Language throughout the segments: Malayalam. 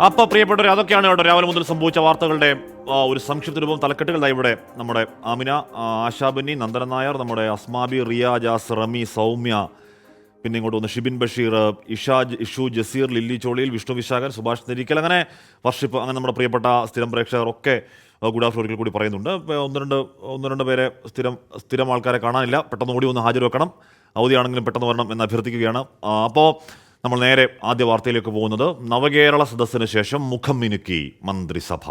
അപ്പോൾ പ്രിയപ്പെട്ടവർ, അതൊക്കെയാണ് ഇവിടെ രാവിലെ മുതൽ സംഭവിച്ച വാർത്തകളുടെ ഒരു സംക്ഷിപ്ത രൂപം. തലക്കെട്ടുകളായി ഇവിടെ നമ്മുടെ ആമിന, ആശാബന്നി, നന്ദന നായർ, നമ്മുടെ അസ്മാബി, റിയ ജാസ്, റമി, സൗമ്യ, പിന്നെ ഇങ്ങോട്ട് വന്ന് ഷിബിൻ ബഷീർ, ഇഷു ജസീർ, ലില്ലി ചോളിയിൽ, വിഷ്ണു വിശാഖൻ, സുഭാഷ് നെരിക്കൽ, അങ്ങനെ വർഷിപ്പ്, അങ്ങനെ നമ്മുടെ പ്രിയപ്പെട്ട സ്ഥിരം പ്രേക്ഷകർ ഒക്കെ ഗുഡ് ആഫ്റ്റർ ഒരിക്കൽ കൂടി പറയുന്നുണ്ട്. ഒന്ന് രണ്ട് പേരെ സ്ഥിരം ആൾക്കാരെ കാണാനില്ല. പെട്ടെന്ന് ഓടി ഒന്ന് ഹാജർ വെക്കണം, അവധിയാണെങ്കിലും പെട്ടെന്ന് വരണം എന്ന് അഭ്യർത്ഥിക്കുകയാണ്. അപ്പോൾ നമ്മൾ നേരെ ആദ്യ വാർത്തയിലേക്ക് പോകുന്നത്, നവകേരള സദസ്സിന് ശേഷം മുഖം മിനുക്കി മന്ത്രിസഭ.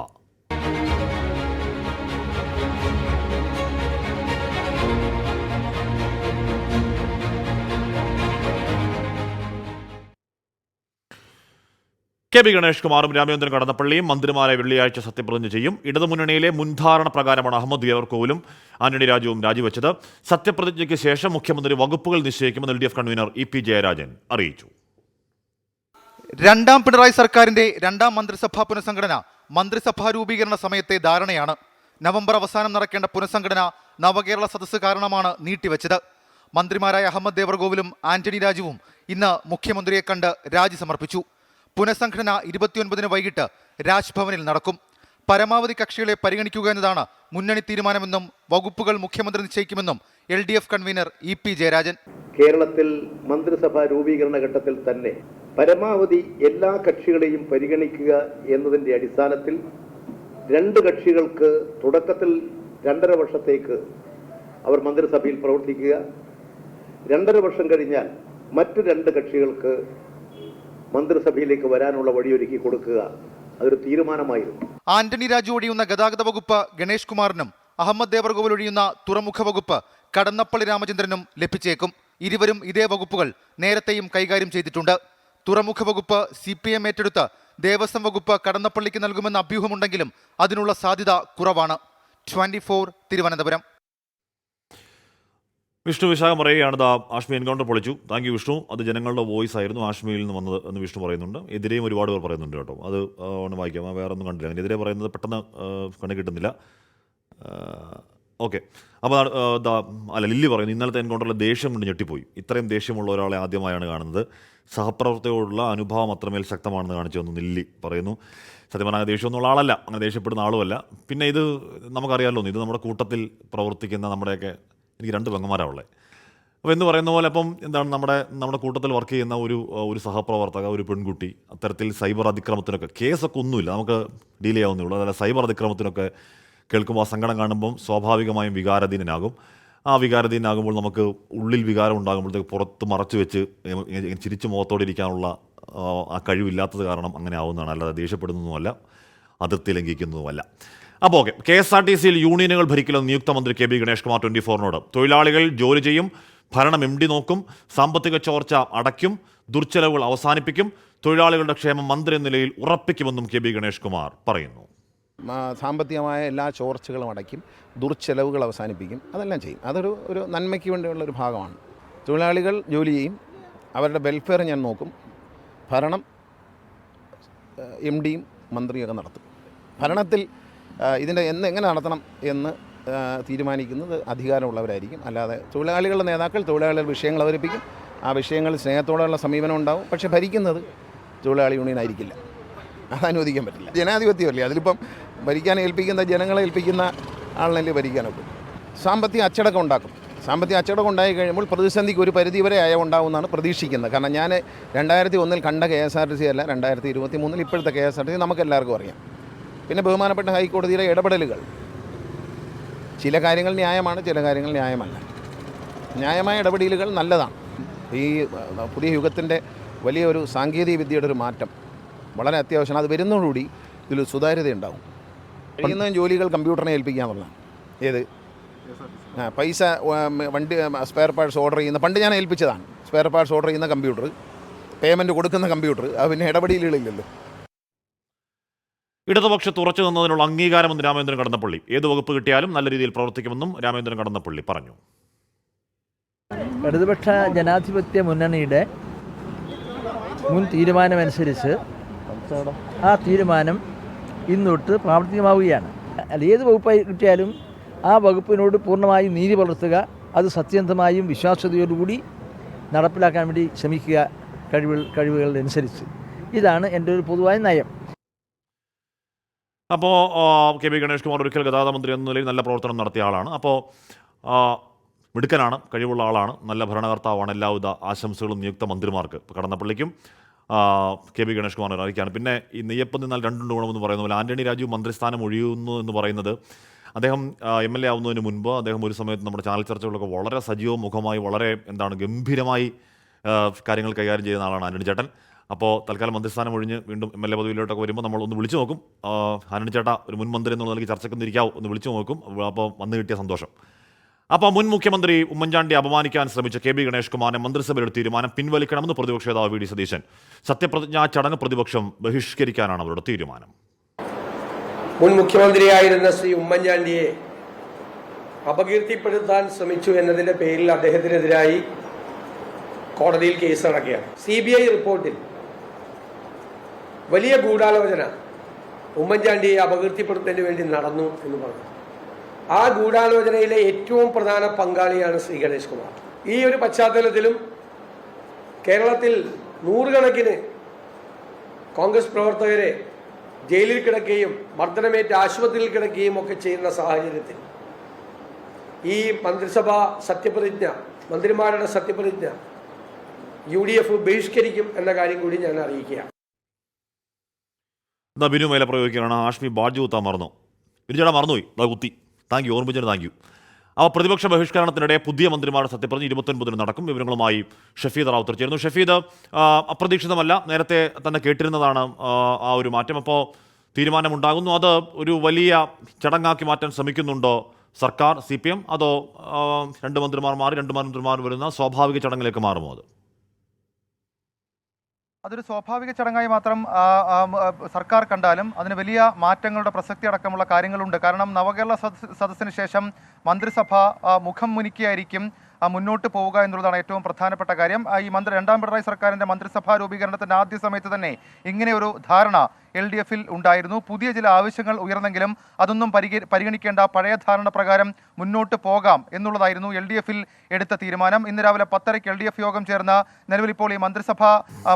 കെ ബി ഗണേഷ് കുമാറും രാമചന്ദ്രൻ കടന്നപ്പള്ളിയും മന്ത്രിമാരെ വെള്ളിയാഴ്ച സത്യപ്രതിജ്ഞ ചെയ്യും. ഇടതുമുന്നണിയിലെ മുൻധാരണ പ്രകാരമാണ് അഹമ്മദ് ദേവർകോവിലും ആന്റണി രാജുവും രാജിവെച്ചത്. സത്യപ്രതിജ്ഞയ്ക്ക് ശേഷം മുഖ്യമന്ത്രി വകുപ്പുകൾ നിശ്ചയിക്കുമെന്ന് LDF convener E P Jayarajan അറിയിച്ചു. രണ്ടാം പിണറായി സർക്കാരിന്റെ രണ്ടാം മന്ത്രിസഭാ പുനഃസംഘടന മന്ത്രിസഭാ രൂപീകരണ സമയത്തെ ധാരണയാണ്. നവംബർ അവസാനം നടക്കേണ്ട പുനഃസംഘടന നവകേരള സദസ്സ് കാരണമാണ് നീട്ടിവെച്ചത്. മന്ത്രിമാരായ അഹമ്മദ് ദേവർകോവിലും ആന്റണി രാജുവും ഇന്ന് മുഖ്യമന്ത്രിയെ കണ്ട് രാജി സമർപ്പിച്ചു. പുനഃസംഘടന 29-ന് വൈകിട്ട് രാജ്ഭവനിൽ നടക്കും. പരമാവധി കക്ഷികളെ പരിഗണിക്കുക എന്നതാണ് മുന്നണി തീരുമാനമെന്നും വകുപ്പുകൾ മുഖ്യമന്ത്രി നിശ്ചയിക്കുമെന്നും LDF convener E P Jayarajan. കേരളത്തിൽ മന്ത്രിസഭാ രൂപീകരണ ഘട്ടത്തിൽ തന്നെ പരമാവധി എല്ലാ കക്ഷികളെയും പരിഗണിക്കുക എന്നതിൻ്റെ അടിസ്ഥാനത്തിൽ രണ്ട് കക്ഷികൾക്ക് തുടക്കത്തിൽ 2.5 വർഷത്തേക്ക് അവർ മന്ത്രിസഭയിൽ പ്രവർത്തിക്കുക, 2.5 വർഷം കഴിഞ്ഞാൽ മറ്റു 2 കക്ഷികൾക്ക് മന്ത്രിസഭയിലേക്ക് വരാനുള്ള വഴിയൊരുക്കി കൊടുക്കുക, അതൊരു തീരുമാനമായിരുന്നു. ആന്റണി രാജു ഒഴിയുന്ന ഗതാഗത വകുപ്പ് ഗണേഷ് കുമാറിനും അഹമ്മദ് ദേവർകോവിൽ ഒഴിയുന്ന തുറമുഖ വകുപ്പ് കടന്നപ്പള്ളി രാമചന്ദ്രനും ലഭിച്ചേക്കും. ഇരുവരും ഇതേ വകുപ്പുകൾ നേരത്തെയും കൈകാര്യം ചെയ്തിട്ടുണ്ട്. തുറമുഖ വകുപ്പ് CPM ഏറ്റെടുത്ത് ദേവസ്വം വകുപ്പ് കടന്നപ്പള്ളിക്ക് നൽകുമെന്ന അഭ്യൂഹമുണ്ടെങ്കിലും അതിനുള്ള സാധ്യത കുറവാണ്. 24 തിരുവനന്തപുരം. വിഷ്ണു വിശാഖം പറയുകയാണ്, ആഷ്മി എൻകൗണ്ടർ പൊളിച്ചു. Thank you Vishnu. അത് ജനങ്ങളുടെ വോയിസ് ആയിരുന്നു, ആഷ്മിയിൽ നിന്ന് വന്നത് എന്ന് വിഷ്ണു പറയുന്നുണ്ട്. എതിരെയും ഒരുപാട് പേർ പറയുന്നുണ്ട് കേട്ടോ. അത് ഒന്ന് വായിക്കാം, വേറെ ഒന്നും കണ്ടില്ല. അതിനെതിരെ പറയുന്നത് പെട്ടെന്ന് കണ്ണു കിട്ടുന്നില്ല. ഓക്കെ, അപ്പോൾ അല്ല, ലില്ലി പറയുന്നു, ഇന്നലത്തെ എൻകൗണ്ടറിലെ ദേഷ്യം കൊണ്ട് ഞെട്ടിപ്പോയി. ഇത്രയും ദേഷ്യമുള്ള ഒരാളെ ആദ്യമായാണ് കാണുന്നത്. സഹപ്രവർത്തകരോടുള്ള അനുഭാവം അത്രമേൽ ശക്തമാണെന്ന് കാണിച്ചു വന്നു ലില്ലി പറയുന്നു. സത്യം പറഞ്ഞാൽ ദേഷ്യമൊന്നുള്ള ആളല്ല, അങ്ങനെ ദേഷ്യപ്പെടുന്ന ആളുമല്ല. പിന്നെ ഇത് നമുക്കറിയാമല്ലോ, ഇത് നമ്മുടെ കൂട്ടത്തിൽ പ്രവർത്തിക്കുന്ന നമ്മുടെയൊക്കെ, എനിക്ക് 2 പെങ്ങന്മാരാണുള്ളത്. അപ്പോൾ എന്ന് പറയുന്ന പോലെ, അപ്പം എന്താണ്, നമ്മുടെ കൂട്ടത്തിൽ വർക്ക് ചെയ്യുന്ന ഒരു സഹപ്രവർത്തക, ഒരു പെൺകുട്ടി അത്തരത്തിൽ സൈബർ അതിക്രമത്തിനൊക്കെ, കേസൊക്കെ ഒന്നുമില്ല, നമുക്ക് ഡീൽ ചെയ്യാവുന്നേ ഉള്ളൂ. അതല്ല, സൈബർ അതിക്രമത്തിനൊക്കെ കേൾക്കുമ്പോൾ ആ സങ്കടം കാണുമ്പം സ്വാഭാവികമായും വികാരധീനനാകും. ആ വികാരധീനാകുമ്പോൾ നമുക്ക് ഉള്ളിൽ വികാരം ഉണ്ടാകുമ്പോഴത്തേക്ക് പുറത്ത് മറച്ചു വെച്ച് ചിരിച്ചു മുഖത്തോടെ ഇരിക്കാനുള്ള ആ കഴിവില്ലാത്തത് കാരണം അങ്ങനെ ആവുന്നതാണ്. അല്ലാതെ ദേഷ്യപ്പെടുന്നതുമല്ല, അതിർത്തി ലംഘിക്കുന്നതുമല്ല. അപ്പോൾ ഓക്കെ, KSRTCയിൽ യൂണിയനുകൾ ഭരിക്കില്ലെന്ന് നിയുക്ത മന്ത്രി കെ ബി ഗണേഷ് കുമാർ 24-നോട്. തൊഴിലാളികൾ ജോലി ചെയ്യും, ഭരണം MD നോക്കും, സാമ്പത്തിക ചോർച്ച അടയ്ക്കും, ദുർച്ചെലവുകൾ അവസാനിപ്പിക്കും, തൊഴിലാളികളുടെ ക്ഷേമം മന്ത്രി എന്ന നിലയിൽ ഉറപ്പിക്കുമെന്നും കെ ബി ഗണേഷ് കുമാർ പറയുന്നു. സാമ്പത്തികമായ എല്ലാ ചോർച്ചകളും അടയ്ക്കും, ദുർച്ചെലവുകൾ അവസാനിപ്പിക്കും, അതെല്ലാം ചെയ്യും. അതൊരു നന്മയ്ക്ക് വേണ്ടിയുള്ളൊരു ഭാഗമാണ്. തൊഴിലാളികൾ ജോലി ചെയ്യും, അവരുടെ വെൽഫെയർ ഞാൻ നോക്കും, ഭരണം MDയും മന്ത്രിയൊക്കെ നടത്തും. ഭരണത്തിൽ ഇതിൻ്റെ എങ്ങനെ നടത്തണം എന്ന് തീരുമാനിക്കുന്നത് അധികാരമുള്ളവരായിരിക്കും. അല്ലാതെ തൊഴിലാളികളുടെ നേതാക്കൾ തൊഴിലാളികളുടെ വിഷയങ്ങൾ അവതരിപ്പിക്കും, ആ വിഷയങ്ങളിൽ സ്നേഹത്തോടെയുള്ള സമീപനം ഉണ്ടാവും. പക്ഷേ ഭരിക്കുന്നത് തൊഴിലാളി യൂണിയൻ ആയിരിക്കില്ല, അത് അനുവദിക്കാൻ പറ്റില്ല. ജനാധിപത്യമല്ലേ, അതിലിപ്പം ഭരിക്കാൻ ഏൽപ്പിക്കുന്ന, ജനങ്ങളെ ഏൽപ്പിക്കുന്ന ആളിനല്ലേ ഭരിക്കാനൊക്കെ. സാമ്പത്തിക അച്ചടക്കം ഉണ്ടാക്കും. സാമ്പത്തിക അച്ചടക്കം ഉണ്ടായി കഴിയുമ്പോൾ പ്രതിസന്ധിക്ക് ഒരു പരിധിവരെ അയവുണ്ടാവുമെന്നാണ് പ്രതീക്ഷിക്കുന്നത്. കാരണം ഞാൻ 2001 കണ്ട KSRTC അല്ല, 2023 ഇപ്പോഴത്തെ KSRTC നമുക്കെല്ലാവർക്കും അറിയാം. പിന്നെ ബഹുമാനപ്പെട്ട ഹൈക്കോടതിയിലെ ഇടപെടലുകൾ, ചില കാര്യങ്ങൾ ന്യായമാണ്, ചില കാര്യങ്ങൾ ന്യായമല്ല. ന്യായമായ ഇടപെടലുകൾ നല്ലതാണ്. ഈ പുതിയ യുഗത്തിൻ്റെ വലിയൊരു സാങ്കേതിക വിദ്യയുടെ ഒരു മാറ്റം വളരെ അത്യാവശ്യമാണ്. അത് വരുന്നതോടുകൂടി ഇതിൽ സുതാര്യതയുണ്ടാവും. ചെയ്യുന്ന ജോലികൾ കമ്പ്യൂട്ടറിനെ ഏൽപ്പിക്കാമെന്നാണ്. ഏത് പൈസ വണ്ടി സ്പെയർ പാർട്സ് ഓർഡർ ചെയ്യുന്ന, പണ്ട് ഞാൻ ഏൽപ്പിച്ചതാണ് സ്പെയർ പാർട്സ് ഓർഡർ ചെയ്യുന്ന കമ്പ്യൂട്ടർ, പേയ്മെൻറ്റ് കൊടുക്കുന്ന കമ്പ്യൂട്ടർ, അത് പിന്നെ ഇടപെടലുകളില്ലല്ലോ. ഇടതുപക്ഷത്ത് ഉറച്ചു നിന്നതിനുള്ള അംഗീകാരമെന്ന് രാമചന്ദ്രൻ കടന്നപ്പള്ളി. ഏത് വകുപ്പ് കിട്ടിയാലും നല്ല രീതിയിൽ പ്രവർത്തിക്കുമെന്നും രാമചന്ദ്രൻ കടന്നപ്പള്ളി പറഞ്ഞു. ഇടതുപക്ഷ ജനാധിപത്യ മുന്നണിയുടെ മുൻ തീരുമാനമനുസരിച്ച് ആ തീരുമാനം ഇന്നൊട്ട് പ്രാവർത്തികമാവുകയാണ്. ഏത് വകുപ്പായി കിട്ടിയാലും ആ വകുപ്പിനോട് പൂർണ്ണമായും നീതി പുലർത്തുക, അത് സത്യസന്ധമായും വിശ്വാസ്യതയോടുകൂടി നടപ്പിലാക്കാൻ വേണ്ടി ശ്രമിക്കുക, കഴിവുകളനുസരിച്ച്. ഇതാണ് എൻ്റെ ഒരു പൊതുവായ നയം. അപ്പോൾ കെ പി ഗണേഷ് കുമാർ ഒരിക്കൽ ഗതാഗത മന്ത്രി എന്ന നിലയിൽ നല്ല പ്രവർത്തനം നടത്തിയ ആളാണ്. അപ്പോൾ മിടുക്കനാണ്, കഴിവുള്ള ആളാണ്, നല്ല ഭരണകർത്താവാണ്. എല്ലാവിധ ആശംസകളും നിയുക്ത മന്ത്രിമാർക്ക്. ഇപ്പോൾ കടന്നപ്പള്ളിക്കും കെ പി ഗണേഷ് കുമാർ അറിയിക്കുകയാണ്. പിന്നെ ഈ നെയ്യപ്പം നിന്നാൽ രണ്ടുണ്ട് ഗുണമെന്ന് പറയുന്ന പോലെ ആന്റണി രാജു മന്ത്രിസ്ഥാനം ഒഴിയുന്നു എന്ന് പറയുന്നത് അദ്ദേഹം MLA ആവുന്നതിന് മുൻപ് അദ്ദേഹം ഒരു സമയത്ത് നമ്മുടെ ചാനൽ ചർച്ചകളൊക്കെ വളരെ സജീവ മുഖമായി വളരെ ഗംഭീരമായി കാര്യങ്ങൾ കൈകാര്യം ചെയ്യുന്ന ആളാണ് ആന്റണി ചേട്ടൻ. അപ്പോൾ തൽക്കാലം മന്ത്രിസ്ഥാനം ഒഴിഞ്ഞ് വീണ്ടും MLA പദവിയിലോട്ടൊക്കെ വരുമ്പോൾ നമ്മൾ ഒന്ന് വിളിച്ചു നോക്കും. ആന്റണി ചേട്ടാ ഒരു മുൻ മന്ത്രി എന്നുള്ള നിലയ്ക്ക് ചർച്ചയ്ക്കൊന്നും ഇരിക്കാവും, ഒന്ന് വിളിച്ചു നോക്കും. അപ്പോൾ വന്നു കിട്ടിയ സന്തോഷം. അപ്പോൾ മുൻ മുഖ്യമന്ത്രി ഉമ്മൻചാണ്ടി അപമാനിക്കാൻ ശ്രമിച്ച കെ പി ഗണേഷ് കുമാറിനെ മന്ത്രിസഭയുടെ തീരുമാനം പിൻവലിക്കണമെന്ന് പ്രതിപക്ഷ നേതാവ് വി ഡി സതീശൻ. സത്യപ്രതിജ്ഞാ ചടങ്ങ് പ്രതിപക്ഷം ബഹിഷ്കരിക്കാനാണ് അവരുടെ തീരുമാനം. മുൻ മുഖ്യമന്ത്രിയായിരുന്ന ശ്രീ ഉമ്മൻചാണ്ടിയെ അപകീർത്തിപ്പെടുത്താൻ ശ്രമിച്ചു എന്നതിന്റെ പേരിൽ അദ്ദേഹത്തിനെതിരായി കോടതിയിൽ കേസ് നടക്കുകയാണ്. CBI റിപ്പോർട്ടിൽ വലിയ ഗൂഢാലോചന ഉമ്മൻചാണ്ടിയെ അപകീർത്തിപ്പെടുത്തുന്നതിന് വേണ്ടി നടന്നു എന്ന് പറഞ്ഞു. ആ ഗൂഢാലോചനയിലെ ഏറ്റവും പ്രധാന പങ്കാളിയാണ് ശ്രീ ഗണേഷ് കുമാർ. ഈ ഒരു പശ്ചാത്തലത്തിലും കേരളത്തിൽ നൂറുകണക്കിന് കോൺഗ്രസ് പ്രവർത്തകരെ ജയിലിൽ കിടക്കുകയും മർദ്ദനമേറ്റ് ആശുപത്രിയിൽ കിടക്കുകയും ഒക്കെ ചെയ്യുന്ന സാഹചര്യത്തിൽ ഈ മന്ത്രിമാരുടെ സത്യപ്രതിജ്ഞ UDF ബഹിഷ്കരിക്കും എന്ന കാര്യം കൂടി ഞാൻ അറിയിക്കുകയാണ്. ബിനു മേലെ പ്രയോഗിക്കുകയാണ്. ആഷ്മി ബാഡ്ജ് കുത്താൻ മറന്നു. ബിനുചേട്ടാ മറന്നുപോയി, കുത്തി. താങ്ക് യു, ഓർമ്മിച്ചതിന് താങ്ക് യു. അപ്പോൾ പ്രതിപക്ഷ ബഹിഷ്കരണത്തിനിടെ പുതിയ മന്ത്രിമാരുടെ സത്യപ്രതിജ്ഞ 29 നടക്കും. വിവരങ്ങളുമായി ഷഫീദ് റാവുത്തർ ചേരുന്നു. ഷഫീദ്, അപ്രതീക്ഷിതമല്ല, നേരത്തെ തന്നെ കേട്ടിരുന്നതാണ് ആ ഒരു മാറ്റം. അപ്പോൾ തീരുമാനമുണ്ടാകുന്നു. അത് ഒരു വലിയ ചടങ്ങാക്കി മാറ്റാൻ ശ്രമിക്കുന്നുണ്ടോ സർക്കാർ, CPM, അതോ രണ്ട് മന്ത്രിമാർ വരുന്ന സ്വാഭാവിക ചടങ്ങിലേക്ക് മാറുമോ? അതൊരു സ്വാഭാവിക ചടങ്ങായി മാത്രം സർക്കാർ കണ്ടാലും അതിന് വലിയ മാറ്റങ്ങളുടെ പ്രസക്തി അടക്കമുള്ള കാര്യങ്ങളുണ്ട്. കാരണം നവകേരള സദസ്സിന് ശേഷം മന്ത്രിസഭ മുഖം മുനിക്കിയായിരിക്കും മുന്നോട്ട് പോവുക എന്നുള്ളതാണ് ഏറ്റവും പ്രധാനപ്പെട്ട കാര്യം. ഈ രണ്ടാം പിണറായി സർക്കാരിൻ്റെ മന്ത്രിസഭാ രൂപീകരണത്തിൻ്റെ ആദ്യ സമയത്ത് തന്നെ ഇങ്ങനെ ഒരു ധാരണ LDF-ൽ ഉണ്ടായിരുന്നു. പുതിയ ചില ആവശ്യങ്ങൾ ഉയർന്നെങ്കിലും അതൊന്നും പരിഗണിക്കേണ്ട, പഴയ ധാരണ പ്രകാരം മുന്നോട്ട് പോകാം എന്നുള്ളതായിരുന്നു LDF-ൽ എടുത്ത തീരുമാനം. ഇന്ന് രാവിലെ 10:30 LDF യോഗം ചേർന്ന് നിലവിൽ ഇപ്പോൾ ഈ മന്ത്രിസഭാ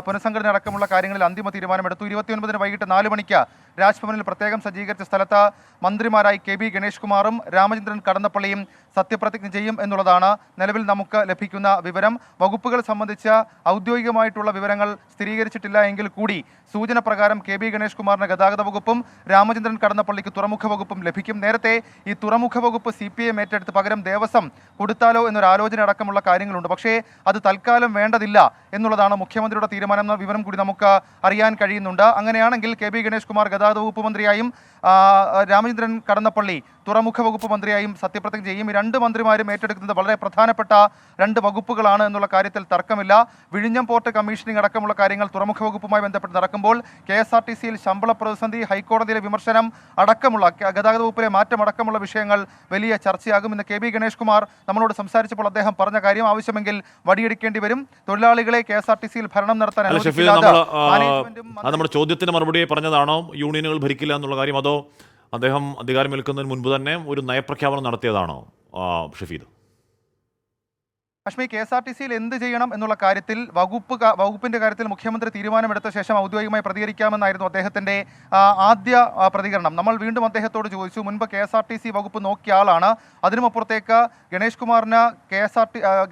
പുനഃസംഘടന അടക്കമുള്ള കാര്യങ്ങളിൽ അന്തിമ തീരുമാനമെടുത്തു. 29 വൈകിട്ട് 4 മണിക്ക് രാജ്ഭവനിൽ പ്രത്യേകം സജ്ജീകരിച്ച സ്ഥലത്ത് മന്ത്രിമാരായി കെ പി ഗണേഷ് കുമാറും രാമചന്ദ്രൻ കടന്നപ്പള്ളിയും സത്യപ്രതിജ്ഞ ചെയ്യും എന്നുള്ളതാണ് നിലവിൽ നമുക്ക് ലഭിക്കുന്ന വിവരം. വകുപ്പുകൾ സംബന്ധിച്ച ഔദ്യോഗികമായിട്ടുള്ള വിവരങ്ങൾ സ്ഥിരീകരിച്ചിട്ടില്ല എങ്കിൽ കൂടി സൂചന പ്രകാരം കെ പി ഗണേഷ് കുമാറിന് ഗതാഗത വകുപ്പും രാമചന്ദ്രൻ കടന്നപ്പള്ളിക്ക് തുറമുഖ വകുപ്പും ലഭിക്കും. നേരത്തെ ഈ തുറമുഖ വകുപ്പ് CPM ഏറ്റെടുത്ത് പകരം ദേവസ്വം കൊടുത്താലോ എന്നൊരു ആലോചന അടക്കമുള്ള കാര്യങ്ങളുണ്ട്. പക്ഷേ അത് തൽക്കാലം വേണ്ടതില്ല എന്നുള്ളതാണ് മുഖ്യമന്ത്രിയുടെ തീരുമാനം എന്ന വിവരം കൂടി നമുക്ക് അറിയാൻ കഴിയുന്നുണ്ട്. അങ്ങനെയാണെങ്കിൽ കെ പി ഗണേഷ് കുമാർ ഗതാഗത വകുപ്പ് മന്ത്രിയായും രാമചന്ദ്രൻ കടന്നപ്പള്ളി തുറമുഖ വകുപ്പ് മന്ത്രിയായും സത്യപ്രതിജ്ഞ ചെയ്യും. ഈ രണ്ട് മന്ത്രിമാരും ഏറ്റെടുക്കുന്നത് വളരെ പ്രധാനപ്പെട്ട രണ്ട് വകുപ്പുകളാണ് എന്നുള്ള കാര്യത്തിൽ തർക്കമില്ല. വിഴിഞ്ഞം പോർട്ട് കമ്മീഷനിങ് അടക്കമുള്ള കാര്യങ്ങൾ തുറമുഖ വകുപ്പുമായി ബന്ധപ്പെട്ട് നടക്കുമ്പോൾ KSRTC-യിൽ ശമ്പള പ്രതിസന്ധി, ഹൈക്കോടതിയിലെ വിമർശനം അടക്കമുള്ള ഗതാഗത വകുപ്പിലെ മാറ്റം അടക്കമുള്ള വിഷയങ്ങൾ വലിയ ചർച്ചയാകും. ഇന്ന് കെ പി ഗണേഷ് കുമാർ നമ്മളോട് സംസാരിച്ചപ്പോൾ അദ്ദേഹം പറഞ്ഞ കാര്യം, ആവശ്യമെങ്കിൽ വടിയെടുക്കേണ്ടി വരും, തൊഴിലാളികളെ KSRTC-യിൽ ഭരണം നടത്താൻ നമ്മുടെ ചോദ്യത്തിന് മറുപടി പറഞ്ഞതാണോ യൂണിയനുകൾ ഭരിക്കില്ല എന്നുള്ള കാര്യം, അതോ അദ്ദേഹം അധികാരമേൽക്കുന്നതിന് മുൻപ് തന്നെ ഒരു നയപ്രഖ്യാപനം നടത്തിയതാണോ ഷഫീദ്? അശ്മി, KSRTC-യിൽ എന്ത് ചെയ്യണം എന്നുള്ള കാര്യത്തിൽ വകുപ്പിന്റെ കാര്യത്തിൽ മുഖ്യമന്ത്രി തീരുമാനമെടുത്ത ശേഷം ഔദ്യോഗികമായി പ്രതികരിക്കാമെന്നായിരുന്നു അദ്ദേഹത്തിന്റെ ആദ്യ പ്രതികരണം. നമ്മൾ വീണ്ടും അദ്ദേഹത്തോട് ചോദിച്ചു, മുൻപ് KSRTC വകുപ്പ് നോക്കിയ ആളാണ്, അതിനുമപ്പുറത്തേക്ക് ഗണേഷ് കുമാറിന്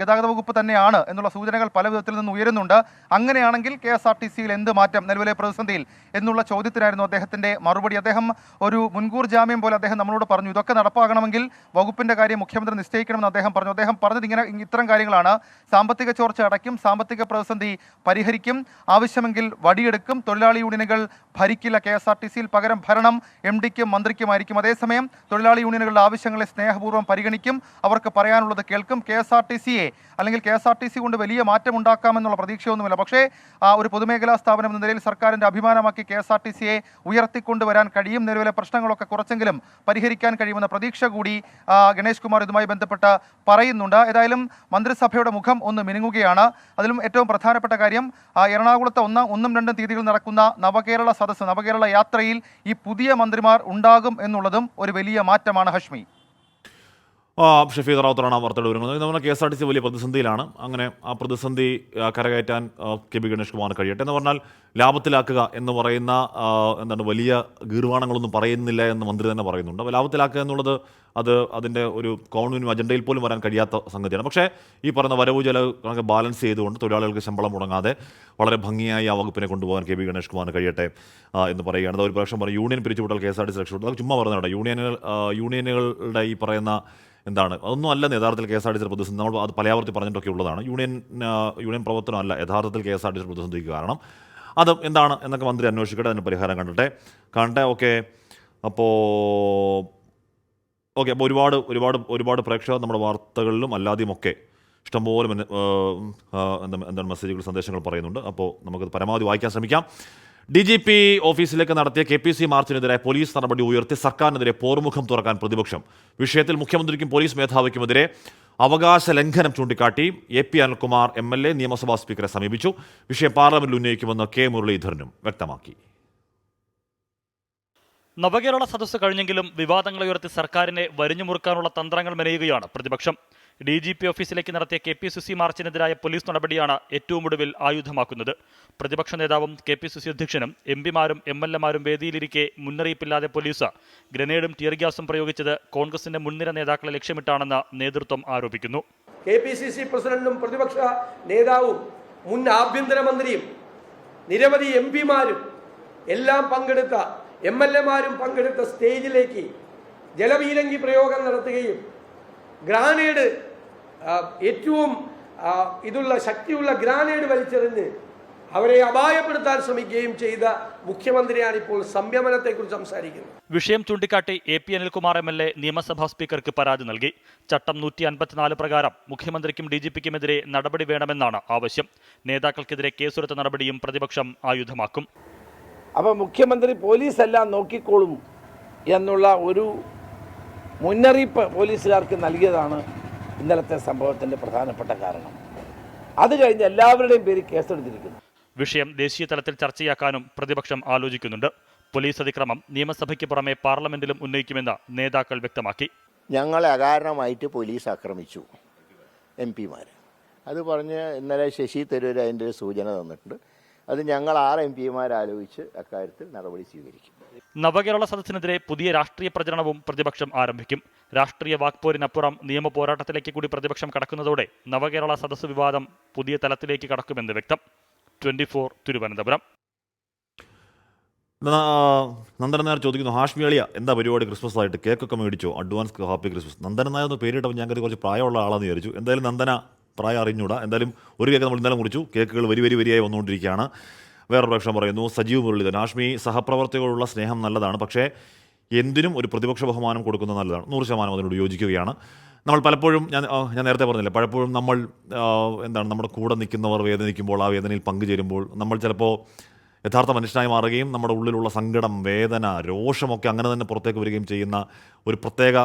ഗതാഗത വകുപ്പ് തന്നെയാണ് എന്നുള്ള സൂചനകൾ പല വിധത്തിൽ നിന്ന് ഉയരുന്നുണ്ട്. അങ്ങനെയാണെങ്കിൽ KSRTC-യിൽ എന്ത് മാറ്റം നിലവിലെ പ്രതിസന്ധിയിൽ എന്നുള്ള ചോദ്യത്തിനായിരുന്നു അദ്ദേഹത്തിന്റെ മറുപടി. അദ്ദേഹം ഒരു മുൻകൂർ ജാമ്യം പോലെ അദ്ദേഹം നമ്മളോട് പറഞ്ഞു, ഇതൊക്കെ നടപ്പാകണമെങ്കിൽ വകുപ്പിന്റെ കാര്യം മുഖ്യമന്ത്രി നിശ്ചയിക്കണമെന്ന് അദ്ദേഹം പറഞ്ഞു. അദ്ദേഹം പറഞ്ഞത് ഇത്തരം കാര്യങ്ങളാണ്. സാമ്പത്തിക ചോർച്ച അടയ്ക്കും, സാമ്പത്തിക പ്രതിസന്ധി പരിഹരിക്കും, ആവശ്യമെങ്കിൽ വടിയെടുക്കും, തൊഴിലാളി യൂണിയനുകൾ ഭരിക്കില്ല KSRTC-യിൽ, പകരം ഭരണം MD-ക്കും മന്ത്രിക്കുമായിരിക്കും. അതേസമയം തൊഴിലാളി യൂണിയനുകളുടെ ആവശ്യങ്ങളെ സ്നേഹപൂർവ്വം പരിഗണിക്കും, അവർക്ക് പറയാനുള്ളത് കേൾക്കും. KSRTC-യെ അല്ലെങ്കിൽ KSRTC കൊണ്ട് വലിയ മാറ്റം ഉണ്ടാക്കാമെന്നുള്ള പ്രതീക്ഷയൊന്നുമില്ല. പക്ഷേ ഒരു പൊതുമേഖലാ സ്ഥാപനം എന്ന നിലയിൽ സർക്കാരിൻ്റെ അഭിമാനമാക്കി KSRTC-യെ ഉയർത്തിക്കൊണ്ടുവരാൻ കഴിയും, നിലവിലെ പ്രശ്നങ്ങളൊക്കെ കുറച്ചെങ്കിലും പരിഹരിക്കാൻ കഴിയുമെന്ന പ്രതീക്ഷ കൂടി ഗണേഷ് കുമാർ ഇതുമായി ബന്ധപ്പെട്ട് പറയുന്നുണ്ട്. ഏതായാലും മന്ത്രിസഭയുടെ മുഖം ഒന്ന് മിനുങ്ങുകയാണ്. അതിലും ഏറ്റവും പ്രധാനപ്പെട്ട കാര്യം, എറണാകുളത്ത് 1, 2 തീയതികളിൽ നടക്കുന്ന നവകേരള സദസ്സ്, നവകേരള യാത്രയിൽ ഈ പുതിയ മന്ത്രിമാർ ഉണ്ടാകും എന്നുള്ളതും ഒരു വലിയ മാറ്റമാണ്. ഹഷ്മി, ഷഫീദ് റാവുത്തറാണ് ആ വാർത്തകൾ വരുന്നത്. നമ്മുടെ KSRTC വലിയ പ്രതിസന്ധിയിലാണ്. അങ്ങനെ ആ പ്രതിസന്ധി കരകയറ്റാൻ KB ഗണേഷ് കുമാറിന് കഴിയട്ടെ. എന്ന് പറഞ്ഞാൽ ലാഭത്തിലാക്കുക എന്ന് പറയുന്ന എന്താണ് വലിയ ഗീർവാണങ്ങളൊന്നും പറയുന്നില്ല എന്ന് മന്ത്രി തന്നെ പറയുന്നുണ്ട്. അപ്പോൾ ലാഭത്തിലാക്കുക എന്നുള്ളത് അതിൻ്റെ ഒരു കോമൺ അജണ്ടയിൽ പോലും വരാൻ കഴിയാത്ത സംഗതിയാണ്. പക്ഷേ ഈ പറയുന്ന വരവ് ചെലവ് കണക്ക് ബാലൻസ് ചെയ്തുകൊണ്ട് തൊഴിലാളികൾക്ക് ശമ്പളം മുടങ്ങാതെ വളരെ ഭംഗിയായി ആ വകുപ്പിനെ കൊണ്ടുപോകാൻ KB ഗണേഷ് കുമാറിന് കഴിയട്ടെ എന്ന് പറയുകയാണ്. അത് ഒരു പ്രാവശ്യം പറയും യൂണിയൻ പിരിച്ചുവിട്ടാൽ KSRTC രക്ഷപ്പെട്ടു. അത് ചുമ്മാ പറഞ്ഞതാണ്. യൂണിയനുകളുടെ ഈ പറയുന്ന എന്താണ് അതൊന്നും അല്ലെന്ന് യഥാർത്ഥത്തിൽ KSRTC പ്രതിസന്ധി. നമ്മൾ അത് പലയാവർത്തി പറഞ്ഞിട്ടൊക്കെ ഉള്ളതാണ്. യൂണിയൻ പ്രവർത്തനമല്ല യഥാർത്ഥത്തിൽ KSRTC പ്രതിസന്ധിക്ക് കാരണം. അത് എന്താണ് എന്നൊക്കെ മന്ത്രി അന്വേഷിക്കട്ടെ, അതിന് പരിഹാരം കാണട്ടെ. അപ്പോൾ ഒരുപാട് പ്രേക്ഷകർ നമ്മുടെ വാർത്തകളിലും അല്ലാതെയുമൊക്കെ ഇഷ്ടംപോലെ എന്താണ് മെസ്സേജുകൾ, സന്ദേശങ്ങൾ പറയുന്നുണ്ട്. അപ്പോൾ നമുക്കത് പരമാവധി വായിക്കാൻ ശ്രമിക്കാം. DGP ഓഫീസിലേക്ക് നടത്തിയ KPC മാർച്ചിനെതിരെ പോലീസ് നടപടി ഉയർത്തി സർക്കാരിനെതിരെ പോർമുഖം തുറക്കാൻ പ്രതിപക്ഷം. വിഷയത്തിൽ മുഖ്യമന്ത്രിക്കും പോലീസ് മേധാവിക്കുമെതിരെ അവകാശ ലംഘനം ചൂണ്ടിക്കാട്ടി AP അനിൽകുമാർ MLA നിയമസഭാ സ്പീക്കറെ സമീപിച്ചു. വിഷയം പാർലമെന്റിൽ ഉന്നയിക്കുമെന്ന് K മുരളീധരനും വ്യക്തമാക്കി. നവകേരള സദസ്സ് കഴിഞ്ഞെങ്കിലും വിവാദങ്ങൾ ഉയർത്തി സർക്കാരിനെ വരിഞ്ഞുമുറുക്കാനുള്ള തന്ത്രങ്ങൾ മെനയുകയാണ് പ്രതിപക്ഷം. DGP ഓഫീസിലേക്ക് നടത്തിയ KPCC മാർച്ചിനെതിരായ പോലീസ് നടപടിയാണ് ഏറ്റവും ഒടുവിൽ ആയുധമാക്കുന്നത്. പ്രതിപക്ഷ നേതാവും KPCC അധ്യക്ഷനും MPമാരും MLAമാരും വേദിയിലിരിക്കെ മുന്നറിയിപ്പില്ലാതെ പോലീസ് ഗ്രനേഡും ടിയർ ഗ്യാസും പ്രയോഗിച്ചത് കോൺഗ്രസിന്റെ മുൻനിര നേതാക്കളെ ലക്ഷ്യമിട്ടാണെന്ന് നേതൃത്വം ആരോപിക്കുന്നു. KPCC പ്രസിഡന്റും പ്രതിപക്ഷ നേതാവും മുൻ ആഭ്യന്തരമന്ത്രിയും നിരവധി MPമാരും എല്ലാം പങ്കെടുത്ത MLAമാരും പങ്കെടുത്ത സ്റ്റേജിലേക്ക് ജലപീരങ്കി പ്രയോഗം നടത്തുകയും ഗ്രാനേഡ് ഏറ്റവും ശക്തിയുള്ള ഗ്രാനേഡ് വലിച്ചെറിഞ്ഞ് അവരെ അപായപ്പെടുത്താൻ ശ്രമിക്കുകയും ചെയ്ത മുഖ്യമന്ത്രിയാണ് ഇപ്പോൾ സംയമനത്തെക്കുറിച്ച് സംസാരിക്കുന്നത്. വിഷയം ചൂണ്ടിക്കാട്ടി AP അനിൽകുമാർ MLA നിയമസഭാ സ്പീക്കർക്ക് പരാതി നൽകി. ചട്ടം 154 പ്രകാരം മുഖ്യമന്ത്രിക്കും DGPക്കുമെതിരെ നടപടി വേണമെന്നാണ് ആവശ്യം. നേതാക്കൾക്കെതിരെ കേസെടുത്ത നടപടിയും പ്രതിപക്ഷം ആയുധമാക്കും. അപ്പോൾ മുഖ്യമന്ത്രി പോലീസെല്ലാം നോക്കിക്കോളും എന്നുള്ള ഒരു മുന്നറിയിപ്പ് പോലീസുകാർക്ക് നൽകിയതാണ് ഇന്നലത്തെ സംഭവത്തിൻ്റെ പ്രധാനപ്പെട്ട കാരണം. അത് കഴിഞ്ഞ് എല്ലാവരുടെയും പേരിൽ കേസെടുത്തിരിക്കുന്നു. വിഷയം ദേശീയ തലത്തിൽ ചർച്ചയാക്കാനും പ്രതിപക്ഷം ആലോചിക്കുന്നുണ്ട്. പോലീസ് അതിക്രമം നിയമസഭയ്ക്ക് പുറമെ പാർലമെന്റിലും ഉന്നയിക്കുമെന്ന് നേതാക്കൾ വ്യക്തമാക്കി. ഞങ്ങളെ അകാരണമായിട്ട് പോലീസ് ആക്രമിച്ചു MPമാർ. അത് പറഞ്ഞ് ഇന്നലെ ശശി തരൂർ അതിൻ്റെ ഒരു സൂചന തന്നിട്ടുണ്ട്. അത് ഞങ്ങൾ 6 MPമാർ ആലോചിച്ച് അക്കാര്യത്തിൽ നടപടി സ്വീകരിക്കും. നവകേരള സദസ്സിനെതിരെ പുതിയ രാഷ്ട്രീയ പ്രചരണവും പ്രതിപക്ഷം ആരംഭിക്കും. രാഷ്ട്രീയ വാക്പോരിനപ്പുറം നിയമ പോരാട്ടത്തിലേക്ക് കൂടി പ്രതിപക്ഷം കടക്കുന്നതോടെ നവകേരള സദസ്സ് വിവാദം പുതിയ തലത്തിലേക്ക് കടക്കുമെന്ന് വ്യക്തം. 24 തിരുവനന്തപുരം. നന്ദൻ നായർ ചോദിക്കുന്നു, ഹാഷ്മി അളിയ എന്താ പരിപാടി, ക്രിസ്മസ് ആയിട്ട് കേക്കൊക്കെ മേടിച്ചോ, advance happy Christmas. Nandan Nair ഒന്ന് പേരിട്ടപ്പോൾ ഞാൻ കുറച്ച് പ്രായമുള്ള ആളാന്ന് വിചാരിച്ചു. എന്തായാലും നന്ദന പ്രായം അറിഞ്ഞൂടാ. എന്തായാലും ഒരു കേക്ക് നമ്മൾ ഇന്നലെ മുറിച്ചു. കേക്കുകൾ വരിയായി വന്നുകൊണ്ടിരിക്കുകയാണ്. വേറൊരു പ്രശ്നം പറയുന്നു സജീവ് മുരളീധരൻ, ഹാഷ്മി സഹപ്രവർത്തകരോടുള്ള സ്നേഹം നല്ലതാണ്, പക്ഷേ എന്തിനും ഒരു പ്രതിപക്ഷ ബഹുമാനം കൊടുക്കുന്നത് നല്ലതാണ്. 100% അതിനോട് യോജിക്കുകയാണ്. നമ്മൾ പലപ്പോഴും ഞാൻ നേരത്തെ പറഞ്ഞില്ല, പലപ്പോഴും നമ്മൾ നമ്മുടെ കൂടെ നിൽക്കുന്നവർ വേദനിക്കുമ്പോൾ ആ വേദനയിൽ പങ്കുചേരുമ്പോൾ നമ്മൾ ചിലപ്പോൾ യഥാർത്ഥ മനുഷ്യനായി മാറുകയും നമ്മുടെ ഉള്ളിലുള്ള സങ്കടം, വേദന, രോഷമൊക്കെ അങ്ങനെ തന്നെ പുറത്തേക്ക് വരികയും ചെയ്യുന്ന ഒരു പ്രത്യേക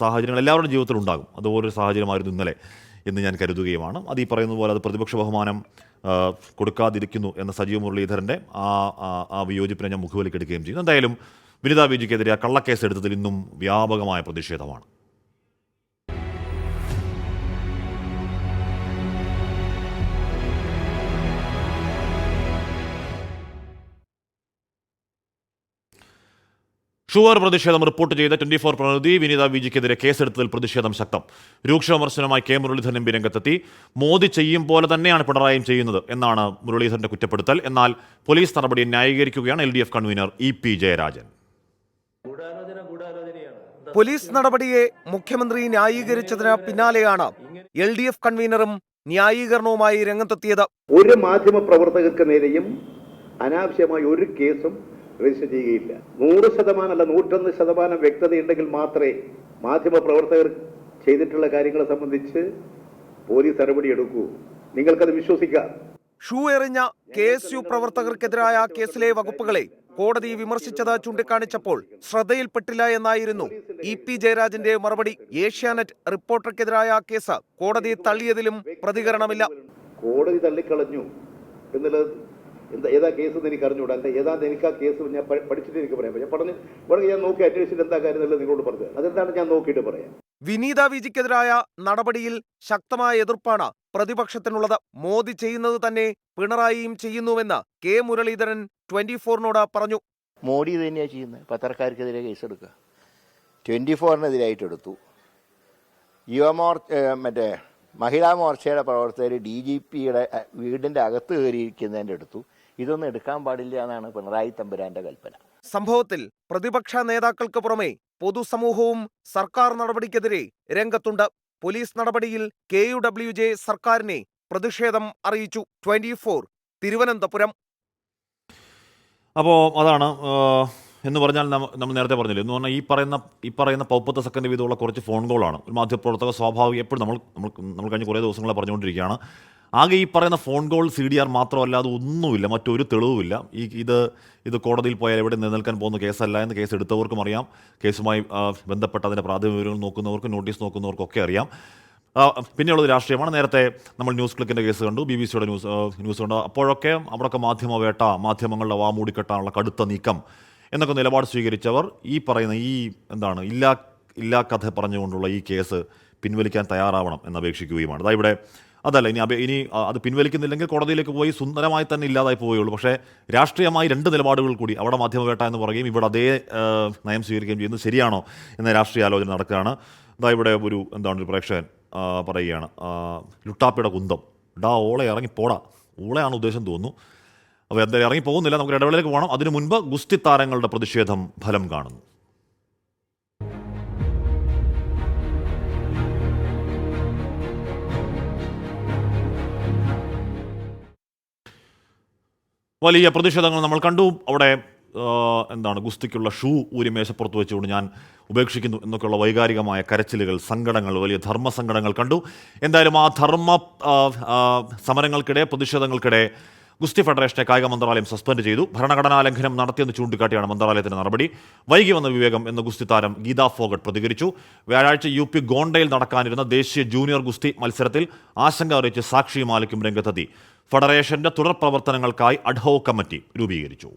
സാഹചര്യങ്ങൾ എല്ലാവരുടെ ജീവിതത്തിലും ഉണ്ടാകും. അതുപോലൊരു സാഹചര്യമായിരുന്നു ഇന്നലെ എന്ന് ഞാൻ കരുതുകയുമാണ്. അത് ഈ പറയുന്ന പോലെ അത് പ്രതിപക്ഷ ബഹുമാനം കൊടുക്കാതിരിക്കുന്നു എന്ന സജീവ് മുരളീധരൻ്റെ ആ വിയോജിപ്പിനെ ഞാൻ മുഖവിലേക്കെടുക്കുകയും ചെയ്യുന്നു. എന്തായാലും വിനിത വിജിക്കെതിരെ ആ കള്ളക്കേസ് എടുത്തതിൽ ഇന്നും വ്യാപകമായ പ്രതിഷേധമാണ്. ഷുവർ പ്രതിഷേധം റിപ്പോർട്ട് ചെയ്ത 24 പ്രതിനിധി വിനിത വിജിക്കെതിരെ കേസെടുത്തതിൽ പ്രതിഷേധം ശക്തം. രൂക്ഷ വിമർശനവുമായി K മുരളീധരൻ MP രംഗത്തെത്തി. മോദി ചെയ്യും പോലെ തന്നെയാണ് പിണറായിയും ചെയ്യുന്നത് എന്നാണ് മുരളീധരന്റെ കുറ്റപ്പെടുത്തൽ. എന്നാൽ പോലീസ് നടപടിയെ ന്യായീകരിക്കുകയാണ് LDF convener EP Jayarajan. Police നടപടിയെ മുഖ്യമന്ത്രി ന്യായീകരിച്ചതിന് പിന്നാലെയാണ് LDF കൺവീനറും ന്യായീകരണവുമായി രംഗത്തെത്തിയത്. ഒരു മാധ്യമ പ്രവർത്തകർക്ക് നേരെയും അനാവശ്യമായ ഒരു കേസും രജിസ്റ്റർ ചെയ്യുകയില്ല. 100% അല്ല 101% വ്യക്തതയുണ്ടെങ്കിൽ മാത്രമേ മാധ്യമ പ്രവർത്തകർ ചെയ്തിട്ടുള്ള കാര്യങ്ങളെ സംബന്ധിച്ച് പോലീസ് നടപടിയെടുക്കൂ. നിങ്ങൾക്കത് വിശ്വസിക്കാം. ഷൂ എറിഞ്ഞ KSU പ്രവർത്തകർക്കെതിരായ കേസിലെ വകുപ്പുകളെ കോടതി വിമർശിച്ചത് ചൂണ്ടിക്കാണിച്ചപ്പോൾ ശ്രദ്ധയിൽപ്പെട്ടില്ല എന്നായിരുന്നു EP ജയരാജന്റെ മറുപടി. ഏഷ്യാനെറ്റ് റിപ്പോർട്ടർക്കെതിരായ കേസ് കോടതി തള്ളിയതിലും പ്രതികരണമില്ല. കോടതി തള്ളിക്കളഞ്ഞു എന്നുള്ളത് ഏതാ കേസ് എന്ന് എനിക്ക് അറിഞ്ഞുകൂടാ. ഏതാണ്ട് എനിക്ക് ആ കേസ് ഞാൻ പഠിച്ചിട്ട് എനിക്ക് പറയാം. ഞാൻ നോക്കി അന്വേഷിച്ചിട്ട് എന്താ കാര്യം എന്നുള്ളത് നിങ്ങളോട് പറഞ്ഞത്. അതെന്താണ് ഞാൻ നോക്കിയിട്ട് പറയാം. വിനീത വിജിക്കെതിരായ നടപടിയിൽ ശക്തമായ എതിർപ്പാണ് പ്രതിപക്ഷത്തിനുള്ളത്. മോദി ചെയ്യുന്നത് തന്നെ പിണറായിയും ചെയ്യുന്നുവെന്ന് കെ മുരളീധരൻ 24-നോട് പറഞ്ഞു. മോഡി ഇത് തന്നെയാണ് ചെയ്യുന്നത്. പത്രക്കാർക്കെതിരെ കേസെടുക്കുക, 24-നെതിരായിട്ട് എടുത്തു. മറ്റേ മഹിളാ മോർച്ചയുടെ പ്രവർത്തകർ DGPയുടെ വീടിൻ്റെ അകത്ത് കയറിയിരിക്കുന്നതിൻ്റെ എടുത്തു. ഇതൊന്നും എടുക്കാൻ പാടില്ല എന്നാണ് പിണറായി തമ്പുരാന്റെ കൽപ്പന. സംഭവത്തിൽ പ്രതിപക്ഷ നേതാക്കൾക്ക് പുറമെ പൊതുസമൂഹവും സർക്കാർ നടപടിക്കെതിരെ രംഗത്തുണ്ട്. പോലീസ് നടപടിയിൽ KUWJ സർക്കാരിനെ പ്രതിഷേധം അറിയിച്ചു. 24 തിരുവനന്തപുരം. അപ്പോൾ അതാണ് എന്ന് പറഞ്ഞാൽ നമ്മൾ നേരത്തെ പറഞ്ഞില്ലേ, എന്ന് പറഞ്ഞാൽ ഈ പറയുന്ന 30 സെക്കൻഡ് വീതമുള്ള കുറച്ച് ഫോൺ കോളാണ്. ഒരു മാധ്യമപ്രവർത്തക സ്വാഭാവികം എപ്പോഴും നമ്മൾ കഴിഞ്ഞ കുറേ ദിവസങ്ങളെ പറഞ്ഞുകൊണ്ടിരിക്കുകയാണ്. ആകെ ഈ പറയുന്ന ഫോൺ കോൾ CDR മാത്രമല്ലാതെ ഒന്നുമില്ല, മറ്റൊരു തെളിവുമില്ല. ഇത് കോടതിയിൽ പോയാൽ എവിടെ നിലനിൽക്കാൻ പോകുന്ന കേസല്ല എന്ന് കേസ് എടുത്തവർക്കും അറിയാം, കേസുമായി ബന്ധപ്പെട്ട അതിൻ്റെ പ്രാഥമിക വിവരങ്ങൾ നോക്കുന്നവർക്കും നോട്ടീസ് നോക്കുന്നവർക്കൊക്കെ അറിയാം. പിന്നെയുള്ളത് രാഷ്ട്രീയമാണ്. നേരത്തെ നമ്മൾ ന്യൂസ് ക്ലിക്കിൻ്റെ കേസ് കണ്ടു, BBC-യുടെ ന്യൂസ് കണ്ടു. അപ്പോഴൊക്കെ അവിടെയൊക്കെ മാധ്യമവേട്ട, മാധ്യമങ്ങളുടെ വാ മൂടിക്കെട്ടാനുള്ള കടുത്ത നീക്കം എന്നൊക്കെ നിലപാട് സ്വീകരിച്ചവർ ഈ പറയുന്ന ഇല്ലാ കഥ പറഞ്ഞുകൊണ്ടുള്ള ഈ കേസ് പിൻവലിക്കാൻ തയ്യാറാവണം എന്നപേക്ഷിക്കുകയുമാണ്. ഇവിടെ അതല്ല, ഇനി അത് പിൻവലിക്കുന്നില്ലെങ്കിൽ കോടതിയിലേക്ക് പോയി സുന്ദരമായി തന്നെ ഇല്ലാതായി പോവുകയുള്ളൂ. പക്ഷേ രാഷ്ട്രീയമായി 2 നിലപാടുകൾ കൂടി, അവിടെ മാധ്യമവേട്ട എന്ന് പറയുകയും ഇവിടെ അതേ നയം സ്വീകരിക്കുകയും ചെയ്യുന്നത് ശരിയാണോ എന്ന രാഷ്ട്രീയ ആലോചന നടക്കുകയാണ്. ഇവിടെ ഒരു പ്രേക്ഷകൻ പറയുകയാണ്, ലുട്ടാപ്പിയുടെ കുന്തം ഓളെ ഇറങ്ങിപ്പോടാ, ഊളയാണ് ഉദ്ദേശം തോന്നുന്നു. അപ്പോൾ എന്തായാലും ഇറങ്ങി പോകുന്നില്ല, നമുക്ക് ഇടവേളയിലേക്ക് പോകണം. അതിനു മുൻപ് ഗുസ്തി താരങ്ങളുടെ പ്രതിഷേധം ഫലം കാണുന്നു. വലിയ പ്രതിഷേധങ്ങൾ നമ്മൾ കണ്ടു. അവിടെ ഗുസ്തിക്കുള്ള ഷൂ ഊരി മേശപ്പുറത്ത് വെച്ചുകൊണ്ട് ഞാൻ ഉപേക്ഷിക്കുന്നു എന്നൊക്കെയുള്ള വൈകാരികമായ കരച്ചിലുകൾ, സങ്കടങ്ങൾ, വലിയ ധർമ്മസങ്കടങ്ങൾ കണ്ടു. എന്തായാലും ആ ധർമ്മ സമരങ്ങൾക്കിടെ, പ്രതിഷേധങ്ങൾക്കിടെ ഗുസ്തി ഫെഡറേഷനെ കായിക മന്ത്രാലയം സസ്പെൻഡ് ചെയ്തു. ഭരണഘടനാ ലംഘനം നടത്തിയെന്ന് ചൂണ്ടിക്കാട്ടിയാണ് മന്ത്രാലയത്തിന്റെ നടപടി. വൈകി വന്ന വിവേകം എന്ന ഗുസ്തി താരം ഗീത ഫോഗട്ട് പ്രതികരിച്ചു. വ്യാഴാഴ്ച UP ഗോണ്ടയിൽ നടക്കാനിരുന്ന ദേശീയ ജൂനിയർ ഗുസ്തി മത്സരത്തിൽ ആശങ്ക അറിയിച്ച് സാക്ഷി മാലിക്കും രംഗത്തെത്തി. ഫെഡറേഷന്റെ തുടർ പ്രവർത്തനങ്ങൾക്കായി അഡ്ഹോക് കമ്മിറ്റി രൂപീകരിച്ചു.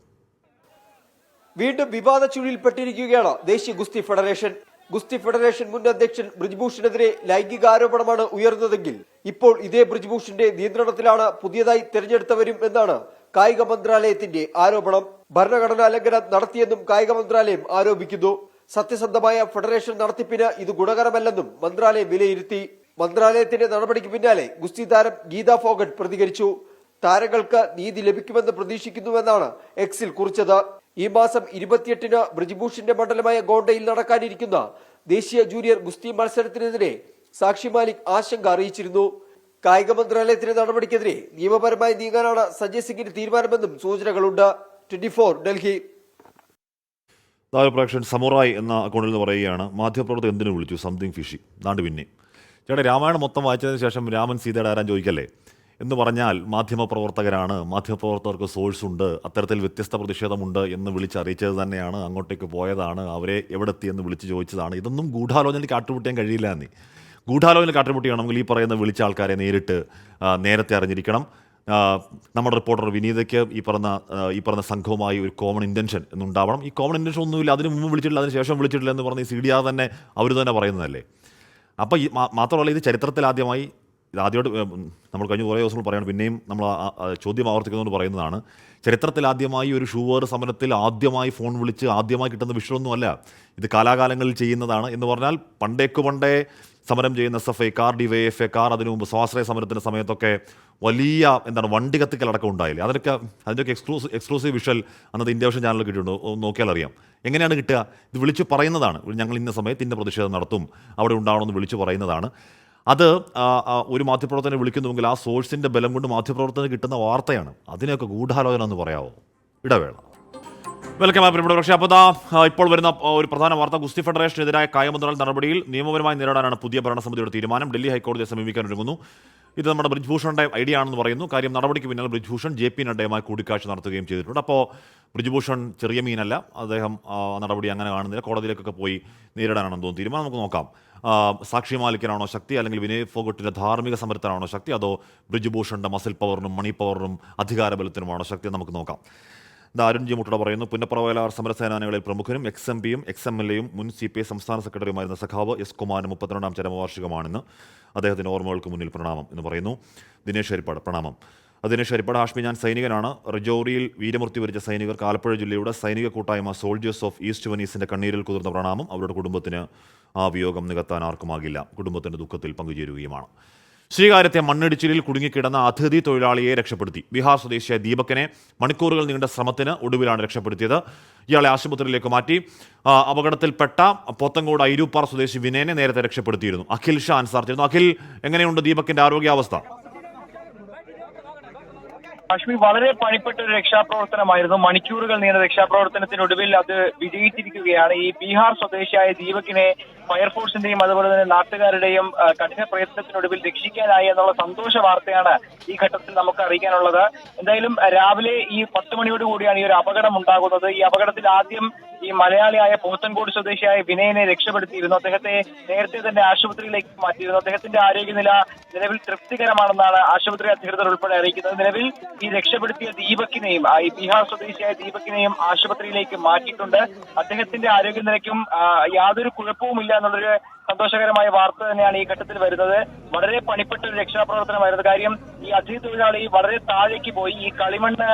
വീണ്ടും വിവാദ ചുഴിയിൽപ്പെട്ടിരിക്കുകയാണ് ദേശീയ ഗുസ്തി ഫെഡറേഷൻ. ഗുസ്തി ഫെഡറേഷൻ മുൻ അധ്യക്ഷൻ ബ്രിജ്ഭൂഷണെതിരെ ലൈംഗിക ആരോപണമാണ് ഉയർന്നതെങ്കിൽ ഇപ്പോൾ ഇതേ ബ്രിജ്ഭൂഷന്റെ നിയന്ത്രണത്തിലാണ് പുതിയതായി തെരഞ്ഞെടുത്തവരും എന്നാണ് കായിക മന്ത്രാലയത്തിന്റെ ആരോപണം. ഭരണഘടനാ ലംഘനം നടത്തിയെന്നും കായിക മന്ത്രാലയം ആരോപിക്കുന്നു. സത്യസന്ധമായ ഫെഡറേഷൻ നടത്തിപ്പിന് ഇത് ഗുണകരമല്ലെന്നും മന്ത്രാലയം വിലയിരുത്തി. മന്ത്രാലയത്തിന്റെ നടപടിക്ക് പിന്നാലെ ഗുസ്തി താരം ഗീത ഫോഗട്ട് പ്രതികരിച്ചു. താരങ്ങൾക്ക് നീതി ലഭിക്കുമെന്ന് പ്രതീക്ഷിക്കുന്നുവെന്നാണ് എക്സിൽ കുറിച്ചത്. ഈ മാസം 28-ന് ബ്രിജ്ഭൂഷന്റെ മണ്ഡലമായ ഗോണ്ടയിൽ നടക്കാനിരിക്കുന്ന ദേശീയ ജൂനിയർ ഗുസ്തി മത്സരത്തിനെതിരെ സാക്ഷി മാലിക് ആശങ്ക അറിയിച്ചിരുന്നു. കായിക മന്ത്രാലയത്തിന്റെ നടപടിക്കെതിരെ നിയമപരമായി നീങ്ങാനാണ് സഞ്ജയ് സിംഗിന്റെ തീരുമാനമെന്നും സൂചനകളുണ്ട്. 24 ഡൽഹി. പ്രേക്ഷകൻ സമുറായ് എന്ന അക്കൗണ്ടിൽ നിന്ന് പറയുകയാണ്, മാധ്യമപ്രവർത്തകർ എന്തിനു വിളിച്ചു, സംതിങ് ഫിഷി. ദാണ്ട് പിന്നെ ചേട്ടാ, രാമായണം മൊത്തം വായിച്ചതിന് ശേഷം രാമൻ സീതയുടെ ആരാൻ ചോദിക്കല്ലേ എന്ന് പറഞ്ഞാൽ മാധ്യമപ്രവർത്തകരാണ്, മാധ്യമപ്രവർത്തകർക്ക് സോഴ്സ് ഉണ്ട്, അത്തരത്തിൽ വ്യത്യസ്ത പ്രതിഷേധമുണ്ട് എന്ന് വിളിച്ചറിയിച്ചത് തന്നെയാണ്. അങ്ങോട്ടേക്ക് പോയതാണ്, അവരെ എവിടെ എത്തിയെന്ന് വിളിച്ച് ചോദിച്ചതാണ്. ഇതൊന്നും ഗൂഢാലോചനയിൽ കാട്ടുമുട്ടിയാൻ കഴിയില്ല എന്നീ. ഗൂഢാലോചന കാട്ടുമുട്ടിയാണെങ്കിൽ ഈ പറയുന്ന വിളിച്ച ആൾക്കാരെ നേരത്തെ അറിഞ്ഞിരിക്കണം. നമ്മുടെ റിപ്പോർട്ടർ വിനീതയ്ക്ക് ഈ പറഞ്ഞ സംഘവുമായി ഒരു കോമൺ ഇൻറ്റൻഷൻ എന്നുണ്ടാവണം. ഈ കോമൺ ഇൻറ്റൻഷൻ ഒന്നുമില്ല, അതിന് മുമ്പ് വിളിച്ചിട്ടില്ല, അതിന് ശേഷം വിളിച്ചിട്ടില്ല എന്ന് പറഞ്ഞ് ഈ CDR തന്നെ അവർ തന്നെ പറയുന്നതല്ലേ. അപ്പോൾ മാത്രമല്ല, ഇത് ചരിത്രത്തിലാദ്യമായി, ആദ്യമായിട്ട് നമ്മൾ കഴിഞ്ഞ കുറേ ദിവസങ്ങൾ പറയണം, പിന്നെയും നമ്മൾ ചോദ്യം ആവർത്തിക്കുന്നതുകൊണ്ട് പറയുന്നതാണ്, ചരിത്രത്തിലാദ്യമായി ഒരു ഷൂവേർ സമരത്തിൽ ആദ്യമായി ഫോൺ വിളിച്ച് ആദ്യമായി കിട്ടുന്ന വിഷയമൊന്നുമല്ല. ഇത് കാലാകാലങ്ങളിൽ ചെയ്യുന്നതാണ്. എന്ന് പറഞ്ഞാൽ പണ്ടേ സമരം ചെയ്യുന്ന SFI കാർ, DYFI കാർ, അതിനു മുമ്പ് സ്വാശ്രയ സമരത്തിൻ്റെ സമയത്തൊക്കെ വലിയ വണ്ടി കത്തിക്കലടക്കം ഉണ്ടായില്ലേ. അതിൻ്റെയൊക്കെ എക്സ്ക്ലൂസീവ് വിഷ്വൽ അന്നത്തെ ഇന്ത്യ വിഷൻ ചാനലിൽ കിട്ടിയിട്ടുണ്ട്, നോക്കിയാൽ അറിയാം. എങ്ങനെയാണ് കിട്ടുക? ഇത് വിളിച്ച് പറയുന്നതാണ്, ഞങ്ങൾ ഇന്ന സമയത്ത് ഇന്ന പ്രതിഷേധം നടത്തും, അവിടെ ഉണ്ടാവണമെന്ന് വിളിച്ച് പറയുന്നതാണ്. അത് ഒരു മാധ്യമപ്രവർത്തകനെ വിളിക്കുന്നുവെങ്കിൽ ആ സോഴ്സിൻ്റെ ബലം കൊണ്ട് മാധ്യമപ്രവർത്തകന് കിട്ടുന്ന വാർത്തയാണ്. അതിനെയൊക്കെ ഗൂഢാലോചന എന്ന് പറയാമോ? ഇടവേള. വെൽക്കം പ്രിയപ്പെട്ട പക്ഷേ. അപ്പോൾ ഇപ്പോൾ വരുന്ന ഒരു പ്രധാന വാർത്ത, ഗുസ്തി ഫെഡറേഷനെതിരായ കായിക മന്ത്രാലയ നടപടിയിൽ നിയമപരമായി നേരിടാനാണ് പുതിയ ഭരണസമിതിയുടെ തീരുമാനം. ഡൽഹി ഹൈക്കോടതിയെ സമീപിക്കാൻ ഒരുങ്ങുന്നു. ഇത് നമ്മുടെ ബ്രിജ്ഭൂഷണന്റെ ഐഡിയ ആണെന്ന് പറയുന്നു. കാര്യം, നടപടിക്ക് പിന്നാലെ ബ്രിജ്ഭൂഷൺ JP നഡ്ഡയുമായി കൂടിക്കാഴ്ച നടത്തുകയും ചെയ്തിട്ടുണ്ട്. അപ്പോൾ ബ്രിജ്ഭൂഷൺ ചെറിയ മീനല്ല, അദ്ദേഹം നടപടി അങ്ങനെ കാണുന്നില്ല. കോടതിയിലേക്കൊക്കെ പോയി നേരിടാനാണെന്ന് തോന്നുന്നു തീരുമാനം. നമുക്ക് നോക്കാം, സാക്ഷി മാലിക്കിനാണോ ശക്തി, അല്ലെങ്കിൽ വിനയ് ഫോഗട്ടിൻ്റെ ധാർമ്മിക സമരത്തിനാണോ ശക്തി, അതോ ബ്രിജ്ഭൂഷണിൻ്റെ മസിൽ പവറിനും മണി പവറിനും അധികാരബലത്തിനുമാണോ ശക്തി? നമുക്ക് നോക്കാം. ഇത് അരുൺ ജി മുട്ടട പറയുന്നു. പുന്നപ്ര സമരസേനാനികളിൽ പ്രമുഖനും XMPയും XMLAയും മുൻ CPI സംസ്ഥാന സെക്രട്ടറിയുമായിരുന്ന സഖാവ് S. കുമാരന് 32ാം ചരമവാർഷികമാണെന്ന് അദ്ദേഹത്തിൻ്റെ ഓർമ്മകൾക്ക് മുന്നിൽ പ്രണാമം എന്ന് പറയുന്നു. ദിനേശ് ഹരിപ്പാട് പ്രണാമം. ദിനേശ് ഹരിപ്പാട് ഹാഷ്മി, ഞാൻ സൈനികനാണ്. റജൌരിയിൽ വീരമൃത്യു വരിച്ച സൈനികർക്ക് ആലപ്പുഴ ജില്ലയുടെ സൈനിക കൂട്ടായ്മ സോൾജേഴ്സ് ഓഫ് ഈസ്റ്റ് വെനീസിൻ്റെ കണ്ണീരിൽ കുതിർന്ന പ്രണാമം. അവരുടെ കുടുംബത്തിന് ആ വിയോഗം നികത്താൻ ആർക്കുമാകില്ല. കുടുംബത്തിൻ്റെ ദുഃഖത്തിൽ പങ്കുചേരുകയുമാണ്. ശ്രീകാര്യത്തെ മണ്ണിടിച്ചിലിൽ കുടുങ്ങിക്കിടന്ന അതിഥി തൊഴിലാളിയെ രക്ഷപ്പെടുത്തി. ബീഹാർ സ്വദേശിയായ ദീപകിനെ മണിക്കൂറുകൾ നീണ്ട ശ്രമത്തിന് ഒടുവിലാണ് രക്ഷപ്പെടുത്തിയത്. ഇയാളെ ആശുപത്രിയിലേക്ക് മാറ്റി. അപകടത്തിൽപ്പെട്ട പോത്തങ്കോട് ഐരൂപ്പാറ സ്വദേശി വിനയനെ നേരത്തെ രക്ഷപ്പെടുത്തിയിരുന്നു. അഖിൽ ഷാ അൻസാർ ചേർന്നു. അഖിൽ, എങ്ങനെയുണ്ട് ദീപകിന്റെ ആരോഗ്യാവസ്ഥ? കാശ്മീർ വളരെ പണിപ്പെട്ട ഒരു രക്ഷാപ്രവർത്തനമായിരുന്നു. മണിക്കൂറുകൾ നീണ്ട രക്ഷാപ്രവർത്തനത്തിനൊടുവിൽ അത് വിജയിച്ചിരിക്കുകയാണ്. ഈ ബീഹാർ സ്വദേശിയായ ദീപകിനെ ഫയർഫോഴ്സിന്റെയും അതുപോലെ തന്നെ നാട്ടുകാരുടെയും കഠിന പ്രയത്നത്തിനൊടുവിൽ രക്ഷിക്കാനായി എന്നുള്ള സന്തോഷ വാർത്തയാണ് ഈ ഘട്ടത്തിൽ നമുക്ക് അറിയിക്കാനുള്ളത്. എന്തായാലും രാവിലെ ഈ 10 മണിയോട് കൂടിയാണ് ഈ ഒരു അപകടം ഉണ്ടാകുന്നത്. ഈ അപകടത്തിൽ ആദ്യം ഈ മലയാളിയായ പോത്തൻകോട് സ്വദേശിയായ വിനയനെ രക്ഷപ്പെടുത്തിയിരുന്നു. അദ്ദേഹത്തെ നേരത്തെ തന്നെ ആശുപത്രിയിലേക്ക് മാറ്റിയിരുന്നു. അദ്ദേഹത്തിന്റെ ആരോഗ്യനില നിലവിൽ തൃപ്തികരമാണെന്നാണ് ആശുപത്രി അധികൃതർ ഉൾപ്പെടെ അറിയിക്കുന്നത്. നിലവിൽ ഈ രക്ഷപ്പെടുത്തിയ ദീപകിനെയും ഈ ബീഹാർ സ്വദേശിയായ ദീപകിനെയും ആശുപത്രിയിലേക്ക് മാറ്റിയിട്ടുണ്ട്. അദ്ദേഹത്തിന്റെ ആരോഗ്യനിലയ്ക്കും യാതൊരു കുഴപ്പവുമില്ല എന്നുള്ളൊരു സന്തോഷകരമായ വാർത്ത തന്നെയാണ് ഈ ഘട്ടത്തിൽ വരുന്നത്. വളരെ പണിപ്പെട്ട ഒരു രക്ഷാപ്രവർത്തനമായിരുന്നു. കാര്യം ഈ അതിഥി തൊഴിലാളി വളരെ താഴേക്ക് പോയി ഈ കളിമണ്ണ്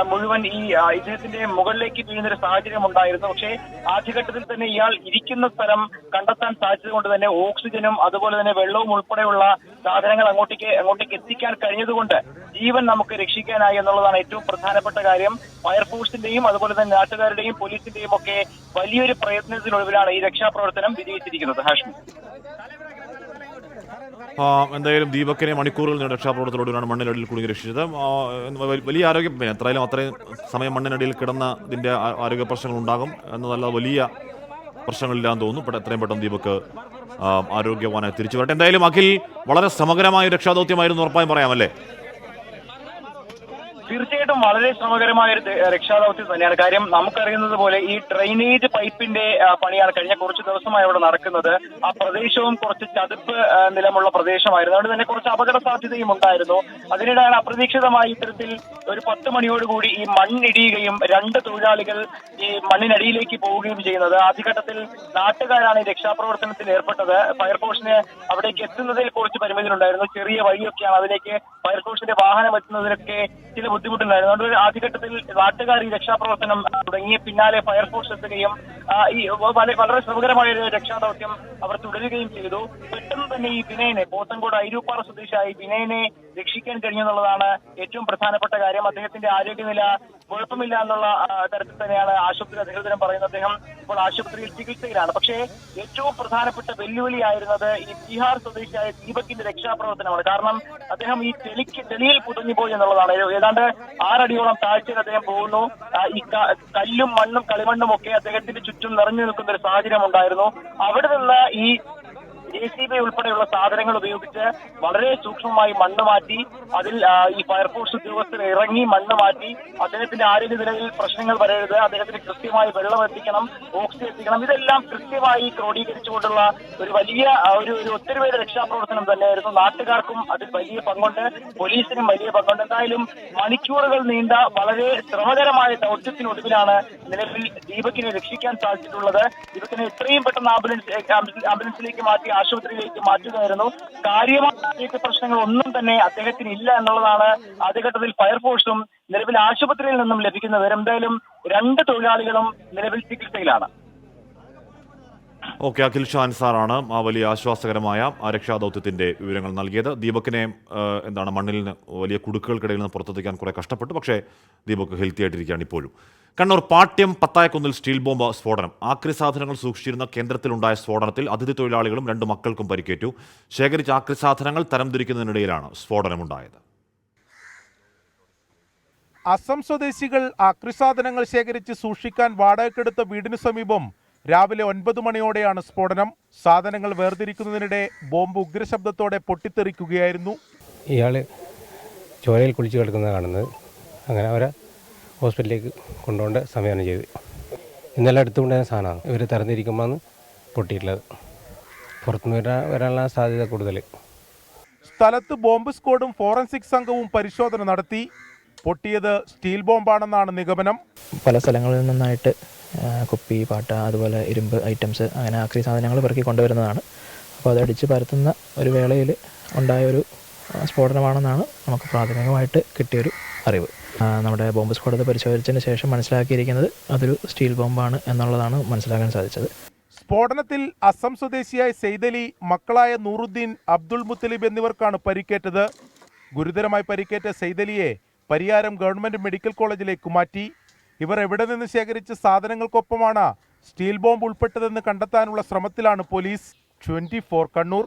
മുഴുവൻ ഈ ഇദ്ദേഹത്തിന്റെ മുകളിലേക്ക് വീഴുന്നൊരു സാഹചര്യം ഉണ്ടായിരുന്നു. പക്ഷേ ആദ്യഘട്ടത്തിൽ തന്നെ ഇയാൾ ഇരിക്കുന്ന സ്ഥലം കണ്ടെത്താൻ സാധിച്ചത് കൊണ്ട് തന്നെ ഓക്സിജനും അതുപോലെ തന്നെ വെള്ളവും ഉൾപ്പെടെയുള്ള സാധനങ്ങൾ അങ്ങോട്ടേക്ക് എത്തിക്കാൻ കഴിഞ്ഞതുകൊണ്ട് ജീവൻ നമുക്ക് രക്ഷിക്കാനായി എന്നുള്ളതാണ് ഏറ്റവും പ്രധാനപ്പെട്ട കാര്യം. ഫയർഫോഴ്സിന്റെയും അതുപോലെ തന്നെ നാട്ടുകാരുടെയും പോലീസിന്റെയും ഒക്കെ വലിയൊരു പ്രയത്നത്തിനൊടുവിലാണ് ഈ രക്ഷാപ്രവർത്തനം വിജയിച്ചിരിക്കുന്നത്. ഹാഷ്മി, എന്തായാലും ദീപകിനെ മണിക്കൂറുകൾ നീണ്ട രക്ഷാപ്രവർത്തനത്തോടെയാണ് മണ്ണിനടിയിൽ കുടുങ്ങി രക്ഷിച്ചത്. വലിയ ആരോഗ്യം, എത്രയായാലും അത്രയും സമയം മണ്ണിനടിയിൽ കിടന്ന ഇതിൻ്റെ ആരോഗ്യ പ്രശ്നങ്ങൾ ഉണ്ടാകും എന്നതല്ല, വലിയ പ്രശ്നങ്ങളില്ലാന്ന് തോന്നുന്നു. പക്ഷേ എത്രയും പെട്ടെന്ന് ദീപക് ആരോഗ്യവാനായി തിരിച്ചു വരട്ടെ. എന്തായാലും അഖിൽ, വളരെ സമഗ്രമായ രക്ഷാദൗത്യമായിരുന്നു ഉറപ്പായും പറയാമല്ലേ? തീർച്ചയായിട്ടും വളരെ ശ്രമകരമായ ഒരു രക്ഷാദൗത്യം തന്നെയാണ്. കാര്യം നമുക്കറിയുന്നത് പോലെ ഈ ഡ്രെയിനേജ് പൈപ്പിന്റെ പണിയാണ് കഴിഞ്ഞ കുറച്ച് ദിവസമായി അവിടെ നടക്കുന്നത്. ആ പ്രദേശവും കുറച്ച് ചതുപ്പ് നിലമുള്ള പ്രദേശമായിരുന്നു. അതുകൊണ്ട് തന്നെ കുറച്ച് അപകട സാധ്യതയും ഉണ്ടായിരുന്നു. അതിനിടെയാണ് അപ്രതീക്ഷിതമായി ഇത്തരത്തിൽ ഒരു 10 മണിയോടുകൂടി ഈ മണ്ണിടിയുകയും 2 തൊഴിലാളികൾ ഈ മണ്ണിനടിയിലേക്ക് പോവുകയും ചെയ്യുന്നത്. ആദ്യഘട്ടത്തിൽ നാട്ടുകാരാണ് ഈ രക്ഷാപ്രവർത്തനത്തിൽ ഏർപ്പെട്ടത്. ഫയർഫോഴ്സിന് അവിടേക്ക് എത്തുന്നതിൽ കുറച്ച് പരിമിതികളുണ്ടായിരുന്നു. ചെറിയ വഴിയൊക്കെയാണ്, അതിലേക്ക് ഫയർഫോഴ്സിന്റെ വാഹനം എത്തുന്നതിനൊക്കെ ചില ബുദ്ധിമുട്ടുണ്ടായിരുന്നു. അതുകൊണ്ട് ആദ്യഘട്ടത്തിൽ നാട്ടുകാർ ഈ രക്ഷാപ്രവർത്തനം തുടങ്ങിയ പിന്നാലെ ഫയർഫോഴ്സ് എത്തുകയും ഈ വളരെ ശ്രമകരമായ ഒരു രക്ഷാദൗത്യം അവർ തുടരുകയും ചെയ്തു. പെട്ടെന്ന് തന്നെ ഈ വിനയനെ, പോത്തൻകോട് ഐരൂപ്പാറ സ്വദേശിയായി വിനയനെ രക്ഷിക്കാൻ കഴിഞ്ഞെന്നുള്ളതാണ് ഏറ്റവും പ്രധാനപ്പെട്ട കാര്യം. അദ്ദേഹത്തിന്റെ ആരോഗ്യനില കുഴപ്പമില്ല എന്നുള്ള തരത്തിൽ തന്നെയാണ് ആശുപത്രി അധികൃതരും പറയുന്നത്. അദ്ദേഹം ഇപ്പോൾ ആശുപത്രിയിൽ ചികിത്സയിലാണ്. പക്ഷേ ഏറ്റവും പ്രധാനപ്പെട്ട വെല്ലുവിളിയായിരുന്നത് ഈ ബീഹാർ സ്വദേശിയായ ദീപകിന്റെ രക്ഷാപ്രവർത്തനമാണ്. കാരണം അദ്ദേഹം ഈ ചെളിയിൽ പുതഞ്ഞുപോയി എന്നുള്ളതാണ്. ഏതാണ്ട് 6 അടിയോളം താഴ്ചയിൽ അദ്ദേഹം പോകുന്നു. ഈ കല്ലും മണ്ണും കളിമണ്ണും ഒക്കെ അദ്ദേഹത്തിന്റെ ചുറ്റും നിറഞ്ഞു നിൽക്കുന്ന ഒരു സാഹചര്യം ഉണ്ടായിരുന്നു. അവിടെ നിന്ന് ഈ JCB ഉൾപ്പെടെയുള്ള സാധനങ്ങൾ ഉപയോഗിച്ച് വളരെ സൂക്ഷ്മമായി മണ്ണ് മാറ്റി അതിൽ ഈ ഫയർഫോഴ്സ് ഉദ്യോഗസ്ഥർ ഇറങ്ങി മണ്ണ് മാറ്റി അദ്ദേഹത്തിന്റെ ആരോഗ്യനിലയിൽ പ്രശ്നങ്ങൾ വരരുത്, അദ്ദേഹത്തിന് കൃത്യമായി വെള്ളം എത്തിക്കണം, ഓക്സിജൻ എത്തിക്കണം, ഇതെല്ലാം കൃത്യമായി ക്രോഡീകരിച്ചുകൊണ്ടുള്ള ഒരു വലിയ ഒരു ഒത്തൊരുമയുടെ രക്ഷാപ്രവർത്തനം തന്നെയായിരുന്നു. നാട്ടുകാർക്കും അതിൽ വലിയ പങ്കുണ്ട്, പോലീസിനും വലിയ പങ്കുണ്ട്. എന്തായാലും മണിക്കൂറുകൾ നീണ്ട വളരെ ശ്രമകരമായ ദൗത്യത്തിനൊടുവിലാണ് നിലവിൽ ദീപകിനെ രക്ഷിക്കാൻ സാധിച്ചിട്ടുള്ളത്. ദീപകിനെ എത്രയും പെട്ടെന്ന് ആംബുലൻസിലേക്ക് മാറ്റി ആശുപത്രിയിലേക്ക് മാറ്റുകയായിരുന്നു. കാര്യമായ പ്രശ്നങ്ങൾ ഒന്നും തന്നെ അദ്ദേഹത്തിന് ഇല്ല എന്നുള്ളതാണ് ആദ്യഘട്ടത്തിൽ ഫയർഫോഴ്സും നിലവിൽ ആശുപത്രിയിൽ നിന്നും ലഭിക്കുന്ന വിവരം. എന്തായാലും 2 തൊഴിലാളികളും നിലവിൽ ചികിത്സയിലാണ്. ഓക്കെ, അഖിൽ ഷാ അൻസാറാണ് ആ വലിയ ആശ്വാസകരമായ ആ രക്ഷാദൗത്യത്തിന്റെ വിവരങ്ങൾ നൽകിയത്. ദീപകിനെ മണ്ണിൽ നിന്ന് വലിയ കുടുക്കുകൾക്കിടയിൽ നിന്ന് പുറത്തെത്തിക്കാൻ കുറെ കഷ്ടപ്പെട്ടു. പക്ഷേ ദീപക് ഹെൽത്തി ആയിട്ടിരിക്കുകയാണ് ഇപ്പോഴും. കണ്ണൂർ പാട്യം പത്തായക്കുന്നിൽ സ്റ്റീൽ ബോംബ് സ്ഫോടനം. ആക്രി സാധനങ്ങൾ സൂക്ഷിച്ചിരുന്ന കേന്ദ്രത്തിലുണ്ടായ സ്ഫോടനത്തിൽ അതിഥി തൊഴിലാളികളും 2 മക്കൾക്കും പരിക്കേറ്റു. ശേഖരിച്ച ആക്രി സാധനങ്ങൾ തരംതിരിക്കുന്നതിനിടയിലാണ് സ്ഫോടനമുണ്ടായത്. അസം സ്വദേശികൾ ആക്രിസാധനങ്ങൾ ശേഖരിച്ച് സൂക്ഷിക്കാൻ വാടകയ്ക്കെടുത്ത വീടിനു സമീപം രാവിലെ 9 മണിയോടെയാണ് സ്ഫോടനം. സാധനങ്ങൾ വേർതിരിക്കുന്നതിനിടെ ബോംബ് ഉഗ്രശബ്ദത്തോടെ പൊട്ടിത്തെറിക്കുകയായിരുന്നു. ഇയാൾ ചോരയിൽ കുളിച്ച് കിടക്കുന്നത് കാണുന്നത്. അങ്ങനെ അവരെ ഹോസ്പിറ്റലിലേക്ക് കൊണ്ടുപോകേണ്ട സമയമാണ് ചെയ്ത്. ഇന്നലെ എടുത്തുകൊണ്ടുവന്ന സാധനമാണ്. ഇവർ തരംതിരിക്കുമ്പോഴാണ് പൊട്ടിയിട്ടുള്ളത്. പുറത്തുനിന്ന് വരാനുള്ള സാധ്യത കൂടുതൽ. സ്ഥലത്ത് ബോംബ് സ്ക്വാഡും ഫോറൻസിക് സംഘവും പരിശോധന നടത്തി. പൊട്ടിയത് സ്റ്റീൽ ബോംബാണെന്നാണ് നിഗമനം. പല സ്ഥലങ്ങളിൽ നിന്നായിട്ട് കുപ്പി, പാട്ട, അതുപോലെ ഇരുമ്പ് ഐറ്റംസ്, അങ്ങനെ ആക്രി സാധനങ്ങൾ പെറുക്കി കൊണ്ടുവരുന്നതാണ്. അപ്പോൾ അതടിച്ച് പരത്തുന്ന ഒരു വേളയിൽ ഉണ്ടായൊരു സ്ഫോടനമാണെന്നാണ് നമുക്ക് പ്രാഥമികമായിട്ട് കിട്ടിയൊരു അറിവ്. നമ്മുടെ ബോംബ് സ്ക്വാഡ് പരിശോധിച്ചതിന് ശേഷം മനസ്സിലാക്കിയിരിക്കുന്നത് അതൊരു സ്റ്റീൽ ബോംബാണ് എന്നുള്ളതാണ് മനസ്സിലാക്കാൻ സാധിച്ചത്. സ്ഫോടനത്തിൽ അസം സ്വദേശിയായ സെയ്ദലി, മക്കളായ നൂറുദ്ദീൻ, അബ്ദുൾ മുത്തലിബ് എന്നിവർക്കാണ് പരിക്കേറ്റത്. ഗുരുതരമായി പരിക്കേറ്റ സെയ്ദലിയെ പരിയാരം ഗവൺമെന്റ് മെഡിക്കൽ കോളേജിലേക്ക് മാറ്റി. ഇവർ എവിടെ നിന്ന് ശേഖരിച്ച സാധനങ്ങൾക്കൊപ്പമാണ് സ്റ്റീൽ ബോംബ് ഉൾപ്പെട്ടതെന്ന് കണ്ടെത്താനുള്ള ശ്രമത്തിലാണ് പോലീസ്. 24 കണ്ണൂർ.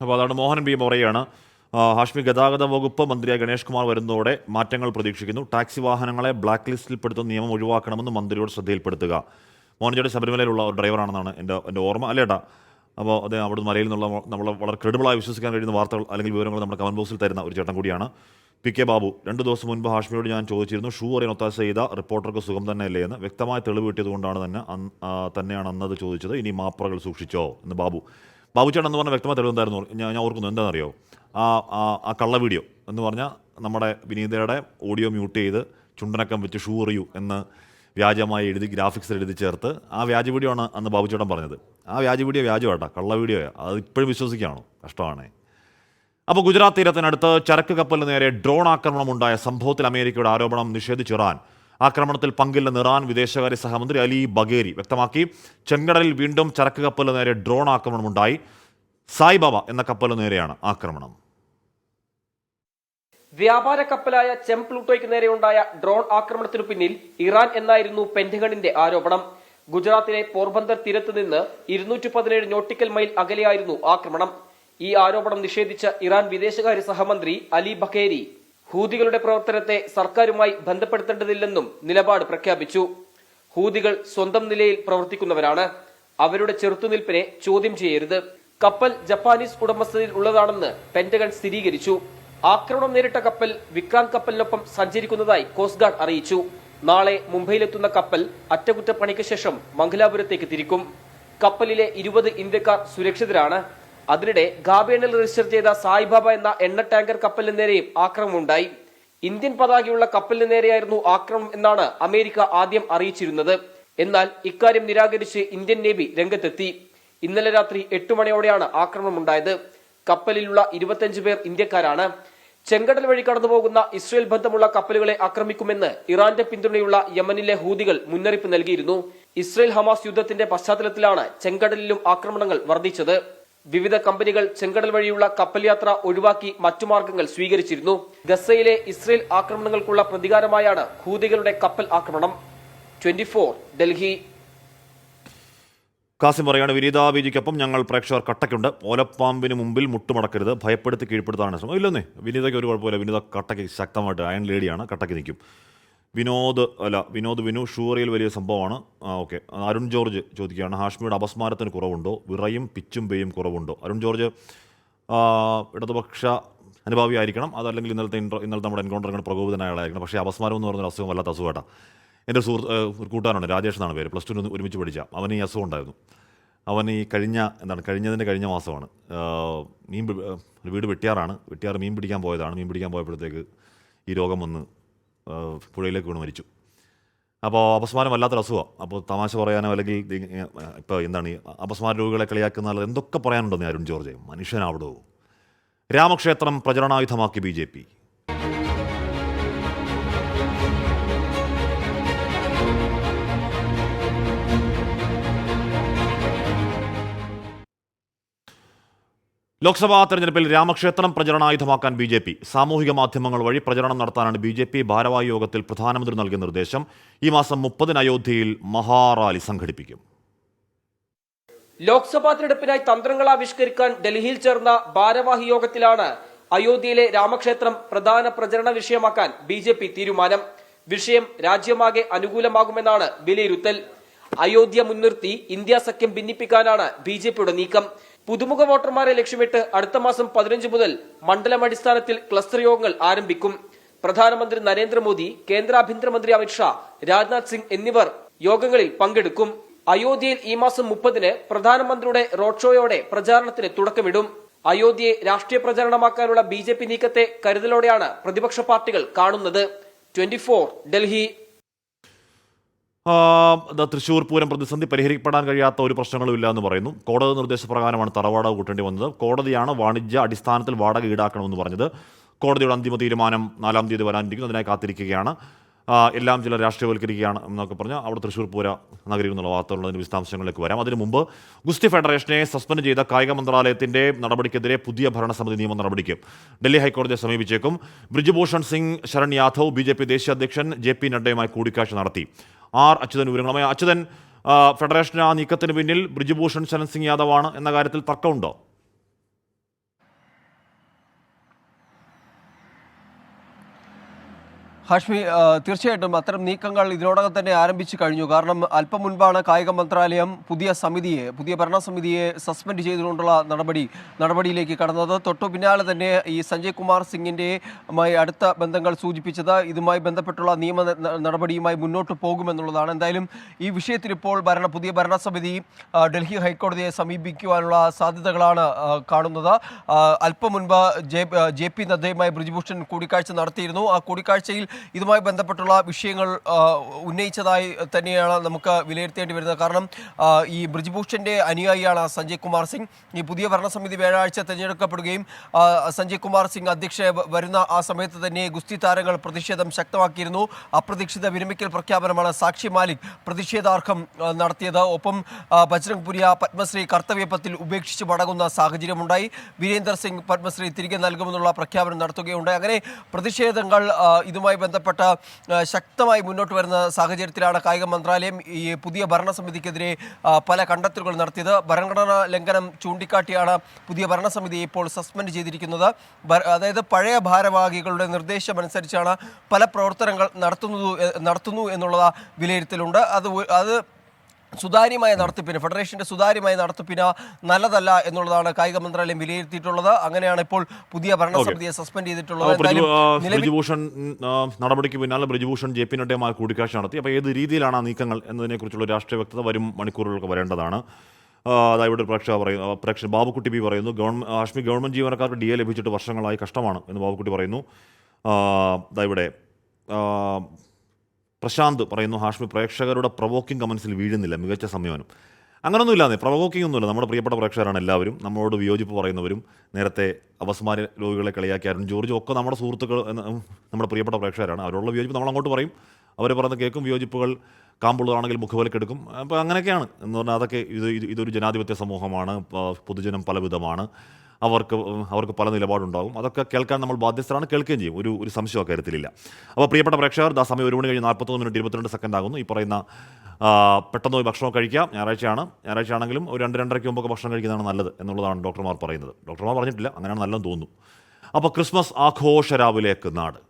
അപ്പോൾ അതാണ് മോഹൻ ബി പറയുകയാണ്. ഹാഷ്മി, ഗതാഗത വകുപ്പ് മന്ത്രിയായ ഗണേഷ് കുമാർ വരുന്നതോടെ മാറ്റങ്ങൾ പ്രതീക്ഷിക്കുന്നു. ടാക്സി വാഹനങ്ങളെ ബ്ലാക്ക് ലിസ്റ്റിൽപ്പെടുത്തുന്ന നിയമം ഒഴിവാക്കണമെന്ന് മന്ത്രിയോട് ശ്രദ്ധയിൽപ്പെടുത്തുക. മോഹൻജോയുടെ ശബരിമലയിലുള്ള ഒരു ഡ്രൈവറാണെന്നാണ് എൻ്റെ ഓർമ്മ, അല്ലേട്ടാ? അപ്പോൾ അദ്ദേഹം അവിടുന്ന് മലയിൽ നിന്നുള്ള നമ്മൾ വളരെ ക്രെഡിബിളായി വിശ്വസിക്കാൻ കഴിയുന്ന വാർത്തകൾ അല്ലെങ്കിൽ വിവരങ്ങൾ നമ്മുടെ കമന്റ് ബോക്സിൽ തരുന്ന ഒരു ചേട്ടൻ കൂടിയാണ്. പി.കെ. ബാബു, 2 ദിവസം മുൻപ് ഹാഷ്മിയോട് ഞാൻ ചോദിച്ചിരുന്നു, ഷൂ അറിയാൻ ഒത്താശ ചെയ്ത റിപ്പോർട്ടർക്ക് സുഖം തന്നെയല്ലേ എന്ന്. വ്യക്തമായ തെളിവ് കിട്ടിയതുകൊണ്ടാണ് തന്നെയാണ് അന്നത് ചോദിച്ചത്. ഇനി മാപ്പറകൾ സൂക്ഷിച്ചോ എന്ന് ബാബു ചേട്ടൻ എന്ന് പറഞ്ഞാൽ വ്യക്തമായ തെളിവ് എന്തായിരുന്നു ഞാൻ ഓർക്കുന്നു. എന്താണെന്നറിയോ? ആ കള്ള വീഡിയോ എന്ന് പറഞ്ഞാൽ നമ്മുടെ വിനീതയുടെ ഓഡിയോ മ്യൂട്ട് ചെയ്ത് ചുണ്ടനക്കം വെച്ച് ഷൂ അറിയൂ എന്ന് വ്യാജമായി എഴുതി ഗ്രാഫിക്സിൽ എഴുതി ചേർത്ത് ആ വ്യാജ വീഡിയോ ആണ് അന്ന് ബാബു ചേട്ടൻ പറഞ്ഞത്. ആ വ്യാജ വീഡിയോ വ്യാജമാട്ടാ, കള്ള വീഡിയോയാണ്. അത് ഇപ്പോഴും വിശ്വസിക്കുകയാണോ? കഷ്ടമാണേ. അപ്പോൾ ഗുജറാത്ത് തീരത്തിനടുത്ത് ചരക്ക് കപ്പലിന് നേരെ ഡ്രോൺ ആക്രമണമുണ്ടായ സംഭവത്തിൽ അമേരിക്കയുടെ ആരോപണം നിഷേധിച്ച് ഇറാൻ. ആക്രമണത്തിൽ പങ്കില്ലെന്ന് ഇറാൻ വിദേശകാര്യ സഹമന്ത്രി അലി ബഗേരി വ്യക്തമാക്കി. ചെങ്കടലിൽ വീണ്ടും ചരക്ക് കപ്പലിന് നേരെ ഡ്രോൺ ആക്രമണമുണ്ടായി. സായിബാബ എന്ന കപ്പലിന് നേരെയാണ് ആക്രമണം. വ്യാപാര കപ്പലായ ചെംപ്ലൂട്ടോയ്ക്ക് നേരെയുണ്ടായ ഡ്രോൺ ആക്രമണത്തിനു പിന്നിൽ ഇറാൻ എന്നായിരുന്നു പെന്റഗണിന്റെ ആരോപണം. ഗുജറാത്തിലെ പോർബന്ദർ തീരത്ത് നിന്ന് 217 നോട്ടിക്കൽ മൈൽ അകലെയായിരുന്നു ആക്രമണം. ഈ ആരോപണം നിഷേധിച്ച ഇറാൻ വിദേശകാര്യ സഹമന്ത്രി അലി ബഖേരി ഹൂതികളുടെ പ്രവർത്തനത്തെ സർക്കാരുമായി ബന്ധപ്പെടുത്തേണ്ടതില്ലെന്നും നിലപാട് പ്രഖ്യാപിച്ചു. ഹൂതികൾ സ്വന്തം നിലയിൽ പ്രവർത്തിക്കുന്നവരാണ്. അവരുടെ ചെറുത്തുനിൽപ്പിനെ ചോദ്യം ചെയ്യരുത്. കപ്പൽ ജപ്പാനീസ് ഉടമസ്ഥതയിൽ ഉള്ളതാണെന്ന് പെന്റഗൺ സ്ഥിരീകരിച്ചു. ആക്രമണം നേരിട്ട കപ്പൽ വിക്രാന്ത് കപ്പലിനൊപ്പം സഞ്ചരിക്കുന്നതായി കോസ്റ്റ് ഗാർഡ് അറിയിച്ചു. നാളെ മുംബൈയിലെത്തുന്ന കപ്പൽ അറ്റകുറ്റപ്പണിക്ക് ശേഷം മംഗലാപുരത്തേക്ക് തിരിക്കും. കപ്പലിലെ 20 ഇന്ത്യക്കാർ സുരക്ഷിതരാണ്. അതിനിടെ ഗാബേണിൽ രജിസ്റ്റർ ചെയ്ത സായിബാബ എന്ന എണ്ണ ടാങ്കർ കപ്പലിന് നേരെയും ആക്രമണമുണ്ടായി. ഇന്ത്യൻ പതാകയുള്ള കപ്പലിന് നേരെയായിരുന്നു ആക്രമണം എന്നാണ് അമേരിക്ക ആദ്യം അറിയിച്ചിരുന്നത്. എന്നാൽ ഇക്കാര്യം നിരാകരിച്ച് ഇന്ത്യൻ നേവി രംഗത്തെത്തി. ഇന്നലെ രാത്രി 8 മണിയോടെയാണ് ആക്രമണമുണ്ടായത്. കപ്പലിലുള്ള 25 പേർ ഇന്ത്യക്കാരാണ്. ചെങ്കടൽ വഴി കടന്നുപോകുന്ന ഇസ്രയേൽ ബന്ധമുള്ള കപ്പലുകളെ ആക്രമിക്കുമെന്ന് ഇറാന്റെ പിന്തുണയുള്ള യമനിലെ ഹൂതികൾ മുന്നറിയിപ്പ് നൽകിയിരുന്നു. ഇസ്രയേൽ ഹമാസ് യുദ്ധത്തിന്റെ പശ്ചാത്തലത്തിലാണ് ചെങ്കടലിലും ആക്രമണങ്ങൾ വർദ്ധിച്ചത്. വിവിധ കമ്പനികൾ ചെങ്കടൽ വഴിയുള്ള കപ്പൽ യാത്ര ഒഴിവാക്കി മറ്റു മാർഗങ്ങൾ സ്വീകരിച്ചിരുന്നു. ഗസയിലെ ഇസ്രയേൽ ആക്രമണങ്ങൾക്കുള്ള പ്രതികാരമായാണ് ഹൂതികളുടെ കപ്പൽ ആക്രമണം. 24 ഡൽഹി. കാസിം പറയാണ്, വിനീത ബിജിക്കൊപ്പം ഞങ്ങൾ പ്രേക്ഷകർ കട്ടയ്ക്കുണ്ട്. ഓലപ്പാമ്പിന് മുമ്പിൽ മുട്ടുമടക്കരുത്, ഭയപ്പെടുത്തി കീഴ്പ്പെടുത്താനാണ് ശ്രമം. ഇല്ലെന്നേ, വിനീതയ്ക്ക് ഒരു കുഴപ്പമില്ല. വിനീത കട്ടയ്ക്ക് ശക്തമായിട്ട് അയൺ ലേഡിയാണ്, കട്ടയ്ക്ക് നിൽക്കും. വിനു ഷൂറിയിൽ വലിയ സംഭവമാണ്. ഓക്കെ. അരുൺ ജോർജ് ചോദിക്കുകയാണ്, ഹാഷ്മിയുടെ അപസ്മാരത്തിന് കുറവുണ്ടോ? വിറയും പിച്ചും പേയും കുറവുണ്ടോ? അരുൺ ജോർജ് ഇടതുപക്ഷ അനുഭാവിയായിരിക്കണം, അതല്ലെങ്കിൽ ഇന്നലത്തെ നമ്മുടെ എൻകൗണ്ടറിന് പ്രകോപിതനായ ആളായിരിക്കണം. പക്ഷേ അപസ്മാരം എന്ന് പറഞ്ഞൊരു അസുഖം വല്ലാത്ത അസുഖമായിട്ടാ. എൻ്റെ ഒരു കൂട്ടുകാരുണ്ട്, രാജേഷ് എന്നാണ് പേര്, +2 ഒരുമിച്ച് പഠിച്ച. അവന് ഈ അസുഖം ഉണ്ടായിരുന്നു. അവൻ ഈ കഴിഞ്ഞ മാസമാണ് വീട് വെട്ടിയാർ മീൻ പിടിക്കാൻ പോയതാണ്. മീൻ പിടിക്കാൻ പോയപ്പോഴത്തേക്ക് ഈ രോഗം വന്ന് പുഴയിലേക്ക് വീണ് മരിച്ചു. അപ്പോൾ അപസ്മാരം വല്ലാത്തൊരു അസുഖമാണ്. അപ്പോൾ തമാശ പറയാനോ അല്ലെങ്കിൽ ഇപ്പോൾ എന്താണ് ഈ അപസ്മാര രോഗികളെ കളിയാക്കുന്ന എന്തൊക്കെ പറയാനുണ്ടെന്ന് അരുൺ ജോർജ്. മനുഷ്യനാവിടോ. രാമക്ഷേത്രം പ്രചരണായുധമാക്കി BJP. ലോക്സഭാ തെരഞ്ഞെടുപ്പിൽ രാമക്ഷേത്രം പ്രചരണായുധമാക്കാൻ BJP. സാമൂഹിക മാധ്യമങ്ങൾ വഴി പ്രചരണം നടത്താനാണ് BJP ഭാരവാഹി യോഗത്തിൽ പ്രധാനമന്ത്രി നൽകിയ നിർദ്ദേശം. ഈ മാസം 30 അയോധ്യയിൽ മഹാറാലി സംഘടിപ്പിക്കും. ലോക്സഭാ തെരഞ്ഞെടുപ്പിനായി തന്ത്രങ്ങൾ ആവിഷ്കരിക്കാൻ ഡൽഹിയിൽ ചേർന്ന ഭാരവാഹി യോഗത്തിലാണ് അയോധ്യയിലെ രാമക്ഷേത്രം പ്രധാന പ്രചരണ വിഷയമാക്കാൻ BJP തീരുമാനം. വിഷയം രാജ്യമാകെ അനുകൂലമാകുമെന്നാണ് വിലയിരുത്തൽ. അയോധ്യ മുൻനിർത്തി ഇന്ത്യ സഖ്യം ഭിന്നിപ്പിക്കാനാണ് BJPയുടെ നീക്കം. പുതുമുഖ വോട്ടർമാരെ ലക്ഷ്യമിട്ട് അടുത്ത മാസം 15 മുതൽ മണ്ഡലമടിസ്ഥാനത്തിൽ ക്ലസ്റ്റർ യോഗങ്ങൾ ആരംഭിക്കും. പ്രധാനമന്ത്രി നരേന്ദ്രമോദി, കേന്ദ്ര ആഭ്യന്തരമന്ത്രി അമിത്ഷാ, രാജ്നാഥ് സിംഗ് എന്നിവർ യോഗങ്ങളിൽ പങ്കെടുക്കും. അയോധ്യയിൽ ഈ മാസം 30-ന് പ്രധാനമന്ത്രിയുടെ റോഡ് ഷോയോടെ പ്രചാരണത്തിന് തുടക്കമിടും. അയോധ്യയെ രാഷ്ട്രീയ പ്രചരണമാക്കാനുള്ള BJP നീക്കത്തെ കരുതലോടെയാണ് പ്രതിപക്ഷ പാർട്ടികൾ കാണുന്നത്. 24 ഡൽഹി. തൃശ്ശൂർ പൂരം പ്രതിസന്ധി പരിഹരിക്കപ്പെടാൻ കഴിയാത്ത ഒരു പ്രശ്നങ്ങളും ഇല്ല എന്ന് പറയുന്നു. കോടതി നിർദ്ദേശപ്രകാരമാണ് തറവാടക കൂട്ടേണ്ടി വന്നത്. കോടതിയാണ് വാണിജ്യ അടിസ്ഥാനത്തിൽ വാടക ഈടാക്കണമെന്ന് പറഞ്ഞത്. കോടതിയുടെ അന്തിമ തീരുമാനം 4-ാം തീയതി വരാനിരിക്കുന്നു. അതിനായി കാത്തിരിക്കുകയാണ്. എല്ലാം ചില രാഷ്ട്രീയവൽക്കരിക്കുകയാണ് എന്നൊക്കെ പറഞ്ഞാൽ അവിടെ തൃശ്ശൂർ പൂര നഗരി എന്നുള്ള വാർത്തകളുള്ളതിന് വിശദാംശങ്ങളിലേക്ക് വരാം. അതിനു മുമ്പ് ഗുസ്തി ഫെഡറേഷനെ സസ്പെൻഡ് ചെയ്ത കായിക മന്ത്രാലയത്തിന്റെ നടപടിക്കെതിരെ പുതിയ ഭരണസമിതി നിയമ നടപടിക്ക് ഡൽഹി ഹൈക്കോടതിയെ സമീപിച്ചേക്കും. ബ്രിജ്ഭൂഷൺ സിംഗ്, ശരൺ യാദവ്, BJP ദേശീയ അധ്യക്ഷൻ JP നഡ്ഡയുമായി കൂടിക്കാഴ്ച നടത്തി. അച്യുതൻ വിവരങ്ങളുമായി. അച്യുതൻ, ഫെഡറേഷൻ ആ നീക്കത്തിന് പിന്നിൽ ബ്രിജ്ഭൂഷൺ ശരൺ സിംഗ് യാദവ് ആണ് എന്ന കാര്യത്തിൽ തർക്കമുണ്ടോ? ഹാഷ്മി, തീർച്ചയായിട്ടും അത്തരം നീക്കങ്ങൾ ഇതിനോടകം തന്നെ ആരംഭിച്ചു കഴിഞ്ഞു. കാരണം അല്പം മുൻപാണ് കായിക മന്ത്രാലയം പുതിയ ഭരണസമിതിയെ സസ്പെൻഡ് ചെയ്തുകൊണ്ടുള്ള നടപടിയിലേക്ക് കടന്നത്. തൊട്ടു പിന്നാലെ തന്നെ ഈ സഞ്ജയ് കുമാർ സിംഗിൻ്റെയുമായി അടുത്ത ബന്ധങ്ങൾ സൂചിപ്പിച്ചത് ഇതുമായി ബന്ധപ്പെട്ടുള്ള നിയമ നടപടിയുമായി മുന്നോട്ട് പോകുമെന്നുള്ളതാണ്. എന്തായാലും ഈ വിഷയത്തിൽ ഇപ്പോൾ പുതിയ ഭരണസമിതി ഡൽഹി ഹൈക്കോടതിയെ സമീപിക്കുവാനുള്ള സാധ്യതകളാണ് കാണുന്നത്. അല്പം മുൻപ് JP നദ്ദയുമായി ബ്രിജ്ഭൂഷൺ കൂടിക്കാഴ്ച നടത്തിയിരുന്നു. ആ കൂടിക്കാഴ്ചയിൽ ഇതുമായി ബന്ധപ്പെട്ടുള്ള വിഷയങ്ങൾ ഉന്നയിച്ചതായി തന്നെയാണ് നമുക്ക് വിലയിരുത്തേണ്ടി വരുന്നത്. കാരണം ഈ ബ്രിജ്ഭൂഷന്റെ അനുയായിയാണ് സഞ്ജയ് കുമാർ സിംഗ്. ഈ പുതിയ ഭരണസമിതി വ്യാഴാഴ്ച തിരഞ്ഞെടുക്കപ്പെടുകയും സഞ്ജയ് കുമാർ സിംഗ് അധ്യക്ഷ വരുന്ന ആ സമയത്ത് തന്നെ ഗുസ്തി താരങ്ങൾ പ്രതിഷേധം ശക്തമാക്കിയിരുന്നു. അപ്രതീക്ഷിത വിരമിക്കൽ പ്രഖ്യാപനമാണ് സാക്ഷി മാലിക് പ്രതിഷേധാർഹം നടത്തിയത്. ഒപ്പം ബജ്രംഗ് പുരിയ പത്മശ്രീ കർത്തവ്യപത്തിൽ ഉപേക്ഷിച്ച് മടങ്ങുന്ന സാഹചര്യമുണ്ടായി. വീരേന്ദർ സിംഗ് പത്മശ്രീ തിരികെ നൽകുമെന്നുള്ള പ്രഖ്യാപനം നടത്തുകയുണ്ടായി. അങ്ങനെ പ്രതിഷേധങ്ങൾ ഇതുമായി ബന്ധപ്പെട്ട ശക്തമായി മുന്നോട്ട് വരുന്ന സാഹചര്യത്തിലാണ് കായിക മന്ത്രാലയം ഈ പുതിയ ഭരണസമിതിക്കെതിരെ പല കണ്ടെത്തലുകൾ നടത്തിയത്. ഭരണഘടനാ ലംഘനം ചൂണ്ടിക്കാട്ടിയാണ് പുതിയ ഭരണസമിതിയെ ഇപ്പോൾ സസ്പെൻഡ് ചെയ്തിരിക്കുന്നത്. അതായത് പഴയ ഭാരവാഹികളുടെ നിർദ്ദേശമനുസരിച്ചാണ് പല പ്രവർത്തനങ്ങൾ നടത്തുന്നു എന്നുള്ള വിലയിരുത്തലുണ്ട്. അത് സുതാര്യമായ നടത്തിപ്പിന് ഫെഡറേഷന്റെ സുതാര്യമായ നടത്തിപ്പിന് നല്ലതല്ല എന്നുള്ളതാണ് കായിക മന്ത്രാലയം വിലയിരുത്തിയിട്ടുള്ളത്. അങ്ങനെയാണ് ഇപ്പോൾ പുതിയ ഭരണസമിതിയെ സസ്പെൻഡ് ചെയ്തിട്ടുള്ളത്. ബ്രിജ്ഭൂഷൺ നടപടിക്ക് പിന്നാലെ ബ്രിജ്ഭൂഷൺ JP നഡ്ഡയുമായി കൂടിക്കാഴ്ച നടത്തി. അപ്പോൾ ഏത് രീതിയിലാണ് ആ നീക്കങ്ങൾ എന്നതിനെക്കുറിച്ചുള്ള രാഷ്ട്രീയ വ്യക്തത വരും മണിക്കൂറുകൾക്ക് വരേണ്ടതാണ്. അതായത് പ്രേക്ഷകൻ ബാബുക്കുട്ടി B പറയുന്നു, ഗവൺമെന്റ് ജീവനക്കാർക്ക് DA ലഭിച്ചിട്ട് വർഷങ്ങളായി കഷ്ടമാണ് എന്ന് ബാബുക്കുട്ടി പറയുന്നു. ഇവിടെ പ്രശാന്ത് പറയുന്നു, ഹാഷ്മി പ്രേക്ഷകരുടെ പ്രൊവോക്കിംഗ് കമൻസിൽ വീഴുന്നില്ല, മികച്ച സമീപനം. അങ്ങനൊന്നും ഇല്ലാന്നേ, പ്രൊവോക്കിംഗ് ഒന്നുമില്ല. നമ്മുടെ പ്രിയപ്പെട്ട പ്രേക്ഷകരാണ് എല്ലാവരും. നമ്മളോട് വിയോജിപ്പ് പറയുന്നവരും നേരത്തെ അപസ്മാര രോഗികളെ കളിയാക്കിയാലും ജോർജും ഒക്കെ നമ്മുടെ സുഹൃത്തുക്കൾ, നമ്മുടെ പ്രിയപ്പെട്ട പ്രേക്ഷകരാണ്. അവരുള്ള വിയോജിപ്പ് നമ്മൾ അങ്ങോട്ട് പറയും, അവർ പറയുന്ന കേൾക്കും. വിയോജിപ്പുകൾ കാമ്പുള്ളതാണെങ്കിൽ മുഖവിലക്കെടുക്കും. അപ്പോൾ അങ്ങനെയൊക്കെയാണ് എന്ന് പറഞ്ഞാൽ അതൊക്കെ ഇതൊരു ജനാധിപത്യ സമൂഹമാണ്. പൊതുജനം പലവിധമാണ്. അവർക്ക് പല നിലപാടുണ്ടാകും. അതൊക്കെ കേൾക്കാൻ നമ്മൾ ബാധ്യസ്ഥരാണ്, കേൾക്കുകയും ചെയ്യും. ഒരു സംശയം അക്കാര്യത്തിലില്ല. അപ്പോൾ പ്രിയപ്പെട്ട പ്രേക്ഷകർ, സമയം 1 മണി കഴിഞ്ഞ് 41 മിനിറ്റ് 22 സെക്കൻഡ് ആകുന്നു. ഈ പറയുന്ന പെട്ടെന്ന് പോയി ഭക്ഷണം കഴിക്കാം. ഞായറാഴ്ചയാണെങ്കിലും ഒരു 2-2:30 മുമ്പൊക്കെ ഭക്ഷണം കഴിക്കുന്നതാണ് നല്ലത് എന്നുള്ളതാണ് ഡോക്ടർമാർ പറയുന്നത്. ഡോക്ടർമാർ പറഞ്ഞിട്ടില്ല, അങ്ങനെയാണ് നല്ലതെന്ന് തോന്നുന്നു. അപ്പോൾ ക്രിസ്മസ് ആഘോഷരാവിലേക്ക് നാട്.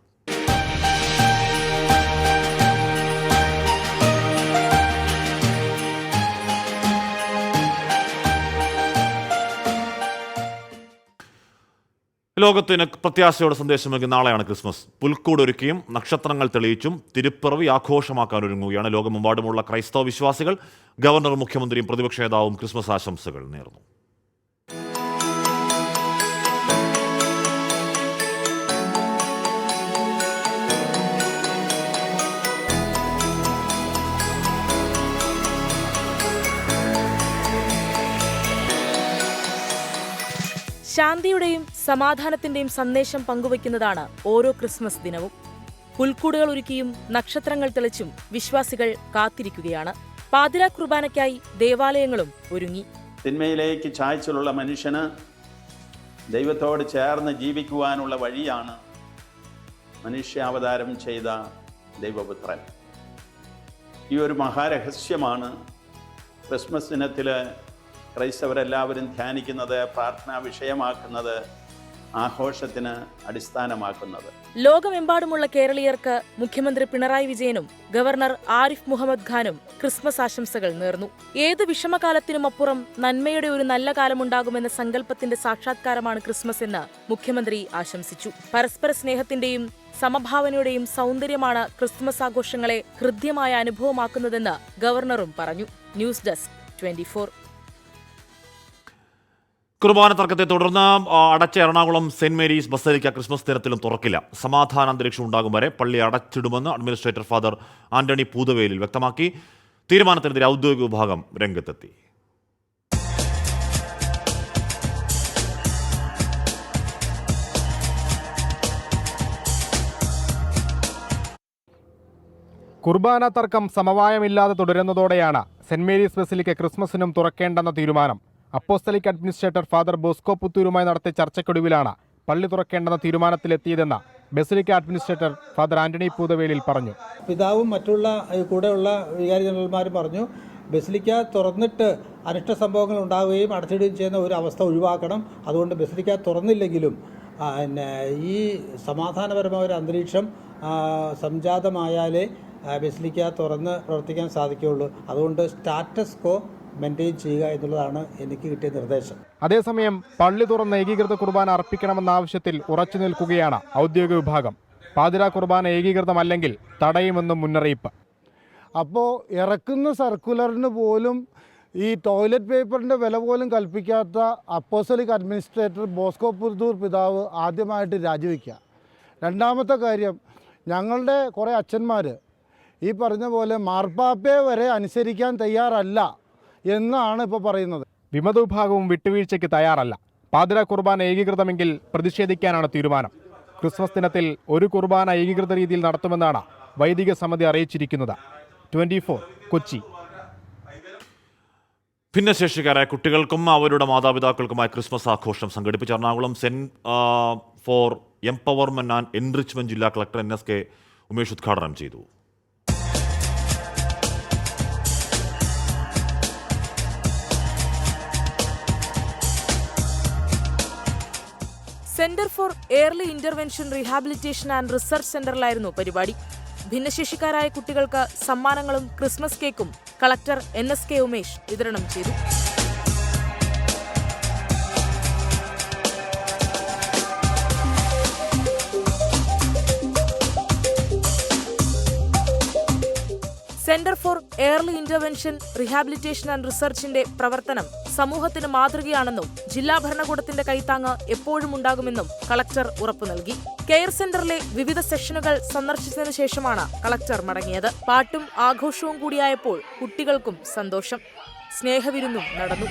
ലോകത്തിന് പ്രത്യാശയുടെ സന്ദേശമെങ്കിൽ നാളെയാണ് ക്രിസ്മസ്. പുൽക്കൂട് ഒരുക്കിയും നക്ഷത്രങ്ങൾ തെളിയിച്ചും തിരുപ്പിറവി ആഘോഷമാക്കാൻ ഒരുങ്ങുകയാണ് ലോകമെമ്പാടുമുള്ള ക്രൈസ്തവ വിശ്വാസികൾ. ഗവർണറും മുഖ്യമന്ത്രിയും പ്രതിപക്ഷ നേതാവും ക്രിസ്മസ് ആശംസകൾ നേർന്നു. ശാന്തിയുടെയും സമാധാനത്തിന്റെയും സന്ദേശം പങ്കുവയ്ക്കുന്നതാണ് ഓരോ ക്രിസ്മസ് ദിനവും. പുൽക്കൂടുകൾ ഒരുക്കിയും നക്ഷത്രങ്ങൾ തെളിച്ചും വിശ്വാസികൾ കാത്തിരിക്കുകയാണ്. പാതിരാ കുർബാനയ്ക്കായി ദേവാലയങ്ങളും ഒരുങ്ങി. തിന്മയിലേക്ക് ചായ്ച്ചിലുള്ള മനുഷ്യന് ദൈവത്തോട് ചേർന്ന് ജീവിക്കുവാനുള്ള വഴിയാണ് മനുഷ്യാവതാരം ചെയ്ത ദൈവപുത്രൻ. ഈ ഒരു മഹാരഹസ്യമാണ് ക്രിസ്മസ് ദിനത്തിൽ ക്രൈസ്തവരെല്ലാവരും ധ്യാനിക്കുന്നത്, പ്രാർത്ഥനാ വിഷയമാക്കുന്നത്, ആഘോഷത്തിന് അടിസ്ഥാനമാക്കുന്നത്. ലോകമെമ്പാടുമുള്ള കേരളീയർക്ക് മുഖ്യമന്ത്രി പിണറായി വിജയനും ഗവർണർ ആരിഫ് മുഹമ്മദ് ഖാനും ക്രിസ്മസ് ആശംസകൾ നേർന്നു. ഏത് വിഷമകാലത്തിനുമപ്പുറം നന്മയുടെ ഒരു നല്ല കാലമുണ്ടാകുമെന്ന സങ്കല്പത്തിന്റെ സാക്ഷാത്കാരമാണ് ക്രിസ്മസ് എന്ന് മുഖ്യമന്ത്രി ആശംസിച്ചു. പരസ്പര സ്നേഹത്തിന്റെയും സമഭാവനയുടെയും സൗന്ദര്യമാണ് ക്രിസ്മസ് ആഘോഷങ്ങളെ ഹൃദ്യമായ അനുഭവമാക്കുന്നതെന്ന് ഗവർണറും പറഞ്ഞു. News desk 24. കുർബാന തർക്കത്തെ തുടർന്ന് അടച്ച Ernakulam Saint Mary's Basilica Christmas ദിനത്തിലും തുറക്കില്ല. സമാധാന അന്തരീക്ഷം ഉണ്ടാകും വരെ പള്ളി അടച്ചിടുമെന്ന് അഡ്മിനിസ്ട്രേറ്റർ ഫാദർ ആന്റണി പൂതവേലിൽ വ്യക്തമാക്കി. തീരുമാനത്തിനെതിരെ ഔദ്യോഗിക വിഭാഗം രംഗത്തെത്തി. കുർബാന തർക്കം സമവായമില്ലാതെ തുടരുന്നതോടെയാണ് സെന്റ് മേരീസ് ബസലിക്ക ക്രിസ്മസിനും തുറക്കേണ്ടെന്ന തീരുമാനം. അപ്പോസ്തലിക് അഡ്മിനിസ്ട്രേറ്റർ ഫാദർ ബോസ്കോ പുത്തൂരുമായി നടത്തിയ ചർച്ചയ്ക്കൊടുവിലാണ് പള്ളി തുറക്കേണ്ടെന്ന തീരുമാനത്തിലെത്തിയതെന്ന് basilica administrator Father Antony Poothavelil പറഞ്ഞു. പിതാവും മറ്റുള്ള കൂടെയുള്ള വികാരി ജനറൽമാരും പറഞ്ഞു, ബസലിക്ക തുറന്നിട്ട് അനിഷ്ട സംഭവങ്ങൾ ഉണ്ടാവുകയും അടച്ചിടുകയും ചെയ്യുന്ന ഒരു അവസ്ഥ ഒഴിവാക്കണം. അതുകൊണ്ട് ബസലിക്ക തുറന്നില്ലെങ്കിലും ഈ സമാധാനപരമായ ഒരു അന്തരീക്ഷം സംജാതമായാലേ ബസലിക്ക തുറന്ന് പ്രവർത്തിക്കാൻ സാധിക്കുകയുള്ളൂ. അതുകൊണ്ട് സ്റ്റാറ്റസ് കോ മെയിൻറ്റെയിൻ ചെയ്യുക എന്നുള്ളതാണ് എനിക്ക് കിട്ടിയ നിർദ്ദേശം. അതേസമയം പള്ളി തുറന്ന് ഏകീകൃത കുർബാന അർപ്പിക്കണമെന്ന ആവശ്യത്തിൽ ഉറച്ചു നിൽക്കുകയാണ് ഔദ്യോഗിക വിഭാഗം. പാതിര കുർബാന ഏകീകൃതമല്ലെങ്കിൽ തടയുമെന്നും മുന്നറിയിപ്പ്. അപ്പോൾ ഇറക്കുന്ന സർക്കുലറിന് പോലും ഈ ടോയ്ലറ്റ് പേപ്പറിൻ്റെ വില പോലും കൽപ്പിക്കാത്ത അപ്പോസ്തലിക് അഡ്മിനിസ്ട്രേറ്റർ ബോസ്കോ പുത്തൂർ പിതാവ് ആദ്യമായിട്ട് രാജിവെക്കുക. രണ്ടാമത്തെ കാര്യം, ഞങ്ങളുടെ കുറേ അച്ഛന്മാർ ഈ പറഞ്ഞ പോലെ മാർപ്പാപ്പയെ വരെ അനുസരിക്കാൻ തയ്യാറല്ല എന്നാണ് ഇപ്പോൾ പറയുന്നത്. വിമത വിഭാഗവും വിട്ടുവീഴ്ചയ്ക്ക് തയ്യാറല്ല. പാതിര കുർബാന ഏകീകൃതമെങ്കിൽ പ്രതിഷേധിക്കാനാണ് തീരുമാനം. ക്രിസ്മസ് ദിനത്തിൽ ഒരു കുർബാന ഏകീകൃത രീതിയിൽ നടത്തുമെന്നാണ് വൈദിക സമിതി അറിയിച്ചിരിക്കുന്നത്. 24 കൊച്ചി. ഭിന്നശേഷിക്കാരായ കുട്ടികൾക്കും അവരുടെ മാതാപിതാക്കൾക്കുമായി ക്രിസ്മസ് ആഘോഷം സംഘടിപ്പിച്ച Ernakulam centre for empowerment and enrichment ജില്ലാ കളക്ടർ NSK ഉമേഷ് ഉദ്ഘാടനം ചെയ്തു. Centre for early intervention rehabilitation and research സെന്ററിലായിരുന്നു പരിപാടി. ഭിന്നശേഷിക്കാരായ കുട്ടികൾക്ക് സമ്മാനങ്ങളും ക്രിസ്മസ് കേക്കും കളക്ടർ NSK ഉമേഷ് വിതരണം ചെയ്തു. Centre for early intervention rehabilitation and റിസർച്ചിന്റെ പ്രവർത്തനം സമൂഹത്തിന് മാതൃകയാണെന്നും ജില്ലാ ഭരണകൂടത്തിന്റെ കൈത്താങ്ങ് എപ്പോഴും ഉണ്ടാകുമെന്നും കളക്ടർ ഉറപ്പു നൽകി. കെയർ സെന്ററിലെ വിവിധ സെഷനുകൾ സന്ദർശിച്ചതിനു ശേഷമാണ് കളക്ടർ മടങ്ങിയത്. പാട്ടും ആഘോഷവും കൂടിയായപ്പോൾ കുട്ടികൾക്കും സന്തോഷം. സ്നേഹവിരുന്നും നടന്നു.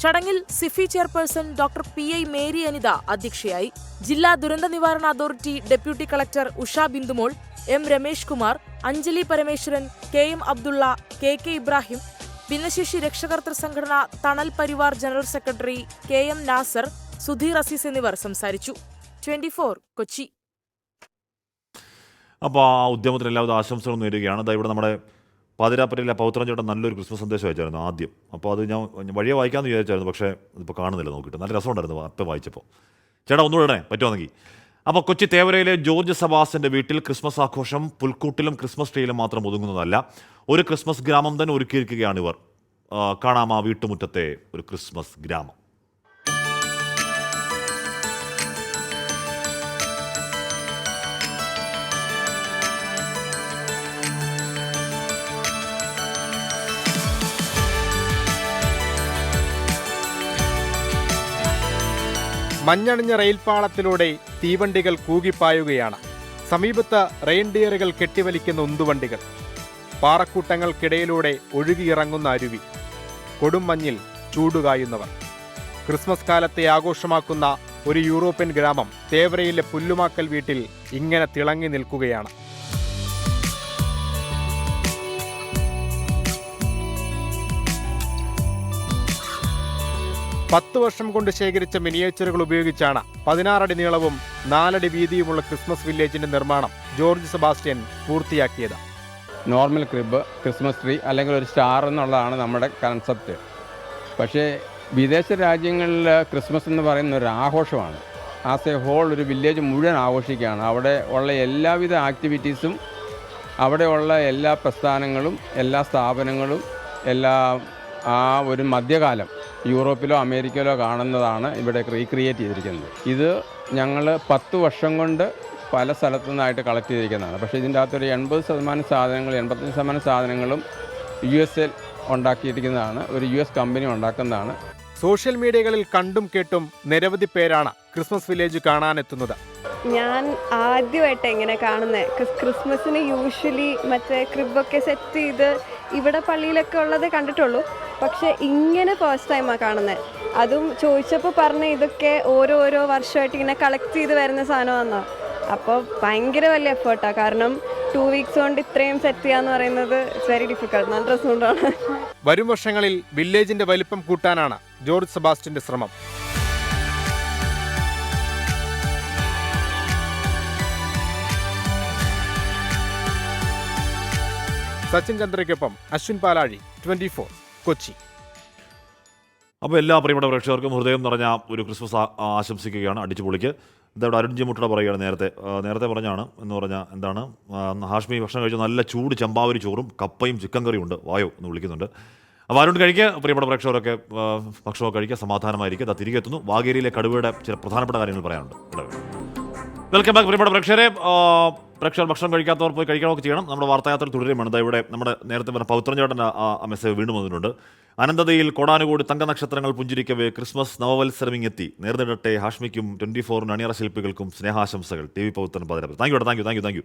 ചടങ്ങിൽ സിഫി chairperson doctor PI Mary Anitha അധ്യക്ഷയായി. ജില്ലാ ദുരന്ത നിവാരണ authority deputy collector Usha Bindumol, M Ramesh Kumar, Anjali Parameswaran, KM Abdulla, KK Ibrahim, ഭിന്നശേഷി രക്ഷകർത്തൃ സംഘടന Thanal Parivar general secretary KM Nasar, Sudheer Azeez എന്നിവർ സംസാരിച്ചു. 24 കൊച്ചി. അപ്പോൾ ആ ഉദ്യമത്തിന് എല്ലാവിധ ആശംസകളും നേരുകയാണ്. ഇവിടെ നമ്മുടെ പാതിരാപ്പരയിലെ പൗത്രൻ ചേട്ടൻ നല്ലൊരു ക്രിസ്മസ് സന്ദേശം അയച്ചായിരുന്നു ആദ്യം. അപ്പോൾ അത് ഞാൻ വഴിയെ വായിക്കാമെന്ന് വിചാരിച്ചായിരുന്നു, പക്ഷേ ഇതിപ്പോൾ കാണുന്നില്ല. നോക്കിയിട്ട് നല്ല രസമുണ്ടായിരുന്നു അപ്പം വായിച്ചപ്പോൾ. ചേട്ടാ ഒന്നുകൂടെ പറ്റുവാണെങ്കിൽ. അപ്പോൾ കൊച്ചി തേവരയിലെ ജോർജ് സബാസിൻ്റെ വീട്ടിൽ ക്രിസ്മസ് ആഘോഷം പുൽക്കൂട്ടിലും ക്രിസ്മസ് ട്രീയിലും മാത്രം ഒതുങ്ങുന്നതല്ല. ഒരു ക്രിസ്മസ് ഗ്രാമം തന്നെ ഒരുക്കിയിരിക്കുകയാണ് ഇവർ. കാണാം ആ വീട്ടുമുറ്റത്തെ ഒരു ക്രിസ്മസ് ഗ്രാമം. മഞ്ഞണിഞ്ഞ റെയിൽപാളത്തിലൂടെ തീവണ്ടികൾ കൂകിപ്പായുകയാണ്. സമീപത്ത് റെയിൻഡിയറുകൾ കെട്ടിവലിക്കുന്ന ഉന്തുവണ്ടികൾ, പാറക്കൂട്ടങ്ങൾക്കിടയിലൂടെ ഒഴുകിയിറങ്ങുന്ന അരുവി, കൊടും മഞ്ഞിൽ ചൂടുകായുന്നവർ. ക്രിസ്മസ് കാലത്തെ ആഘോഷമാക്കുന്ന ഒരു യൂറോപ്യൻ ഗ്രാമം തേവരയിലെ പുല്ലുമാക്കൽ വീട്ടിൽ ഇങ്ങനെ തിളങ്ങി നിൽക്കുകയാണ്. പത്ത് വർഷം കൊണ്ട് ശേഖരിച്ച മിനിയേച്ചറുകൾ ഉപയോഗിച്ചാണ് 16 അടി നീളവും 4 അടി വീതിയുമുള്ള ക്രിസ്മസ് വില്ലേജിന്റെ നിർമ്മാണം ജോർജ് സെബാസ്റ്റ്യൻ പൂർത്തിയാക്കിയത്. നോർമൽ ക്രിബ്, ക്രിസ്മസ് ട്രീ അല്ലെങ്കിൽ ഒരു സ്റ്റാർ എന്നുള്ളതാണ് നമ്മുടെ കൺസെപ്റ്റ്. പക്ഷേ വിദേശ രാജ്യങ്ങളിൽ ക്രിസ്മസ് എന്ന് പറയുന്ന ഒരു ആഘോഷമാണ്. ആസ് എ ഹോൾ ഒരു വില്ലേജ് മുഴുവൻ ആഘോഷിക്കുകയാണ്. അവിടെ ഉള്ള എല്ലാവിധ ആക്ടിവിറ്റീസും, അവിടെയുള്ള എല്ലാ പ്രസ്ഥാനങ്ങളും, എല്ലാ സ്ഥാപനങ്ങളും, എല്ലാ ആ ഒരു മധ്യകാലം യൂറോപ്പിലോ അമേരിക്കയിലോ കാണുന്നതാണ് ഇവിടെ റീക്രിയേറ്റ് ചെയ്തിരിക്കുന്നത്. ഇത് ഞങ്ങൾ 10 വർഷം കൊണ്ട് പല സ്ഥലത്തു നിന്നായിട്ട് കളക്ട് ചെയ്തിരിക്കുന്നതാണ്. പക്ഷേ ഇതിൻ്റെ അകത്തൊരു 80% സാധനങ്ങൾ 85% സാധനങ്ങളും USA ഉണ്ടാക്കിയിരിക്കുന്നതാണ്. ഒരു US കമ്പനി ഉണ്ടാക്കുന്നതാണ്. സോഷ്യൽ മീഡിയകളിൽ കണ്ടും കേട്ടും നിരവധി പേരാണ് ക്രിസ്മസ് വില്ലേജ് കാണാനെത്തുന്നത്. ഞാൻ ആദ്യമായിട്ട് എങ്ങനെ കാണുന്നത്, ക്രിസ്മസിന് യൂഷ്വലി മറ്റേ ക്രിബൊക്കെ സെറ്റ് ചെയ്ത് ഇവിടെ പള്ളിയിലൊക്കെ ഉള്ളത് കണ്ടിട്ടുള്ളൂ. പക്ഷേ ഇങ്ങനെ ഫസ്റ്റ് ടൈമാണ് കാണുന്നത്. അതും ചോദിച്ചപ്പോൾ പറഞ്ഞ ഇതൊക്കെ ഓരോ വർഷമായിട്ട് ഇങ്ങനെ കളക്ട് ചെയ്ത് വരുന്ന സാധനമാണെന്നോ. അപ്പോൾ ഭയങ്കര വലിയ എഫേർട്ടാണ്. കാരണം 2 വീക്സ് കൊണ്ട് ഇത്രയും സെറ്റ് ചെയ്യാന്ന് പറയുന്നത് ഇറ്റ്സ് വെരി ഡിഫിക്കൽട്ട്. നല്ല രസമുണ്ടാണ്. വരും വർഷങ്ങളിൽ വില്ലേജിന്റെ വലിപ്പം കൂട്ടാനാണ് ജോർജ് സെബാസ്റ്റ്യന്റെ ശ്രമം. സച്ചിൻ ചന്ദ്രയ്ക്കൊപ്പം അശ്വിൻ പാലാഴി, 24 കൊച്ചി. അപ്പോൾ എല്ലാ പ്രിയപ്പെട്ട പ്രേക്ഷകർക്കും ഹൃദയം നിറഞ്ഞ ഒരു ക്രിസ്മസ് ആശംസിക്കുകയാണ്. അടിച്ചു പൊളിക്ക്. ഇതവിടെ അരുൺ ജി മുട്ട പറയുകയാണ്. നേരത്തെ പറഞ്ഞാണ് എന്ന് പറഞ്ഞാൽ എന്താണ്, ഹാഷ്മി ഭക്ഷണം കഴിച്ചു നല്ല ചൂട് ചമ്പാവരി ചോറും കപ്പയും ചിക്കൻ കറിയും ഉണ്ട്, വായോ എന്ന് വിളിക്കുന്നുണ്ട്. അപ്പോൾ അരുൺ കഴിക്കുക. പ്രിയപ്പെട്ട പ്രേക്ഷകരൊക്കെ ഭക്ഷണമൊക്കെ കഴിക്കുക, സമാധാനമായിരിക്കുക. അത് തിരികെ എത്തുന്നു. വാഗേരിയിലെ കടുവയുടെ ചില പ്രധാനപ്പെട്ട കാര്യങ്ങൾ പറയാനുണ്ട്. വെൽക്കം ബാക്ക് പ്രിയപ്പെട്ട പ്രേക്ഷകരെ. പ്രേക്ഷകർ ഭക്ഷണം കഴിക്കാത്തവർ പോയി കഴിക്കണമൊക്കെ ചെയ്യണം. നമ്മുടെ വാർത്തായാത്ര തുടരുകയാണ്. ഇവിടെ നമ്മുടെ നേരത്തെ പറഞ്ഞ പൗത്രൻ ചേട്ടൻ്റെ ആ മെസ്സേജ് വീണ്ടും വന്നിട്ടുണ്ട്. അനന്തതയിൽ കോടാനുകോടി തങ്ക നക്ഷത്രങ്ങൾ പുഞ്ചിരിക്കവേ ക്രിസ്മസ് നവവത്സരമിങ്ങെത്തി. നേർന്നിടട്ടെ ഹാഷ്മിക്കും 24 അണിയറ ശില്പികൾക്കും സ്നേഹാശംസകൾ. TV പൗത്രൻ പതിനാറ്. Thank you.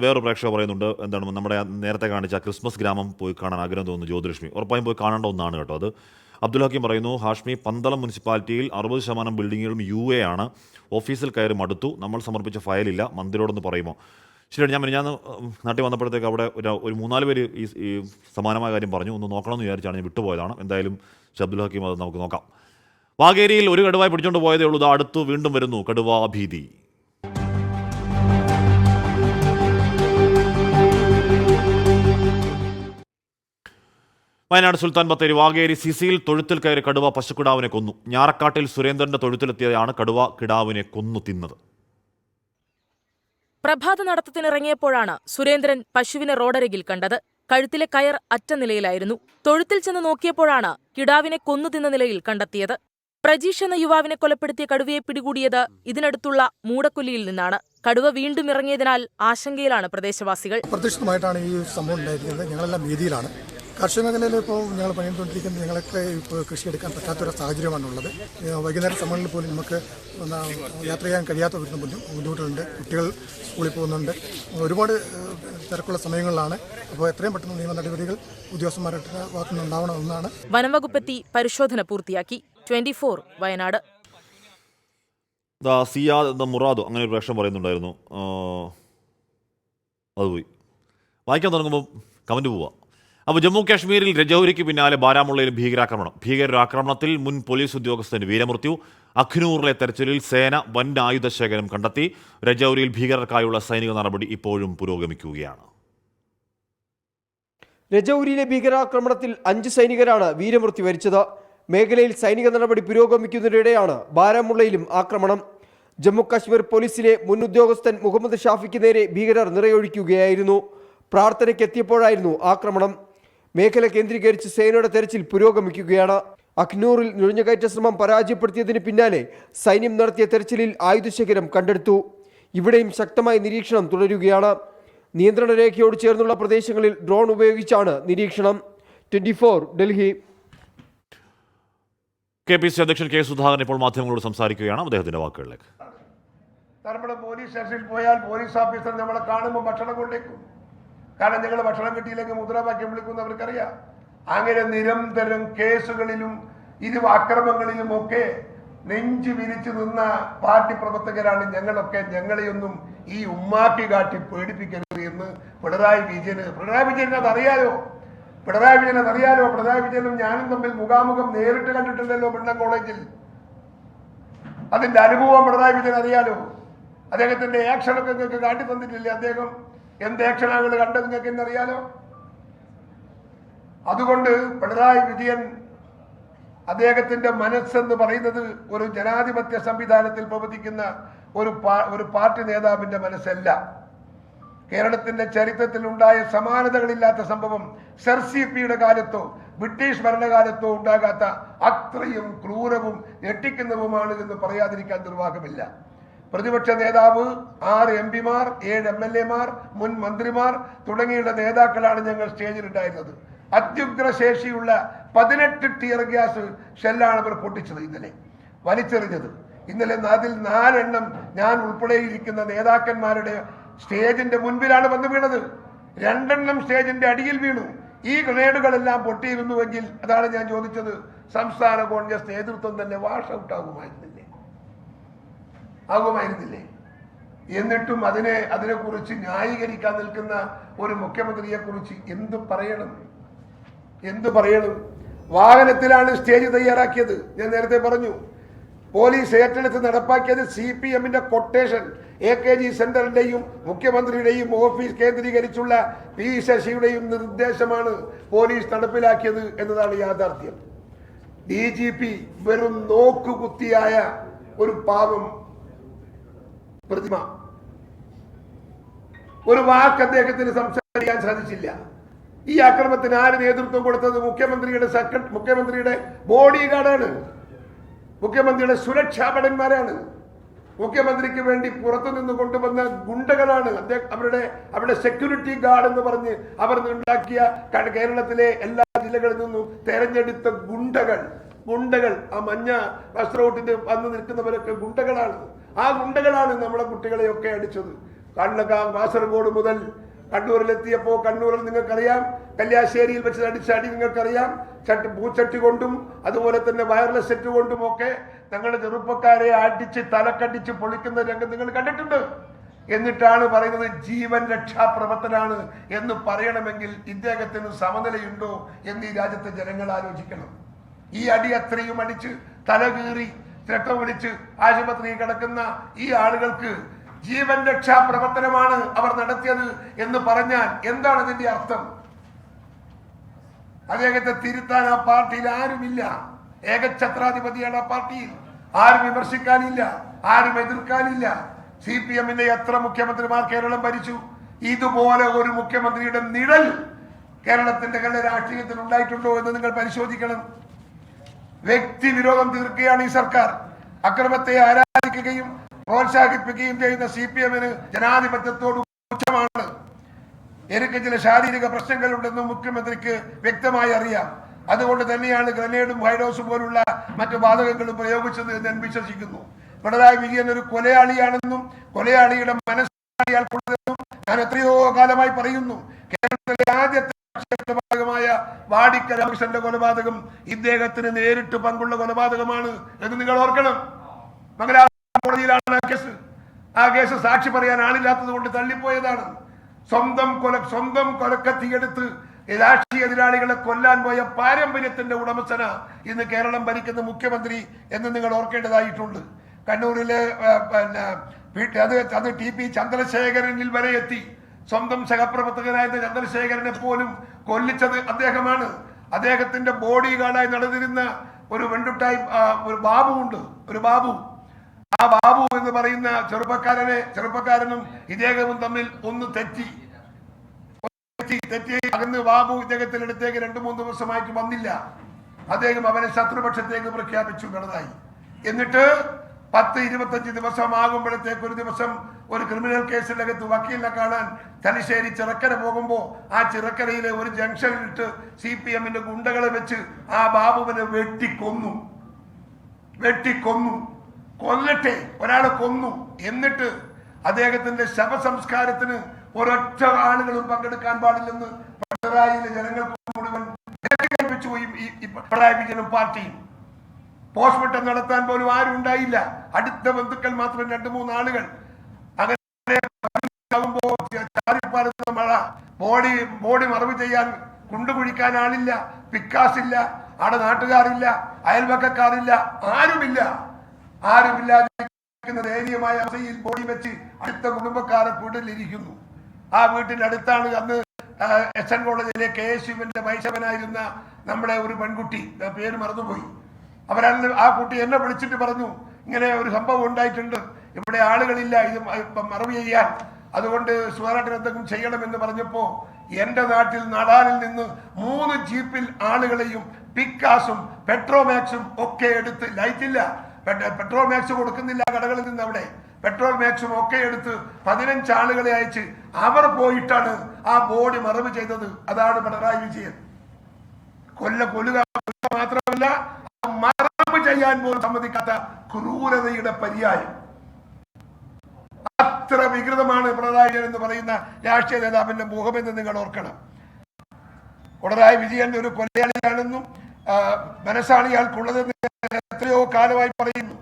വേറൊരു പ്രേക്ഷകർ പറയുന്നുണ്ട്, എന്താണ് നമ്മുടെ നേരത്തെ കാണിച്ച ക്രിസ്മസ് ഗ്രാമം പോയി കാണാൻ ആഗ്രഹം തോന്നുന്നു ജ്യോതിലക്ഷ്മി. ഉറപ്പായും പോയി കാണേണ്ട ഒന്നാണ് കേട്ടോ അത്. അബ്ദുൽ ഹക്കീം പറയുന്നു, ഹാഷ്മി പന്തളം മുനിസിപ്പാലിറ്റിയിൽ 60% ബിൽഡിങ്ങുകളും UA ആണ്. ഓഫീസിൽ കയറി മടുത്തു. നമ്മൾ സമർപ്പിച്ച ഫയലില്ല, മന്ത്രിയോടൊന്ന് പറയുമോ? ശരിയാണ്. ഞാൻ നാട്ടിൽ വന്നപ്പോഴത്തേക്ക് അവിടെ ഒരു 3-4 പേര് ഈ സമാനമായ കാര്യം പറഞ്ഞു. ഒന്ന് നോക്കണമെന്ന് വിചാരിച്ചാണ്, ഞാൻ വിട്ടുപോയതാണ്. എന്തായാലും അബ്ദുൽ ഹക്കീം അത് നമുക്ക് നോക്കാം. വാഗേരിയിൽ ഒരു കടുവായി പിടിച്ചുകൊണ്ട് പോയതേ ഉള്ളൂ. അടുത്ത് വീണ്ടും വരുന്നു കടുവാ ഭീതി. വയനാട് സുൽത്താൻ ബത്തേരി വാഗേരി സിസിയിൽ തൊഴുത്തിൽ കയറി കടുവ പശുക്കിടാവിനെ കൊന്നു. ഞാറക്കാട്ടിൽ സുരേന്ദ്രന്റെ തൊഴുത്തിലെത്തിയതാണ് കടുവ കിടാവിനെ കൊന്നു തിന്നത്. പ്രഭാത നടത്തത്തിനിറങ്ങിയപ്പോഴാണ് സുരേന്ദ്രൻ പശുവിനെ റോഡരികിൽ കണ്ടത്. കഴുത്തിലെ കയർ അറ്റ നിലയിലായിരുന്നു. തൊഴുത്തിൽ ചെന്ന് നോക്കിയപ്പോഴാണ് കിടാവിനെ കൊന്നു തിന്ന നിലയിൽ കണ്ടെത്തിയത്. പ്രജീഷ് എന്ന യുവാവിനെ കൊലപ്പെടുത്തിയ കടുവയെ പിടികൂടിയത് ഇതിനടുത്തുള്ള മൂടക്കൊല്ലിയിൽ നിന്നാണ്. കടുവ വീണ്ടും ഇറങ്ങിയതിനാൽ ആശങ്കയിലാണ് പ്രദേശവാസികൾ. അപ്രതീക്ഷിതമായിട്ടാണ് ഈ സംഭവം ഉണ്ടായിരിക്കുന്നത്. ഞങ്ങളെല്ലാം ഭീതിയിലാണ്. കാർഷിക മേഖലയിൽ ഇപ്പോൾ ഞങ്ങൾ പണിയെടുത്തുകൊണ്ടിരിക്കുന്നത് ഞങ്ങൾക്ക് ഇപ്പോൾ കൃഷിയെടുക്കാൻ പറ്റാത്തൊരു സാഹചര്യമാണുള്ളത്. വൈകുന്നേര സമയങ്ങളിൽ പോലും നമുക്ക് യാത്ര ചെയ്യാൻ കഴിയാത്ത ഒരു ബുദ്ധിമുട്ടുകളുണ്ട്. കുട്ടികൾ സ്കൂളിൽ പോകുന്നുണ്ട്. ഒരുപാട് തിരക്കുള്ള സമയങ്ങളിലാണ്. അപ്പോൾ എത്രയും പെട്ടെന്ന് നിയമ നടപടികൾ ഉദ്യോഗസ്ഥന്മാരുടെ ഭാഗത്തുനിന്ന് ഉണ്ടാവണമെന്നാണ്. വനംവകുപ്പെത്തി പരിശോധന പൂർത്തിയാക്കി. 24 വയനാട്. സിയാദ് മുറാദോ അങ്ങനെ ഒരു പ്രശ്നം പറയുന്നുണ്ടായിരുന്നു. അത് പോയി വായിക്കാൻ തുടങ്ങുമ്പോൾ കമൻറ്റ് പോവാം. അപ്പോൾ ജമ്മു കാശ്മീരിൽ രജൌരിക്ക് പിന്നാലെ ബാരാമുള്ളയിലും ഭീകരാക്രമണം. ഭീകരാക്രമണത്തിൽ മുൻ പോലീസ് ഉദ്യോഗസ്ഥന് വീരമൃത്യു. അഖ്നൂറിലെ തെരച്ചിലിൽ സേന വൻ ആയുധ ശേഖരം കണ്ടെത്തി. രജൌരിയിൽ ഭീകരർക്കായുള്ള സൈനിക നടപടി ഇപ്പോഴും പുരോഗമിക്കുകയാണ്. രജൌരിയിലെ ഭീകരാക്രമണത്തിൽ 5 സൈനികരാണ് വീരമൃത്യു വരിച്ചത്. മേഖലയിൽ സൈനിക നടപടി പുരോഗമിക്കുന്നതിനിടെയാണ് ബാരാമുള്ളയിലും ആക്രമണം. ജമ്മു കാശ്മീർ പോലീസിലെ മുൻ ഉദ്യോഗസ്ഥൻ മുഹമ്മദ് ഷാഫിക്ക് നേരെ ഭീകരർ നിറയൊഴിക്കുകയായിരുന്നു. പ്രാർത്ഥനയ്ക്ക് എത്തിയപ്പോഴായിരുന്നു ആക്രമണം. മേഖല കേന്ദ്രീകരിച്ച് സേനയുടെ തെരച്ചിൽ പുരോഗമിക്കുകയാണ്. അഖ്നൂറിൽ നുഴഞ്ഞുകയറ്റ ശ്രമം പരാജയപ്പെടുത്തിയതിന് പിന്നാലെ സൈന്യം നടത്തിയ തെരച്ചിലിൽ ആയുധശേഖരം കണ്ടെടുത്തു. ഇവിടെയും ശക്തമായ നിരീക്ഷണം തുടരുകയാണ്. നിയന്ത്രണ രേഖയോട് ചേർന്നുള്ള പ്രദേശങ്ങളിൽ ഡ്രോൺ ഉപയോഗിച്ചാണ് നിരീക്ഷണം. 24 ഡൽഹി. KPC അധ്യക്ഷൻ K. സുധാകരൻ ഇപ്പോൾ മാധ്യമങ്ങളോട് സംസാരിക്കുകയാണ്. അദ്ദേഹത്തിന്റെ വാക്കുകളിലേക്ക്. നമ്മുടെ പോലീസ് സ്റ്റേഷനിൽ പോയാൽ പോലീസ് ഓഫീസർ നമ്മളെ കാണുമ്പോൾ ഭക്ഷണം കൊണ്ടേക്കും. കാരണം ഞങ്ങൾ ഭക്ഷണം കിട്ടിയില്ലെങ്കിൽ മുദ്രാവാക്യം വിളിക്കുന്ന അവർക്കറിയാം. അങ്ങനെ നിരന്തരം കേസുകളിലും അക്രമങ്ങളിലും ഒക്കെ നെഞ്ചു വിരിച്ചു നിന്ന പാർട്ടി പ്രവർത്തകരാണ് ഞങ്ങളൊക്കെ. ഞങ്ങളെയൊന്നും ഈ ഉമ്മാക്കി കാട്ടി പേടിപ്പിക്കരുത് എന്ന് പിണറായി വിജയന് അതറിയാലോ. പിണറായി വിജയനും ഞാനും തമ്മിൽ മുഖാമുഖം നേരിട്ട് കണ്ടിട്ടില്ലല്ലോ ബ്രണ്ടൻ കോളേജിൽ. അതിന്റെ അനുഭവം പിണറായി വിജയൻ അറിയാലോ. അദ്ദേഹത്തിന്റെ ആക്ഷനൊക്കെ നിങ്ങൾക്ക് കാട്ടി തന്നിട്ടില്ലേ? അദ്ദേഹം എന്ത് ആക്ഷനാണ് കണ്ടത് നിങ്ങൾക്ക് എന്നറിയാലോ. അതുകൊണ്ട് പിണറായി വിജയൻ അദ്ദേഹത്തിന്റെ മനസ്സെന്ന് പറയുന്നത് ഒരു ജനാധിപത്യ സംവിധാനത്തിൽ പ്രവർത്തിക്കുന്ന ഒരു പാർട്ടി നേതാവിന്റെ മനസ്സല്ല. കേരളത്തിന്റെ ചരിത്രത്തിൽ ഉണ്ടായ സമാനതകളില്ലാത്ത സംഭവം SRCP-യുടെ കാലത്തോ ബ്രിട്ടീഷ് ഭരണകാലത്തോ ഉണ്ടാകാത്ത അത്രയും ക്രൂരവും ഞെട്ടിക്കുന്നതുമാണ് എന്ന് പറയാതിരിക്കാൻ നിർവാഹമില്ല. പ്രതിപക്ഷ നേതാവ്, 6 MP-മാർ, 7 MLA-മാർ, മുൻ മന്ത്രിമാർ തുടങ്ങിയുള്ള നേതാക്കളാണ് ഞങ്ങൾ സ്റ്റേജിലുണ്ടായിരുന്നത്. അത്യുഗ്ര ശേഷിയുള്ള 18 ടിയർ ഗ്യാസ് ഷെല്ലാണ് അവർ പൊട്ടിച്ചത്, ഇന്നലെ വലിച്ചെറിഞ്ഞത്. ഇന്നലെ അതിൽ 4 എണ്ണം ഞാൻ ഉൾപ്പെടെ ഇരിക്കുന്ന നേതാക്കന്മാരുടെ സ്റ്റേജിന്റെ മുൻപിലാണ് വന്ന് വീണത്. 2 എണ്ണം സ്റ്റേജിന്റെ അടിയിൽ വീണു. ഈ ഗ്രനേഡുകളെല്ലാം പൊട്ടിയിരുന്നുവെങ്കിൽ, അതാണ് ഞാൻ ചോദിച്ചത്, സംസ്ഥാന കോൺഗ്രസ് നേതൃത്വം തന്നെ വാഷ് ഔട്ട് ആകുമായിരുന്നില്ലേ? എന്നിട്ടും അതിനെക്കുറിച്ച് ന്യായീകരിക്കാൻ നിൽക്കുന്ന ഒരു മുഖ്യമന്ത്രിയെ കുറിച്ച് എന്ത് പറയണം? വാഹനത്തിലാണ് സ്റ്റേജ് തയ്യാറാക്കിയത്. ഞാൻ നേരത്തെ പറഞ്ഞു, പോലീസ് ഏറ്റെടുത്ത് നടപ്പാക്കിയത് CPM-ന്റെ കൊട്ടേഷൻ, AKG സെന്ററിന്റെയും മുഖ്യമന്ത്രിയുടെയും ഓഫീസ് കേന്ദ്രീകരിച്ചുള്ള P. ശശിയുടെയും നിർദ്ദേശമാണ് പോലീസ് നടപ്പിലാക്കിയത് എന്നതാണ് യാഥാർത്ഥ്യം. DGP വെറും നോക്കുകുത്തിയായ ഒരു പാവം പ്രതിമ. ഒരു വാക്ക് അദ്ദേഹത്തിന് സംസാരിക്കാൻ സാധിച്ചില്ല. ഈ ആക്രമണത്തിന് ആര് നേതൃത്വം കൊടുത്തത്? മുഖ്യമന്ത്രിയുടെ ബോഡി ഗാർഡാണ്, മുഖ്യമന്ത്രിയുടെ സുരക്ഷാ ഭടന്മാരാണ്, മുഖ്യമന്ത്രിക്ക് വേണ്ടി പുറത്തുനിന്ന് കൊണ്ടുവന്ന ഗുണ്ടകളാണ്. അവരുടെ സെക്യൂരിറ്റി ഗാർഡ് എന്ന് പറഞ്ഞ് അവർ ഉണ്ടാക്കിയ കേരളത്തിലെ എല്ലാ ജില്ലകളിൽ നിന്നും തെരഞ്ഞെടുത്ത ഗുണ്ടകൾ. ആ മഞ്ഞ വസ്ത്രവോട്ടിന് വന്ന് നിൽക്കുന്നവരൊക്കെ ഗുണ്ടകളാണ്. ആ ഗുണ്ടകളാണ് നമ്മുടെ കുട്ടികളെയൊക്കെ അടിച്ചത്. കാസർഗോഡ് മുതൽ കണ്ണൂരിലെത്തിയപ്പോൾ, കണ്ണൂരിൽ നിങ്ങൾക്കറിയാം, കല്യാശ്ശേരിയിൽ വെച്ച് അടിച്ച അടി നിങ്ങൾക്കറിയാം. പൂച്ചട്ടി കൊണ്ടും അതുപോലെ തന്നെ വയർലെസ് സെറ്റ് കൊണ്ടും ഒക്കെ ഞങ്ങളുടെ ചെറുപ്പക്കാരെ അടിച്ച് തലക്കടിച്ച് പൊളിക്കുന്ന രംഗം നിങ്ങൾ കണ്ടിട്ടുണ്ട്. എന്നിട്ടാണ് പറയുന്നത് ജീവൻ രക്ഷാ പ്രവർത്തനാണ് എന്ന് പറയണമെങ്കിൽ ഇദ്ദേഹത്തിന് സമനിലയുണ്ടോ എന്ന് ഈ രാജ്യത്തെ ജനങ്ങൾ ആലോചിക്കണം. ഈ അടി അത്രയും അടിച്ച് തലകീറി രക്തം വിളിച്ച് ആശുപത്രിയിൽ കിടക്കുന്ന ഈ ആളുകൾക്ക് ജീവൻ രക്ഷാ പ്രവർത്തനമാണ് അവർ നടത്തിയത് എന്ന് പറഞ്ഞാൽ എന്താണ് അതിന്റെ അർത്ഥം? അദ്ദേഹത്തെ തിരുത്താൻ ആ പാർട്ടിയിൽ ആരുമില്ല. ഏകഛത്രാധിപതിയാണ് ആ പാർട്ടിയിൽ. ആരും വിമർശിക്കാനില്ല, ആരും എതിർക്കാനില്ല. CPM-ന്റെ എത്ര മുഖ്യമന്ത്രിമാർ കേരളം ഭരിച്ചു? ഇതുപോലെ ഒരു മുഖ്യമന്ത്രിയുടെ നിഴൽ കേരളത്തിന്റെ രാഷ്ട്രീയത്തിൽ ഉണ്ടായിട്ടുണ്ടോ എന്ന് നിങ്ങൾ പരിശോധിക്കണം. വ്യക്തിവിരോധം തീർക്കുകയാണ് ഈ സർക്കാർ. അക്രമത്തെ ആരാധിക്കുകയും പ്രോത്സാഹിപ്പിക്കുകയും ചെയ്യുന്ന CPM-ന് ജനാധിപത്യത്തോട് പുച്ഛമാണ്. എനിക്ക് ചില ശാരീരിക പ്രശ്നങ്ങളുണ്ടെന്നും മുഖ്യമന്ത്രിക്ക് വ്യക്തമായി അറിയാം. അതുകൊണ്ട് തന്നെയാണ് ഗ്രനേഡും ഹൈഡോസും പോലുള്ള മറ്റു വാതകങ്ങളും പ്രയോഗിച്ചത് എന്ന് ഞാൻ വിശ്വസിക്കുന്നു. പിണറായി വിജയൻ ഒരു കൊലയാളിയാണെന്നും കൊലയാളിയുടെ മനസ്സാളിയാൾക്കുള്ളതെന്നും ഞാൻ എത്രയോ കാലമായി പറയുന്നു. കേരളത്തിലെ ആദ്യത്തെ കൊലപാതകമായ വാടിക്കൽ രാമകൃഷ്ണന്റെ കൊലപാതകം ഇദ്ദേഹത്തിന് നേരിട്ട് പങ്കുള്ള കൊലപാതകമാണ് എന്ന് നിങ്ങൾ ഓർക്കണം. മംഗലാപുരം കോടതിയിലാണ് ആ കേസ് സാക്ഷി പറയാൻ ആളില്ലാത്തത് കൊണ്ട് തള്ളിപ്പോയതാണ്. സ്വന്തം കൊലക്കത്തിയെടുത്ത് രാഷ്ട്രീയ എതിരാളികളെ കൊല്ലാൻ പോയ പാരമ്പര്യത്തിന്റെ ഉടമസ്ഥന ഇന്ന് കേരളം ഭരിക്കുന്ന മുഖ്യമന്ത്രി എന്ന് നിങ്ങൾ ഓർക്കേണ്ടതായിട്ടുണ്ട്. കണ്ണൂരിലെ അത് TP ചന്ദ്രശേഖരനിൽ വരെ എത്തി. സ്വന്തം സഹപ്രവർത്തകനായിരുന്ന ചന്ദ്രശേഖരനെ പോലും കൊല്ലിച്ചത് അദ്ദേഹമാണ്. അദ്ദേഹത്തിന്റെ ബോഡി ഗാർഡായി നടന്നിരുന്ന ഒരു വെണ്ടുട്ടായി ഒരു ബാബു. ആ ബാബു എന്ന് പറയുന്ന ചെറുപ്പക്കാരനും ഇദ്ദേഹവും തമ്മിൽ ഒന്ന് തെറ്റി അകന്ന് ബാബു ഇദ്ദേഹത്തിന്റെ അടുത്തേക്ക് 2-3 ദിവസമായിട്ട് വന്നില്ല. അദ്ദേഹം അവനെ ശത്രുപക്ഷത്തേക്ക് പ്രഖ്യാപിച്ചു പിണറായി. എന്നിട്ട് 10-25 ദിവസമാകുമ്പോഴത്തേക്ക് ഒരു ദിവസം ഒരു ക്രിമിനൽ കേസിനകത്ത് വക്കീലിനെ കാണാൻ തലശ്ശേരി ചിറക്കര പോകുമ്പോൾ ആ ചിറക്കരയിലെ ഒരു ജംഗ്ഷനിലിട്ട് CPM-ന്റെ ഗുണ്ടകളെ വെച്ച് ആ ബാബുവിനെ വെട്ടിക്കൊന്നു. കൊല്ലട്ടെ, ഒരാളെ കൊന്നു. എന്നിട്ട് അദ്ദേഹത്തിന്റെ ശവസംസ്കാരത്തിന് ഒരൊറ്റ ആളുകളും പങ്കെടുക്കാൻ പാടില്ലെന്ന് പിണറായിയിലെ ജനങ്ങൾക്ക് മുഴുവൻ കൽപ്പിച്ചു പോയി ഈ പിണറായി വിജയനും പാർട്ടിയും. പോസ്റ്റ്മോർട്ടം നടത്താൻ പോലും ആരും ഉണ്ടായില്ല. അടുത്ത ബന്ധുക്കൾ മാത്രം 2-3 ആളുകൾ. അങ്ങനെ മഴ ബോഡി മറവ് ചെയ്യാൻ കുണ്ടുകുഴിക്കാൻ ആളില്ല, പിക്കാസില്ല, അവിടെ നാട്ടുകാരില്ല, അയൽവക്കക്കാരില്ല, ആരുമില്ലാതിരിക്കുന്ന ദയനീയമായ അവസ്ഥയിൽ ബോഡി വെച്ച് അടുത്ത കുടുംബക്കാരെ വീട്ടിലിരിക്കുന്നു. ആ വീട്ടിനടുത്താണ് അന്ന് SN കോളേജിലെ KSUവിന്റെ വൈശവനായിരുന്ന നമ്മുടെ ഒരു പെൺകുട്ടി, പേര് മറന്നുപോയി. ആ കുട്ടി എന്നെ വിളിച്ചിട്ട് പറഞ്ഞു, ഇങ്ങനെ ഒരു സംഭവം ഉണ്ടായിട്ടുണ്ട്, ഇവിടെ ആളുകളില്ല ഇത് മറവ് ചെയ്യാൻ. അതുകൊണ്ട് സുധാകരൻ എന്തെങ്കിലും ചെയ്യണമെന്ന് പറഞ്ഞപ്പോൾ എൻ്റെ നാട്ടിൽ നടാലിൽ നിന്ന് 3 ജീപ്പിൽ ആളുകളെയും പിക്കാസും പെട്രോമാക്സും ഒക്കെ എടുത്ത്, ലൈറ്റില്ല, പെട്രോമാക്സ് കൊടുക്കുന്നില്ല കടകളിൽ നിന്ന്, അവിടെ പെട്രോൾ മാക്സും ഒക്കെ എടുത്ത് 15 ആളുകളെ അയച്ച് അവർ പോയിട്ടാണ് ആ ബോഡി മറവ് ചെയ്തത്. അതാണ് പിണറായി വിജയൻ. കൊല്ലുക മാത്രമല്ല, മറവ് ചെയ്യാൻ പോലും സമ്മതിക്കാത്ത ക്രൂരതയുടെ പര്യായം. അത്ര വികൃതമാണ് പിണറായി വിജയൻ എന്ന് പറയുന്ന രാഷ്ട്രീയ നേതാവിന്റെ മുഖമെന്ന് നിങ്ങൾ ഓർക്കണം. പിണറായി വിജയൻ ഒരു കൊലയാളിയാണെന്നും മനസ്സാണ് ഇയാൾക്കുള്ളതെന്ന് എത്രയോ കാലമായി പറയുന്നു.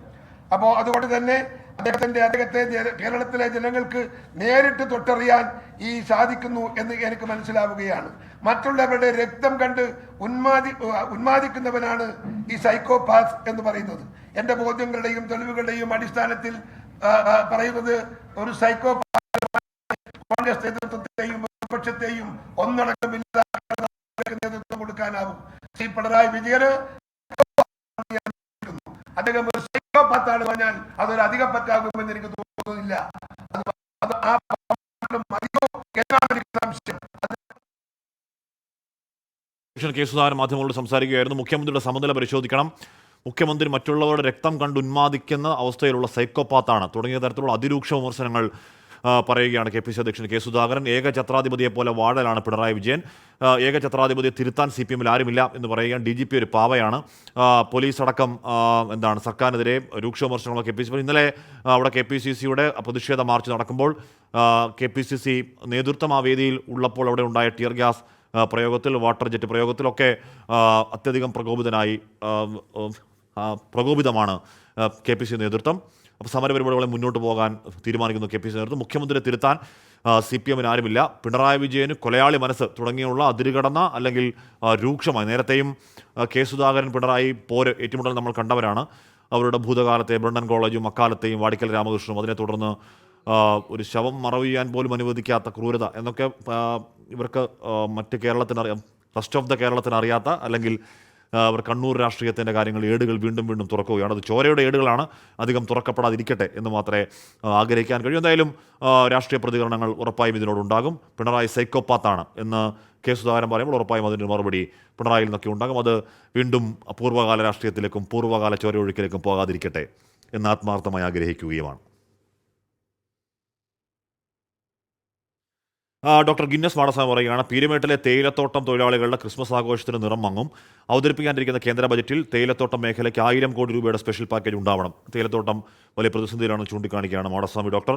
അപ്പോൾ അതുകൊണ്ട് തന്നെ അദ്ദേഹത്തെ കേരളത്തിലെ ജനങ്ങൾക്ക് നേരിട്ട് തൊട്ടറിയാൻ ഈ സാധിക്കുന്നു എന്ന് എനിക്ക് മനസ്സിലാവുകയാണ്. മറ്റുള്ളവരുടെ രക്തം കണ്ട് ഉന്മാദിക്കുന്നവനാണ് ഈ സൈക്കോപാത്ത് എന്ന് പറയുന്നത്. എൻ്റെ ബോധ്യങ്ങളുടെയും തെളിവുകളുടെയും അടിസ്ഥാനത്തിൽ പറയുന്നത് ഒരു സൈക്കോപാത്ത് കോൺഗ്രസ് നേതൃത്വത്തെയും പ്രതിപക്ഷത്തെയും ഒന്നടക്കമില്ലാതെ നേതൃത്വം കൊടുക്കാനാവും. ശ്രീ പിണറായി വിജയന് അദ്ദേഹം ഒരു സൈക്കോപാത്താണ് പറഞ്ഞാൽ അതൊരു അധിക പറ്റാകുമെന്ന് എനിക്ക് തോന്നുന്നില്ല. കെ സുധാകരൻ മാധ്യമങ്ങളോട് സംസാരിക്കുകയായിരുന്നു. മുഖ്യമന്ത്രിയുടെ സമനില പരിശോധിക്കണം, മുഖ്യമന്ത്രി മറ്റുള്ളവരുടെ രക്തം കണ്ട് ഉന്മാദിക്കുന്ന അവസ്ഥയിലുള്ള സൈക്കോപാത്താണ് തുടങ്ങിയ തരത്തിലുള്ള അതിരൂക്ഷ വിമർശനങ്ങൾ പറയുകയാണ് കെ പി സി അധ്യക്ഷൻ കെ സുധാകരൻ. ഏകഛത്രാധിപതിയെ പോലെ വാഴലാണ് പിണറായി വിജയൻ. ഏകഛത്രാധിപതിയെ തിരുത്താൻ CPM-ൽ ആരുമില്ല എന്ന് പറയുകയാണ്. DGP ഒരു പാവയാണ്. പോലീസ് അടക്കം സർക്കാരിനെതിരെ രൂക്ഷ വിമർശനങ്ങൾ KPCC. ഇന്നലെ അവിടെ KPCC-യുടെ പ്രതിഷേധ മാർച്ച് നടക്കുമ്പോൾ KPCC നേതൃത്വം ആ വേദിയിൽ ഉള്ളപ്പോൾ അവിടെ ഉണ്ടായ ടിയർ ഗ്യാസ് പ്രയോഗത്തിൽ, വാട്ടർ ജെറ്റ് പ്രയോഗത്തിലൊക്കെ അത്യധികം പ്രകോപിതമാണ് KPCC നേതൃത്വം. അപ്പോൾ സമരപരിപാടികളെ മുന്നോട്ട് പോകാൻ തീരുമാനിക്കുന്നു KPCC നേതൃത്വം. മുഖ്യമന്ത്രിയെ തിരുത്താൻ CPM-ന് ആരുമില്ല. പിണറായി വിജയന് കൊലയാളി മനസ്സ് തുടങ്ങിയുള്ള അതിരുകടന്ന അല്ലെങ്കിൽ രൂക്ഷമായി നേരത്തെയും കെ സുധാകരൻ പിണറായി പോര് ഏറ്റുമുട്ടൽ നമ്മൾ കണ്ടവരാണ്. അവരുടെ ഭൂതകാലത്തെ ബ്രണ്ടൻ കോളേജും അക്കാലത്തെയും വാടിക്കൽ രാമകൃഷ്ണനും അതിനെ തുടർന്ന് ഒരു ശവം മറവ് ചെയ്യാൻ പോലും അനുവദിക്കാത്ത ക്രൂരത എന്നൊക്കെ ഇവർക്ക് മറ്റ് കേരളത്തിനറിയാം, റെസ്റ്റ് ഓഫ് ദ കേരളത്തിന് അറിയാത്ത, അല്ലെങ്കിൽ അവർ കണ്ണൂർ രാഷ്ട്രീയത്തിൻ്റെ കാര്യങ്ങൾ ഏടുകൾ വീണ്ടും വീണ്ടും തുറക്കുകയാണ്. അത് ചോരയുടെ ഏടുകളാണ്, അധികം തുറക്കപ്പെടാതിരിക്കട്ടെ എന്ന് മാത്രമേ ആഗ്രഹിക്കാൻ കഴിയൂ. എന്തായാലും രാഷ്ട്രീയ പ്രതികരണങ്ങൾ ഉറപ്പായും ഇതിനോടുണ്ടാകും. പിണറായി സൈക്കോപാത്താണ് എന്ന് കെ സുധാകരൻ പറയുമ്പോൾ ഉറപ്പായും അതിൻ്റെ മറുപടി പിണറായിയിൽ നിന്നൊക്കെ ഉണ്ടാകും. അത് വീണ്ടും പൂർവ്വകാല രാഷ്ട്രീയത്തിലേക്കും പൂർവ്വകാല ചോരയൊഴുക്കിലേക്കും പോകാതിരിക്കട്ടെ എന്ന് ആത്മാർത്ഥമായി ആഗ്രഹിക്കുകയുമാണ്. ഡോക്ടർ ഗിന്നസ് മാടസ്വാമി പറയുകയാണ്, പീരുമേട്ടിലെ തേയിലത്തോട്ടം തൊഴിലാളികളുടെ ക്രിസ്മസ് ആഘോഷത്തിന് നിറം മങ്ങും. അവതരിപ്പിക്കാനിരിക്കുന്ന കേന്ദ്ര ബജറ്റിൽ തേയിലത്തോട്ടം മേഖലയ്ക്ക് 1000 കോടി രൂപയുടെ സ്പെഷ്യൽ പാക്കേജ് ഉണ്ടാവണം. തേയിലത്തോട്ടം വലിയ പ്രതിസന്ധിയിലാണ് ചൂണ്ടിക്കാണിക്കുകയാണ് മാടസ്വാമി ഡോക്ടർ.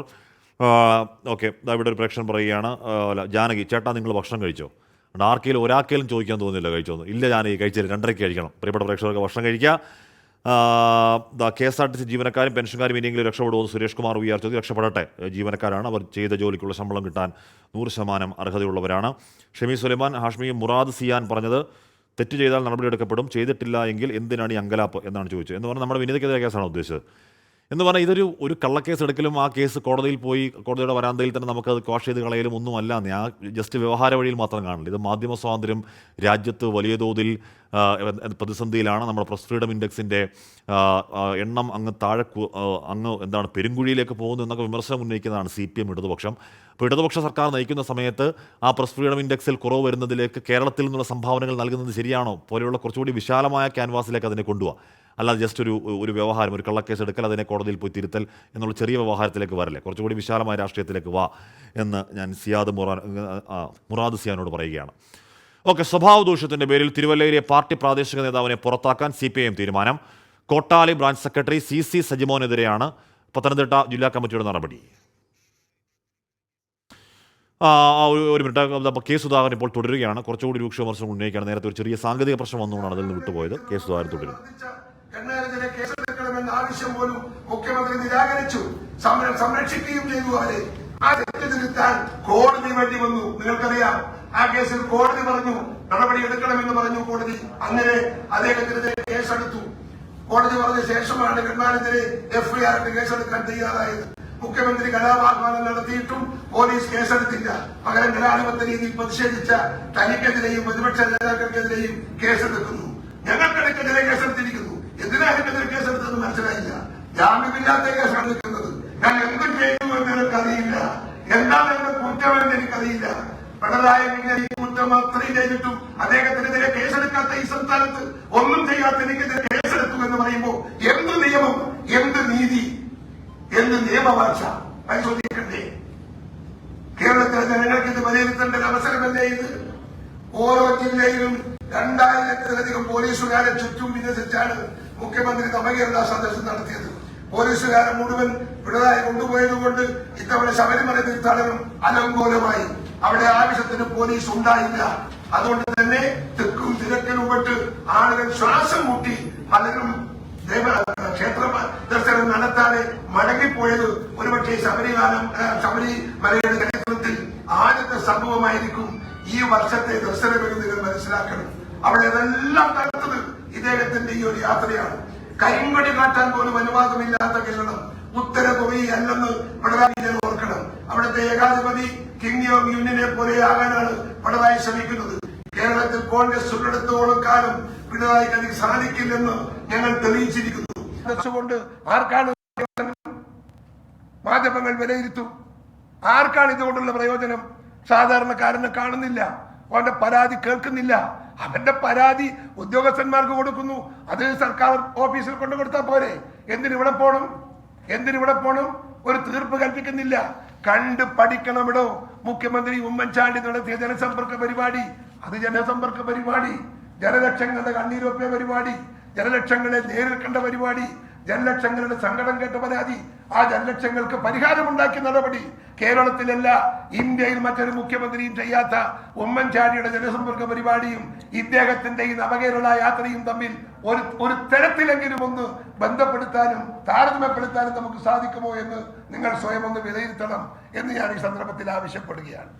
ഓക്കെ, ഇവിടെ ഒരു പ്രേക്ഷകൻ പറയുകയാണ്, ജാനകി ചേട്ടാ നിങ്ങൾ ഭക്ഷണം കഴിച്ചോ? ആർക്കെങ്കിലും ഒരാൾക്കെങ്കിലും ചോദിക്കാൻ തോന്നുന്നില്ല കഴിച്ചോന്ന്. ഇല്ല ജാനകി കഴിച്ചില്ല, 2:30 കഴിക്കണം. പ്രിയപ്പെട്ട പ്രേക്ഷകർക്ക് ഭക്ഷണം കഴിക്കുക. KSRTC ജീവനക്കാരും പെൻഷൻകാരും ഇനിയെങ്കിലും രക്ഷപ്പെടുമെന്ന് സുരേഷ് കുമാർ ഉയർ ചോദ്യം. രക്ഷപ്പെടട്ടെ, ജീവനക്കാരാണ്, അവർ ചെയ്ത ജോലിക്കുള്ള ശമ്പളം കിട്ടാൻ 100% അർഹതയുള്ളവരാണ്. ഷമി സുലൈമാൻ, ഹാഷ്മിയും മുറാദ് സിയാൻ പറഞ്ഞത് തെറ്റ് ചെയ്താൽ നടപടിയെടുക്കപ്പെടും, ചെയ്തിട്ടില്ല എങ്കിൽ എന്തിനാണ് ഈ അങ്കലാപ്പ് എന്നാണ് ചോദിച്ചത്. എന്ന് പറഞ്ഞാൽ നമ്മുടെ വിനീതയ്ക്കെതിരെ കേസാണ് ഉദ്ദേശിച്ചത്. എന്ന് പറഞ്ഞാൽ ഇതൊരു കള്ളക്കേസ് എടുക്കലും ആ കേസ് കോടതിയിൽ പോയി കോടതിയുടെ വരാന്തയിൽ തന്നെ നമുക്കത് ക്വാഷ് ചെയ്ത് കളയലും ഒന്നുമല്ല. ഞാൻ ജസ്റ്റ് വ്യവഹാര വഴിയിൽ മാത്രം കാണില്ല. ഇത് മാധ്യമ സ്വാതന്ത്ര്യം രാജ്യത്ത് വലിയ തോതിൽ പ്രതിസന്ധിയിലാണ്. നമ്മുടെ പ്രസ് ഫ്രീഡം ഇൻഡെക്സിൻ്റെ എണ്ണം അങ്ങ് പെരുങ്കുഴിയിലേക്ക് പോകുന്നു എന്നൊക്കെ വിമർശനം ഉന്നയിക്കുന്നതാണ് CPM ഇടതുപക്ഷം. അപ്പോൾ ഇടതുപക്ഷ സർക്കാർ നയിക്കുന്ന സമയത്ത് ആ പ്രസ് ഫ്രീഡം ഇൻഡെക്സിൽ കുറവ് വരുന്നതിലേക്ക് കേരളത്തിൽ നിന്നുള്ള സംഭാവനകൾ നൽകുന്നത് ശരിയാണോ പോലെയുള്ള കുറച്ചുകൂടി വിശാലമായ ക്യാൻവാസിലേക്ക് അതിനെ കൊണ്ടുപോകാം. അല്ലാതെ ജസ്റ്റ് ഒരു വ്യവഹാരം, ഒരു കള്ളക്കേസ് എടുക്കൽ, അതിനെ കോടതിയിൽ പോയി തിരുത്തൽ എന്നുള്ള ചെറിയ വ്യവഹാരത്തിലേക്ക് വരല്ലേ, കുറച്ചുകൂടി വിശാലമായ രാഷ്ട്രീയത്തിലേക്ക് വാ എന്ന് ഞാൻ മുറാദ് സിയാനോട് പറയുകയാണ്. ഓക്കെ, സ്വഭാവ ദൂഷ്യത്തിൻ്റെ പേരിൽ തിരുവല്ലയിലെ പാർട്ടി പ്രാദേശിക നേതാവിനെ പുറത്താക്കാൻ CPM തീരുമാനം. കോട്ടാലി ബ്രാഞ്ച് സെക്രട്ടറി CC സജിമോനെതിരെയാണ് പത്തനംതിട്ട ജില്ലാ കമ്മിറ്റിയുടെ നടപടി. ഒരു മിനിറ്റ്, കെ സുധാകരൻ ഇപ്പോൾ തുടരുകയാണ്. കുറച്ചുകൂടി രൂക്ഷ വിമർശനം ഉന്നയിക്കുകയാണ്. നേരത്തെ ഒരു ചെറിയ സാങ്കേതിക പ്രശ്നം വന്നുകൊണ്ടാണ് അതിൽ നിന്ന് വിട്ടുപോയത്. കെ സുധാകരൻ തുടരും. ആവശ്യം പോലും മുഖ്യമന്ത്രി നിരാകരിച്ചു, സംരക്ഷിക്കുകയും ചെയ്തു. അവരെ ആ തെറ്റ് തിരുത്താൻ കോടതി വേണ്ടി വന്നു. നിങ്ങൾക്കറിയാം, ആ കേസിൽ കോടതി പറഞ്ഞു നടപടി എടുക്കണമെന്ന് പറഞ്ഞു കോടതി. അങ്ങനെ അദ്ദേഹത്തിനെതിരെ കേസെടുത്തു. കോടതി പറഞ്ഞ ശേഷമാണ് ഗൺമാനെതിരെ FIR കേസെടുക്കാൻ തയ്യാറായത്. മുഖ്യമന്ത്രി കലാപാഹ്വാനം നടത്തിയിട്ടും പോലീസ് കേസെടുത്തില്ല. പകരം ജനാധിപത്യ രീതിയിൽ പ്രതിഷേധിച്ച തനിക്കെതിരെയും പ്രതിപക്ഷ നേതാക്കൾക്കെതിരെയും കേസെടുക്കുന്നു. ഞങ്ങൾക്കിടയ്ക്കെതിരെ കേസെടുത്തിരിക്കുന്നു. എന്തിനാണ് എനിക്കെതിരെ കേസെടുത്തതെന്ന് മനസ്സിലായില്ല. ജാമ്യമില്ലാത്ത കേസാണ് എടുക്കുന്നത്. ഞാൻ എന്ത് ചെയ്യുന്നു എന്ന് എനിക്കറിയില്ല. എന്താണ് ചെയ്തിട്ടും അദ്ദേഹത്തിനെതിരെ കേസെടുക്കാത്ത ഈ സംസ്ഥാനത്ത് ഒന്നും ചെയ്യാത്ത എനിക്കെതിരെ കേസെടുത്തു എന്ന് പറയുമ്പോൾ എന്ത് നിയമം, എന്ത് നീതി, എന്ത് നിയമവാഴ്ച പരിശോധിക്കണ്ടേ? കേരളത്തിലെ ജനങ്ങൾക്ക് ഇത് വിലയിരുത്തേണ്ട ഒരു അവസരമല്ലേ ഇത്? ഓരോ ജില്ലയിലും 2000-ലധികം പോലീസുകാരെ ചുറ്റും വിന്യസിച്ചാണ് മുഖ്യമന്ത്രി നവകേരള സദസ്സ് നടത്തിയത്. പോലീസുകാരെ മുഴുവൻ പിണറായി കൊണ്ടുപോയതുകൊണ്ട് ഇത്തവണ ശബരിമല തീർത്ഥാടനം അലങ്കോലമായി. അവിടെ ആവശ്യത്തിന് പോലീസ് ഉണ്ടായില്ല. അതുകൊണ്ട് തന്നെ തിക്കും തിരക്കിലും പെട്ട് ആളുകൾ ശ്വാസം മുട്ടി പലരും ക്ഷേത്ര ദർശനം നടത്താതെ മടങ്ങിപ്പോയത് ഒരുപക്ഷെ ശബരിമലയുടെ ചരിത്രത്തിൽ ആദ്യത്തെ സംഭവമായിരിക്കും. ഈ വർഷത്തെ ദർശനമെന്ന് മനസ്സിലാക്കണം. അവിടെ അതെല്ലാം തടുത്തത് ഇദ്ദേഹത്തിന്റെ ഈ ഒരു യാത്രയാണ്. കരിങ്കൊടി കാട്ടാൻ പോലും അനുവാദമില്ലാത്ത കേരളം ഉത്തര കൊറിയയല്ലെന്ന് പിണറായി വിജയൻ ഓർക്കണം. അവിടുത്തെ ഏകാധിപതി കിങ് ഓഫ് യൂണിയനെ പോലെയാകാനാണ് പിണറായി ശ്രമിക്കുന്നത്. കേരളത്തിൽ കോൺഗ്രസ് ഉള്ളിടത്തോളം കാലം പിണറായിക്ക് അതിന് സാധിക്കില്ലെന്ന് ഞങ്ങൾ തെളിയിച്ചിരിക്കുന്നു. അതുകൊണ്ട് ആർക്കാണ് മാധ്യമങ്ങൾ വിലയിരുത്തും? ആർക്കാണ് ഇതുകൊണ്ടുള്ള പ്രയോജനം? സാധാരണക്കാരനെ കാണുന്നില്ല, അവന്റെ പരാതി കേൾക്കുന്നില്ല. അവന്റെ പരാതി ഉദ്യോഗസ്ഥന്മാർക്ക് കൊടുക്കുന്നു, അത് സർക്കാർ ഓഫീസിൽ കൊണ്ടു കൊടുത്താൽ പോരെ? എന്തിനിവിടെ പോണം? എന്തിനിവിടെ പോണം? ഒരു തീർപ്പ് കൽപ്പിക്കുന്നില്ല. കണ്ട് പഠിക്കണമിടോ. മുഖ്യമന്ത്രി ഉമ്മൻചാണ്ടി നടത്തിയ ജനസമ്പർക്ക പരിപാടി, അത് ജനസമ്പർക്ക പരിപാടി, ജനലക്ഷങ്ങളുടെ കണ്ണീരൊപ്പിയ പരിപാടി, ജനലക്ഷങ്ങളെ നേരിൽ കണ്ട പരിപാടി, ജനലക്ഷങ്ങളുടെ സങ്കടം കേട്ട പരാതി, ആ ജനലക്ഷങ്ങൾക്ക് പരിഹാരമുണ്ടാക്കിയ നടപടി കേരളത്തിലല്ല ഇന്ത്യയിൽ മറ്റൊരു മുഖ്യമന്ത്രിയും ചെയ്യാത്ത ഉമ്മൻചാണ്ടിയുടെ ജനസമ്പർക്ക പരിപാടിയും ഇദ്ദേഹത്തിന്റെ ഈ നവകേരള യാത്രയും തമ്മിൽ ഒരു തരത്തിലെങ്കിലും ഒന്ന് ബന്ധപ്പെടുത്താനും താരതമ്യപ്പെടുത്താനും നമുക്ക് സാധിക്കുമോ എന്ന് നിങ്ങൾ സ്വയം ഒന്ന് വിലയിരുത്തണം എന്ന് ഞാൻ ഈ സന്ദർഭത്തിൽ ആവശ്യപ്പെടുകയാണ്.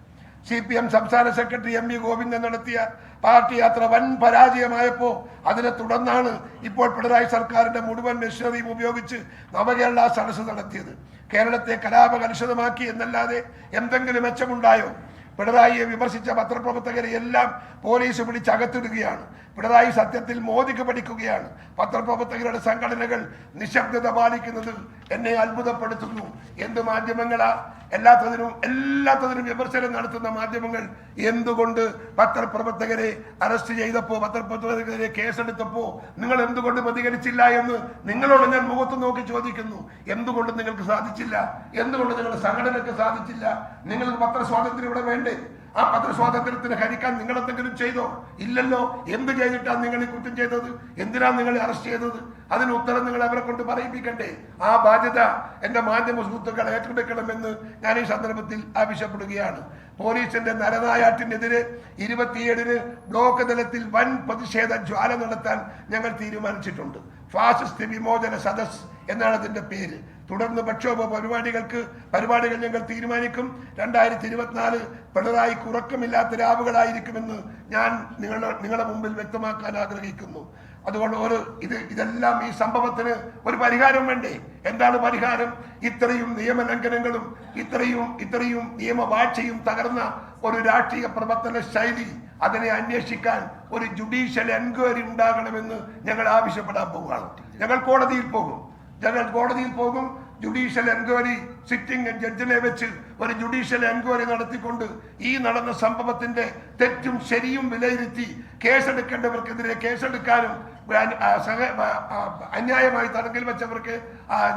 CPM സംസ്ഥാന സെക്രട്ടറി MV ഗോവിന്ദൻ നടത്തിയ പാർട്ടി യാത്ര വൻ പരാജയമായപ്പോൾ അതിനെ തുടർന്നാണ് ഇപ്പോൾ പിണറായി സർക്കാരിന്റെ മുഴുവൻ മെഷീനറിയും ഉപയോഗിച്ച് നവകേരള സദസ്സ് നടത്തിയത്. കേരളത്തെ കലാപകലുഷിതമാക്കി എന്നല്ലാതെ എന്തെങ്കിലും മെച്ചമുണ്ടായോ? പിണറായിയെ വിമർശിച്ച പത്രപ്രവർത്തകരെ എല്ലാം പോലീസ് പിടിച്ചകത്തിടുകയാണ്. പിണറായി സത്യത്തിൽ മോദിക്ക് പഠിക്കുകയാണ്. പത്രപ്രവർത്തകരുടെ സംഘടനകൾ നിശബ്ദത പാലിക്കുന്നത് എന്നെ അത്ഭുതപ്പെടുത്തുന്നു. എന്ത് മാധ്യമങ്ങളാ? എല്ലാത്തതിനും വിമർശനം നടത്തുന്ന മാധ്യമങ്ങൾ എന്തുകൊണ്ട് പത്രപ്രവർത്തകരെ അറസ്റ്റ് ചെയ്തപ്പോ, പത്രപ്രവർത്തകരെ കേസെടുത്തപ്പോ നിങ്ങൾ എന്തുകൊണ്ട് പ്രതികരിച്ചില്ല എന്ന് നിങ്ങളോട് ഞാൻ മുഖത്ത് നോക്കി ചോദിക്കുന്നു. എന്തുകൊണ്ട് നിങ്ങൾക്ക് സാധിച്ചില്ല? എന്തുകൊണ്ട് നിങ്ങളുടെ സംഘടനയ്ക്ക് സാധിച്ചില്ല? നിങ്ങൾക്ക് പത്രസ്വാതന്ത്ര്യം ഇവിടെ വേണ്ടേ? ആ പത്രസ്വാതന്ത്ര്യത്തിന് ഹരിക്കാൻ നിങ്ങൾ എന്തെങ്കിലും ചെയ്തോ? ഇല്ലല്ലോ. എന്ത് ചെയ്തിട്ടാണ് നിങ്ങൾ ഈ കുറ്റം ചെയ്തത്? എന്തിനാണ് നിങ്ങളെ അറസ്റ്റ് ചെയ്തത്? അതിന് ഉത്തരം നിങ്ങൾ അവരെ കൊണ്ട് പറയിപ്പിക്കണ്ടേ? ആ ബാധ്യത എന്റെ മാധ്യമ സുഹൃത്തുക്കൾ ഏറ്റെടുക്കണമെന്ന് ഞാൻ ഈ സന്ദർഭത്തിൽ ആവശ്യപ്പെടുകയാണ്. പോലീസിന്റെ നരനായാട്ടിനെതിരെ 27-ന് ബ്ലോക്ക് തലത്തിൽ വൻ പ്രതിഷേധ ജ്വാല നടത്താൻ ഞങ്ങൾ തീരുമാനിച്ചിട്ടുണ്ട്. ഫാസിസ്റ്റ് വിമോചന സദസ് എന്നാണ് അതിന്റെ പേര്. തുടർന്ന് പ്രക്ഷോഭ പരിപാടികൾ ഞങ്ങൾ തീരുമാനിക്കും. 2024 പിണറായിക്ക് ഉറക്കമില്ലാത്ത രാവുകളായിരിക്കുമെന്ന് ഞാൻ നിങ്ങളുടെ മുമ്പിൽ വ്യക്തമാക്കാൻ ആഗ്രഹിക്കുന്നു. അതുകൊണ്ട് ഇതെല്ലാം ഈ സംഭവത്തിന് ഒരു പരിഹാരം വേണ്ടേ? എന്താണ് പരിഹാരം? ഇത്രയും നിയമലംഘനങ്ങളും ഇത്രയും നിയമവാഴ്ചയും തകർന്ന ഒരു രാഷ്ട്രീയ പ്രവർത്തന ശൈലി, അതിനെ അന്വേഷിക്കാൻ ഒരു ജുഡീഷ്യൽ എൻക്വയറി ഉണ്ടാകണമെന്ന് ഞങ്ങൾ ആവശ്യപ്പെടാൻ പോവുകയാണ്. ഞങ്ങൾ കോടതിയിൽ പോകും. ജുഡീഷ്യൽ എൻക്വയറി സിറ്റിംഗ് ജഡ്ജിനെ വെച്ച് ഒരു ജുഡീഷ്യൽ എൻക്വയറി നടത്തിക്കൊണ്ട് ഈ നടന്ന സംഭവത്തിന്റെ തെറ്റും ശരിയും വിലയിരുത്തി കേസെടുക്കേണ്ടവർക്കെതിരെ കേസെടുക്കാനും അന്യായമായി തടങ്കിൽ വെച്ചവർക്ക്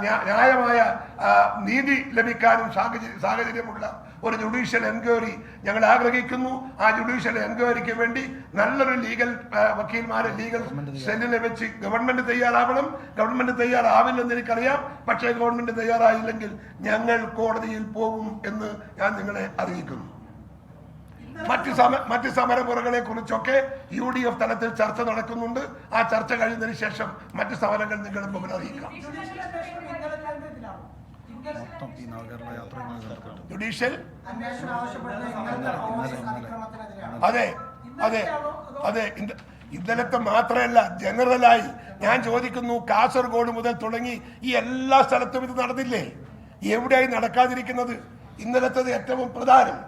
ന്യായമായ നീതി ലഭിക്കാനും സാഹചര്യമുള്ള ഒരു ജുഡീഷ്യൽ എൻക്വയറി ഞങ്ങൾ ആഗ്രഹിക്കുന്നു. ആ ജുഡീഷ്യൽ എൻക്വയറിക്ക് വേണ്ടി നല്ലൊരു ലീഗൽ വക്കീൽമാരെ ലീഗൽ സെല്ലിനെ വെച്ച് ഗവൺമെന്റ് തയ്യാറാവണം. ഗവൺമെന്റ് തയ്യാറാവില്ലെന്ന് എനിക്കറിയാം. പക്ഷേ ഗവൺമെന്റ് തയ്യാറായില്ലെങ്കിൽ ഞങ്ങൾ കോടതിയിൽ പോകും എന്ന് ഞാൻ നിങ്ങളെ അറിയിക്കുന്നു. മറ്റ് സമരമുറകളെ കുറിച്ചൊക്കെ UDF തലത്തിൽ ചർച്ച നടക്കുന്നുണ്ട്. ആ ചർച്ച കഴിയുന്നതിന് ശേഷം മറ്റ് സമരങ്ങൾ നിങ്ങളുടെ മുമ്പിൽ അറിയിക്കാം. ജുഡീഷ്യൽ അതെ ഇന്നലത്തെ മാത്രമല്ല, ജനറലായി ഞാൻ ചോദിക്കുന്നു, കാസർഗോഡ് മുതൽ തുടങ്ങി ഈ എല്ലാ സ്ഥലത്തും ഇത് നടന്നില്ലേ? എവിടെയായി നടക്കാതിരിക്കുന്നത്? ഇന്നലത്തത് ഏറ്റവും പ്രധാനം.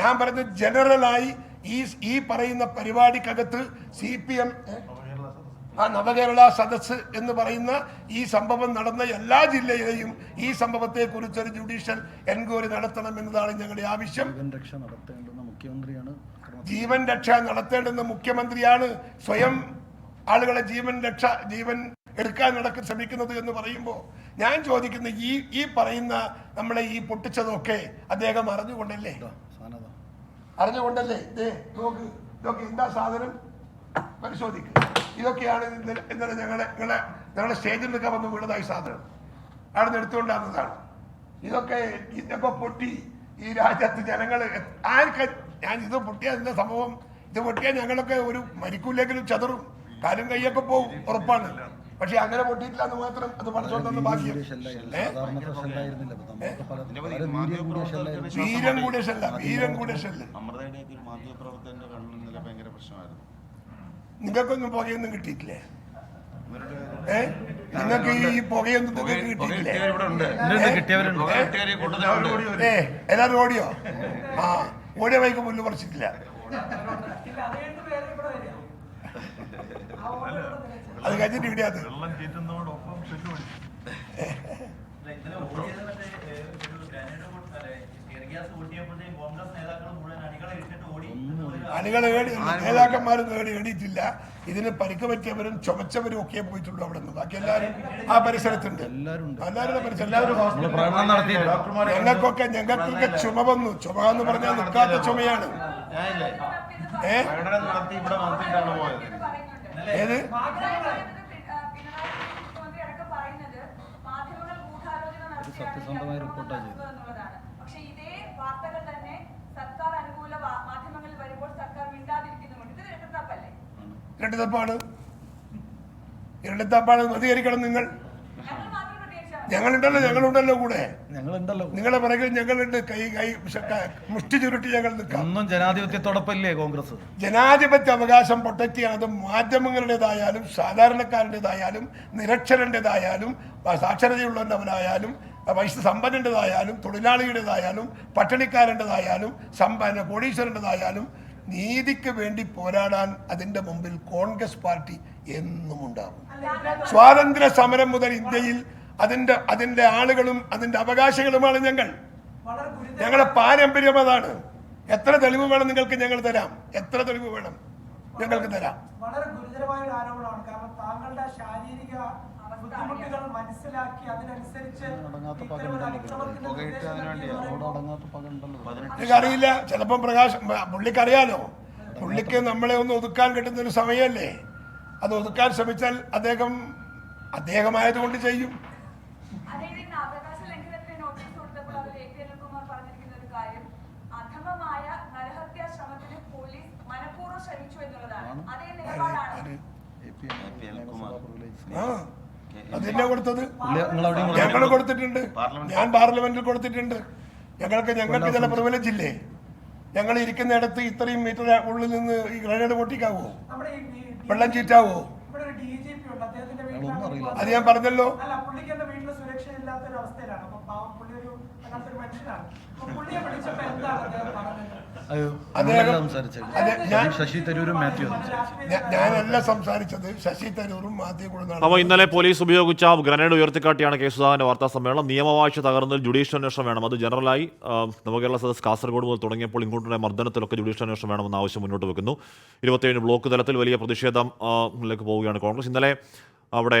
ഞാൻ പറഞ്ഞത് ജനറലായി ഈ പറയുന്ന പരിപാടിക്കകത്ത് CPM ആ നവകേരള സദസ്സ് എന്ന് പറയുന്ന ഈ സംഭവം നടന്ന എല്ലാ ജില്ലയിലെയും ഈ സംഭവത്തെ കുറിച്ചൊരു ജുഡീഷ്യൽ എൻക്വയറി നടത്തണം എന്നതാണ് ഞങ്ങളുടെ ആവശ്യം. ജീവൻ രക്ഷ നടത്തേണ്ടുന്ന മുഖ്യമന്ത്രിയാണ് സ്വയം ആളുകളെ ജീവൻ എടുക്കാൻ ശ്രമിക്കുന്നത് എന്ന് പറയുമ്പോൾ ഞാൻ ചോദിക്കുന്ന ഈ പറയുന്ന നമ്മളെ ഈ പൊട്ടിച്ചതൊക്കെ അദ്ദേഹം അറിഞ്ഞുകൊണ്ടല്ലേ? ഇതൊക്കെ എന്താ സാധനം പരിശോധിക്കുക. ഇതൊക്കെയാണ് ഇന്നലെ ഞങ്ങളെ സ്റ്റേജിൽ നിൽക്കാൻ വന്ന് വീണതായി സാധനം അവിടെ നിന്ന് എടുത്തുകൊണ്ടാകുന്നതാണ്. ഇതൊക്കെ പൊട്ടി ഈ രാജ്യത്ത് ജനങ്ങൾ ഞാൻ ഇത് പൊട്ടിയ ഇതിന്റെ സംഭവം ഇത് പൊട്ടിയാൽ ഞങ്ങളൊക്കെ ഒരു മരിക്കൂല്ലെങ്കിലും ചതറും കാലും കൈയൊക്കെ പോവും ഉറപ്പാണ്. പക്ഷെ അങ്ങനെ പൊട്ടിയിട്ടില്ല എന്ന് മാത്രം അത് പഠിച്ചോണ്ടെന്ന് ബാക്കി വീരം കൂടിയ ഷെല്ല നിങ്ങൾക്കൊന്നും പുകയൊന്നും കിട്ടിയിട്ടില്ലേ? നിങ്ങൾക്ക് ഈ പുകയൊന്നും കിട്ടിയിട്ടില്ലേ? എല്ലാവരും ഓടിയോ? ആ ഓടിയ ബൈക്ക് പുല്ല് പറിച്ചിട്ടില്ല. അത് കഴിഞ്ഞിട്ട് കിട്ടിയാത് നേതാക്കന്മാരും നേടിയിട്ടില്ല. ഇതിന് പരിക്ക് പറ്റിയവരും ചുമച്ചവരും ഒക്കെ പോയിട്ടുള്ളൂ അവിടെ നിന്ന്. ബാക്കി എല്ലാവരും ആ പരിസരത്തുണ്ട്. ഞങ്ങൾക്കൊക്കെ ചുമ വന്നു. ചുമ എന്ന് പറഞ്ഞാൽ നിൽക്കാത്ത ചുമയാണ്. ഏത് സത്യസന്ധമായ റിപ്പോർട്ടാണ് ചെയ്തത്. പക്ഷേ ഇതേ വാർത്തകൾ തന്നെ സർക്കാർ അനുകൂല മാധ്യമങ്ങളിൽ വരുമ്പോൾ സർക്കാർ മിണ്ടാതിരിക്കുന്നുണ്ട്. ഇത് ഇരട്ടത്താപ്പല്ലേ? ഇരട്ടത്താപ്പാണ്. പ്രതികരിക്കണം നിങ്ങൾ. ഞങ്ങളുണ്ടല്ലോ കൂടെ. നിങ്ങളെ പിറകിൽ ഞങ്ങളുണ്ട്. കൈ മുഷ്ടി ചുരുട്ടി ഞങ്ങൾ നിൽക്കാം. ഒന്നും ജനാധിപത്യത്തോടൊപ്പല്ലേ കോൺഗ്രസ്? ജനാധിപത്യ അവകാശം പ്രൊട്ടക്ട് ചെയ്യണത് മാധ്യമങ്ങളുടേതായാലും സാധാരണക്കാരൻ്റെതായാലും നിരക്ഷരൻ്റെതായാലും സാക്ഷരതയുള്ളവനായാലും പൈസ സമ്പന്നൻ്റെതായാലും തൊഴിലാളിയുടേതായാലും പട്ടിണിക്കാരൻ്റെതായാലും കോടീശ്വരൻ്റെതായാലും നീതിക്ക് വേണ്ടി പോരാടാൻ അതിൻ്റെ മുമ്പിൽ കോൺഗ്രസ് പാർട്ടി എന്നും ഉണ്ടാകും. സ്വാതന്ത്ര്യ സമരം മുതൽ ഇന്ത്യയിൽ അതിന്റെ ആളുകളും അതിന്റെ അവകാശികളുമാണ് ഞങ്ങൾ. ഞങ്ങളുടെ പാരമ്പര്യം അതാണ്. എത്ര തെളിവ് വേണം നിങ്ങൾക്ക്? ഞങ്ങൾ തരാം. എത്ര തെളിവ് വേണം ഞങ്ങൾക്ക് തരാം. വളരെ ഗുരുതരമായ ഒരു ആരോപണമാണ്. കാരണം താങ്കളുടെ ശാരീരിക ബുദ്ധിമുട്ടുകൾ മനസ്സിലാക്കി അതിനനുസരിച്ച് എനിക്കറിയില്ല. ചിലപ്പം പുള്ളിക്കറിയാലോ. പുള്ളിക്ക് നമ്മളെ ഒന്ന് ഒതുക്കാൻ കിട്ടുന്ന ഒരു സമയമല്ലേ. അത് ഒതുക്കാൻ ശ്രമിച്ചാൽ അദ്ദേഹമായതുകൊണ്ട് ചെയ്യും. അതെന്നെ കൊടുത്തത് ഞങ്ങൾ കൊടുത്തിട്ടുണ്ട്. ഞാൻ പാർലമെന്റിൽ കൊടുത്തിട്ടുണ്ട്. ഞങ്ങൾക്ക് ചില പ്രിവിലേജ് ഇല്ലേ? ഞങ്ങൾ ഇരിക്കുന്നിടത്ത് ഇത്രയും മീറ്റർ ഉള്ളിൽ നിന്ന് ഈ ഗ്രനേഡ് പൊട്ടിക്കാവോ? വെള്ളം ചീറ്റാവോ? അത് ഞാൻ പറഞ്ഞല്ലോ. ശശി തരൂരും മാത്യു ഞാനല്ല സംസാരിച്ചത്. ശശി തരൂരും മാത്യു കൂടെ. അപ്പോൾ ഇന്നലെ പോലീസ് ഉപയോഗിച്ച ഗ്രനേഡ് ഉയർത്തിക്കാട്ടിയാണ് കെ സുധാകരന്റെ വാർത്താ സമ്മേളനം. നിയമവാഴ്ച തകർന്നതിൽ ജുഡീഷ്യൽ അന്വേഷണം വേണം. അത് ജനറലായി നവകേരള സദസ് കാസർഗോഡ് മുതൽ തുടങ്ങിയപ്പോൾ ഇങ്ങോട്ടുള്ള മർദ്ദനത്തിലൊക്കെ ജുഡീഷ്യൽ അന്വേഷണം വേണമെന്ന ആവശ്യം മുന്നോട്ട് വെക്കുന്നു. 27 ബ്ലോക്ക് തലത്തിൽ വലിയ പ്രതിഷേധത്തിലേക്ക് പോവുകയാണ് കോൺഗ്രസ്. ഇന്നലെ അവിടെ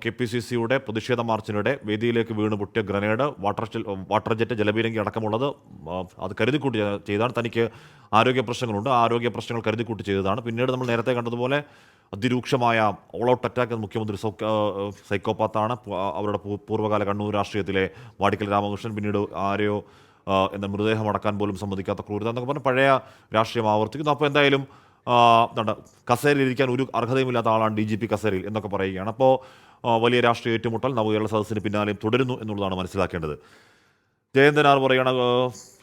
KPCCയുടെ പ്രതിഷേധ മാർച്ചിനിടെ വേദിയിലേക്ക് വീണ് പൊട്ടിയ ഗ്രനേഡ്, വാട്ടർ ജെറ്റ്, ജലപീരങ്കി അടക്കമുള്ളത് അത് കരുതിക്കൂട്ടി ചെയ്താണ്. തനിക്ക് ആരോഗ്യ പ്രശ്നങ്ങളുണ്ട്. ആരോഗ്യ പ്രശ്നങ്ങൾ കരുതിക്കൂട്ടി ചെയ്തതാണ്. പിന്നീട് നമ്മൾ നേരത്തെ കണ്ടതുപോലെ അതിരൂക്ഷമായ ഓൾ ഔട്ട് അറ്റാക്ക് മുഖ്യമന്ത്രി സൈക്കോപാത്താണ്. അവരുടെ പൂർവ്വകാല കണ്ണൂർ രാഷ്ട്രീയത്തിലെ വാടിക്കൽ രാമകൃഷ്ണൻ, പിന്നീട് ആരെയോ മൃതദേഹം അടക്കാൻ പോലും സമ്മതിക്കാത്ത ക്രൂരത എന്നൊക്കെ പറഞ്ഞ് പഴയ രാഷ്ട്രീയം ആവർത്തിക്കുന്നു. അപ്പോൾ എന്തായാലും കസേരയിലിരിക്കാൻ ഒരു അർഹതയുമില്ലാത്ത ആളാണ് DGP കസേരയിൽ എന്നൊക്കെ പറയുകയാണ്. അപ്പോൾ വലിയ രാഷ്ട്രീയ ഏറ്റുമുട്ടൽ നവകേരള സദസ്സിന് പിന്നാലെയും തുടരുന്നു എന്നുള്ളതാണ് മനസ്സിലാക്കേണ്ടത്. ജയന്തൻ ആർ പറയുകയാണ്,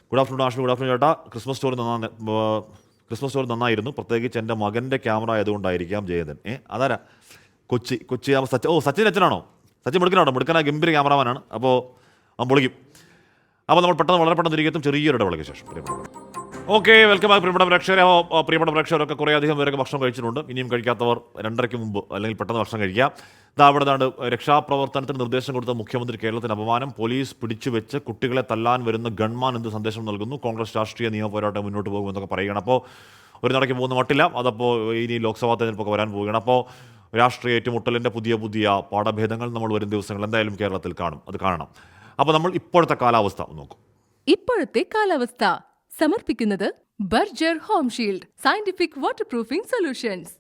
good afternoon Ashmi. Good afternoon ചേട്ടാ. ക്രിസ്മസ് സ്റ്റോറി നന്നായിരുന്നു. പ്രത്യേകിച്ച് എൻ്റെ മകൻ്റെ ക്യാമറ ആയതുകൊണ്ടായിരിക്കാം ജയന്തൻ. അതാരാ? കൊച്ചി സച്ചിൻ അച്ഛനാണോ? സച്ചിൻ മിടുക്കനാണോ? മിടുക്കനായ ഗംഭീര ക്യാമറാമാനാണ്. അപ്പോൾ പൊളിക്കും. അപ്പോൾ നമ്മൾ വളരെ പെട്ടെന്ന് തിരികെത്തും ചെറിയൊരു ഇടവേളയ്ക്ക് ശേഷം. ഓക്കെ, വെൽക്കം ബാക്ക് പ്രിയപ്പെട്ട പ്രേക്ഷകരൊക്കെ കുറേ അധികം പേരൊക്കെ ഭക്ഷണം കഴിച്ചിട്ടുണ്ട്. ഇനിയും കഴിക്കാത്തവർ 2:30 മുമ്പ് അല്ലെങ്കിൽ പെട്ടെന്ന് ഭക്ഷണം കഴിക്കാം. അവിടെ രക്ഷാപ്രവർത്തനത്തിന് നിർദ്ദേശം കൊടുത്ത മുഖ്യമന്ത്രി കേരളത്തിന് അപമാനം, പോലീസ് പിടിച്ചുവെച്ച് കുട്ടികളെ തല്ലാൻ വരുന്ന ഗൺമാൻ എന്ത് സന്ദേശം നൽകുന്നു, കോൺഗ്രസ് രാഷ്ട്രീയ നിയമ പോരാട്ടം മുന്നോട്ട് പോകുമെന്നൊക്കെ പറയുകയാണ്. അപ്പോൾ ഒരു നടക്ക് പോകുന്ന മട്ടില്ല. അതപ്പോൾ ഇനി ലോക്സഭാ തെരഞ്ഞെടുപ്പൊക്കെ വരാൻ പോവുകയാണ്. അപ്പോൾ രാഷ്ട്രീയ ഏറ്റുമുട്ടലിൻ്റെ പുതിയ പാഠഭേദങ്ങൾ നമ്മൾ വരും ദിവസങ്ങൾ എന്തായാലും കേരളത്തിൽ കാണും. അത് കാണണം. അപ്പോൾ നമ്മൾ ഇപ്പോഴത്തെ കാലാവസ്ഥ നോക്കും. ഇപ്പോഴത്തെ കാലാവസ്ഥ സമർപ്പിക്കുന്നത് Berger home shield scientific water proofing solutions.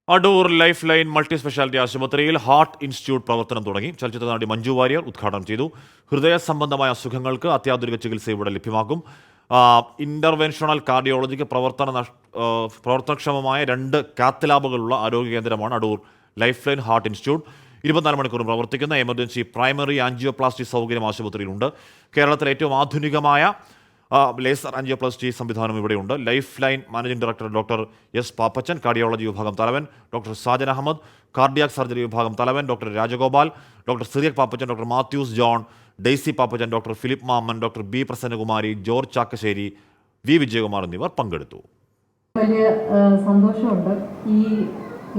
Adoor life line multi speciality ആശുപത്രിയിൽ ഹാർട്ട് ഇൻസ്റ്റിറ്റ്യൂട്ട് പ്രവർത്തനം തുടങ്ങി. ചലച്ചിത്ര നടി മഞ്ജു വാര്യർ ഉദ്ഘാടനം ചെയ്തു. ഹൃദയ സംബന്ധമായ അസുഖങ്ങൾക്ക് അത്യാധുനിക ചികിത്സ ഇവിടെ ലഭ്യമാക്കും. ഇന്റർവെൻഷണൽ കാർഡിയോളജിക്ക് പ്രവർത്തനക്ഷമമായ 2 കാത്ത് ലാബുകളുള്ള ആരോഗ്യ കേന്ദ്രമാണ് Adoor life line heart institute. 24 മണിക്കൂറും പ്രവർത്തിക്കുന്ന എമർജൻസി പ്രൈമറി ആൻജിയോപ്ലാസ്റ്റി സൗകര്യം ആശുപത്രിയിലുണ്ട്. കേരളത്തിലെ ഏറ്റവും ആധുനികമായ ലേസർ ആൻജിയോപ്ലാസ്റ്റി സംവിധാനം ഇവിടെയുണ്ട്. Life line managing director doctor S Pappachan, cardiology വിഭാഗം തലവൻ doctor Sajan Ahmed, cardiac surgery വിഭാഗം തലവൻ doctor Rajagopal, doctor Cyriac Pappachan, doctor Mathews John, Daisy Pappachan, doctor Philip Mammen, doctor B Prasannakumari, George Chakkassery, V Vijayakumar എന്നിവർ പങ്കെടുത്തു. വലിയ സന്തോഷമുണ്ട്. ഈ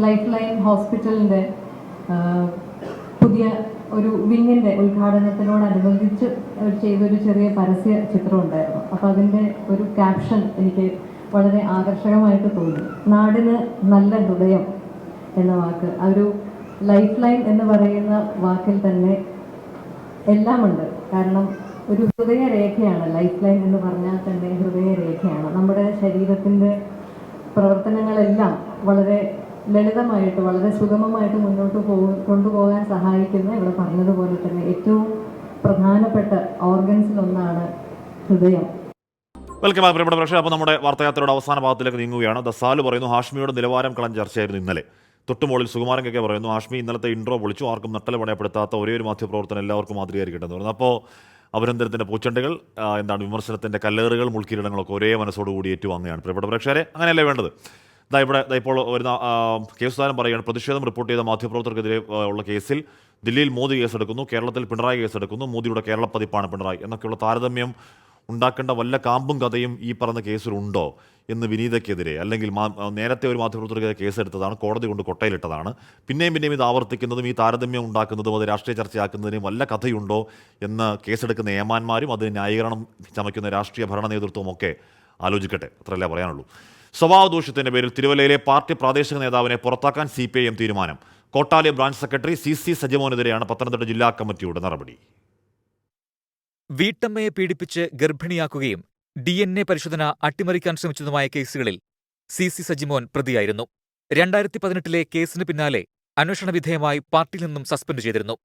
ലൈഫ് ലൈൻ ഹോസ്പിറ്റലിൻ്റെ പുതിയ ഒരു വിങ്ങിൻ്റെ ഉദ്ഘാടനത്തിനോടനുബന്ധിച്ച് ചെയ്തൊരു ചെറിയ പരസ്യ ചിത്രം ഉണ്ടായിരുന്നു. അപ്പോൾ അതിൻ്റെ ഒരു ക്യാപ്ഷൻ എനിക്ക് വളരെ ആകർഷകമായിട്ട് തോന്നി. നാടിന് നല്ല ഹൃദയം എന്ന വാക്ക്, ആ ഒരു ലൈഫ് ലൈൻ എന്ന് പറയുന്ന വാക്കിൽ തന്നെ എല്ലാമുണ്ട്. കാരണം ഒരു ഹൃദയരേഖയാണ് ലൈഫ് ലൈൻ എന്ന് പറഞ്ഞാൽ തന്നെ ഹൃദയരേഖയാണ്. നമ്മുടെ ശരീരത്തിൻ്റെ പ്രവർത്തനങ്ങളെല്ലാം വളരെ ലളിതമായിട്ട് വളരെ സുഗമമായിട്ട് മുന്നോട്ട് കൊണ്ടുപോകാൻ സഹായിക്കുന്ന, ഇവിടെ പറഞ്ഞതുപോലെ തന്നെ ഏറ്റവും പ്രധാനപ്പെട്ട ഓർഗൻസിലൊന്നാണ് ഹൃദയം. വെൽക്കം ബാക്ക് പ്രിയപ്പെട്ട പ്രേക്ഷകർ. അപ്പോൾ നമ്മുടെ വാർത്തായാത്രയുടെ അവസാന ഭാഗത്തിലേക്ക് നീങ്ങുകയാണ്. ദസാല് പറയുന്നു ഹാഷ്മിയുടെ നിലവാരം കളഞ്ഞ ചർച്ചയായിരുന്നു ഇന്നലെ. തൊട്ടുമുകളിൽ സുകുമാരൻ കെ പറയുന്നു ഹാഷ്മി ഇന്നലത്തെ ഇൻട്രോ പൊളിച്ചു, ആർക്കും നട്ടൽ പണയപ്പെടുത്താത്ത ഒരേ ഒരു മാധ്യമപ്രവർത്തനം എല്ലാവർക്കും മാതൃകയായിരിക്കട്ടെ എന്ന് പറയുന്നു. അപ്പോൾ അഭിനന്ദനത്തിൻ്റെ പൂച്ചെണ്ടുകൾ, വിമർശനത്തിൻ്റെ കല്ലേറുകൾ, മുൾക്കിരീടങ്ങളൊക്കെ ഒരേ മനസ്സോടുകൂടി ഏറ്റുവാങ്ങുകയാണ് പ്രിയപ്പെട്ട പ്രേക്ഷകരെ. അങ്ങനെയല്ലേ വേണ്ടത്? ഇപ്പോൾ വരുന്ന കേസുദാനം പറയുകയാണ്. പ്രതിഷേധം റിപ്പോർട്ട് ചെയ്ത മാധ്യമപ്രവർത്തകർക്കെതിരെ ഉള്ള കേസിൽ ദില്ലിയിൽ മോദി കേസെടുക്കുന്നു, കേരളത്തിൽ പിണറായി കേസെടുക്കുന്നു, മോദിയുടെ കേരള പതിപ്പാണ് പിണറായി എന്നൊക്കെയുള്ള താരതമ്യം ഉണ്ടാക്കേണ്ട വല്ല കാമ്പും കഥയും ഈ പറഞ്ഞ കേസിലുണ്ടോ എന്ന് വിനീതയ്ക്കെതിരെ, അല്ലെങ്കിൽ നേരത്തെ ഒരു മാധ്യമപ്രവർത്തകർക്കെതിരെ കേസെടുത്തതാണ്, കോടതി കൊണ്ട് കൊട്ടയിലിട്ടതാണ്, പിന്നെയും ഇത് ആവർത്തിക്കുന്നതും ഈ താരതമ്യം ഉണ്ടാക്കുന്നതും അത് രാഷ്ട്രീയ ചർച്ചയാക്കുന്നതിനും വല്ല കഥയുണ്ടോ എന്ന് കേസെടുക്കുന്ന ഏമാന്മാരും അതിന് ന്യായീകരണം ചമയ്ക്കുന്ന രാഷ്ട്രീയ ഭരണ നേതൃത്വവും ഒക്കെ ആലോചിക്കട്ടെ. അത്രയല്ലേ പറയാനുള്ളൂ. സ്വഭാവദൂഷ്യത്തിന്റെ പേരിൽ തിരുവല്ലയിലെ പാർട്ടി പ്രാദേശിക നേതാവിനെ പുറത്താക്കാൻ CPIM തീരുമാനം. കോട്ടാലി ബ്രാഞ്ച് സെക്രട്ടറി CC സജിമോനെതിരെയാണ് പത്തനംതിട്ട ജില്ലാ കമ്മിറ്റിയുടെ നടപടി. വീട്ടമ്മയെ പീഡിപ്പിച്ച് ഗർഭിണിയാക്കുകയും DNA പരിശോധന അട്ടിമറിക്കാൻ ശ്രമിച്ചതുമായ കേസുകളിൽ CC സജിമോൻ പ്രതിയായിരുന്നു. 2018 കേസിന് പിന്നാലെ അന്വേഷണ വിധേയമായി പാർട്ടിയിൽ നിന്നും സസ്പെൻഡ് ചെയ്തിരുന്നു.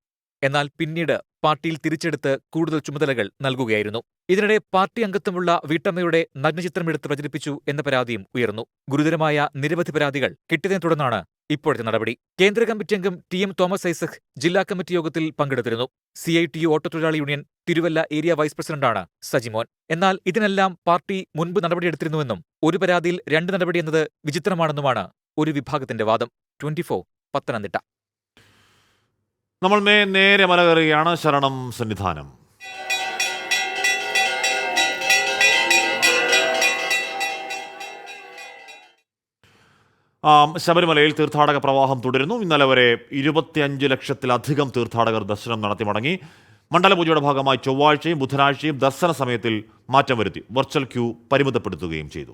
എന്നാൽ പിന്നീട് പാർട്ടിയിൽ തിരിച്ചെടുത്ത് കൂടുതൽ ചുമതലകൾ നൽകുകയായിരുന്നു. ഇതിനിടെ പാർട്ടി അംഗത്വമുള്ള വീട്ടമ്മയുടെ നഗ്നചിത്രമെടുത്ത് പ്രചരിപ്പിച്ചു എന്ന പരാതിയും ഉയർന്നു. ഗുരുതരമായ നിരവധി പരാതികൾ കിട്ടിയതിനെ തുടർന്നാണ് ഇപ്പോഴത്തെ നടപടി. കേന്ദ്ര കമ്മിറ്റി അംഗം TM തോമസ് ഐസക് ജില്ലാ കമ്മിറ്റി യോഗത്തിൽ പങ്കെടുത്തിരുന്നു. CITU ഓട്ടോത്തൊഴിലാളി യൂണിയൻ തിരുവല്ല ഏരിയ വൈസ് പ്രസിഡന്റാണ് സജിമോൻ. എന്നാൽ ഇതിനെല്ലാം പാർട്ടി മുൻപ് നടപടിയെടുത്തിരുന്നുവെന്നും ഒരു പരാതിയിൽ 2 നടപടി എന്നത് വിചിത്രമാണെന്നുമാണ് ഒരു വിഭാഗത്തിന്റെ വാദം. 24 പത്തനംതിട്ട. നമ്മൾ നേരെ മല കയറുകയാണ്. ശരണം സന്നിധാനം. ശബരിമലയിൽ തീർത്ഥാടക പ്രവാഹം തുടരുന്നു. ഇന്നലെ വരെ 25 ലക്ഷത്തിലധികം തീർത്ഥാടകർ ദർശനം നടത്തി മടങ്ങി. മണ്ഡലപൂജയുടെ ഭാഗമായി ചൊവ്വാഴ്ചയും ബുധനാഴ്ചയും ദർശന സമയത്തിൽ മാറ്റം വരുത്തി വെർച്വൽ ക്യൂ പരിമിതപ്പെടുത്തുകയും ചെയ്തു.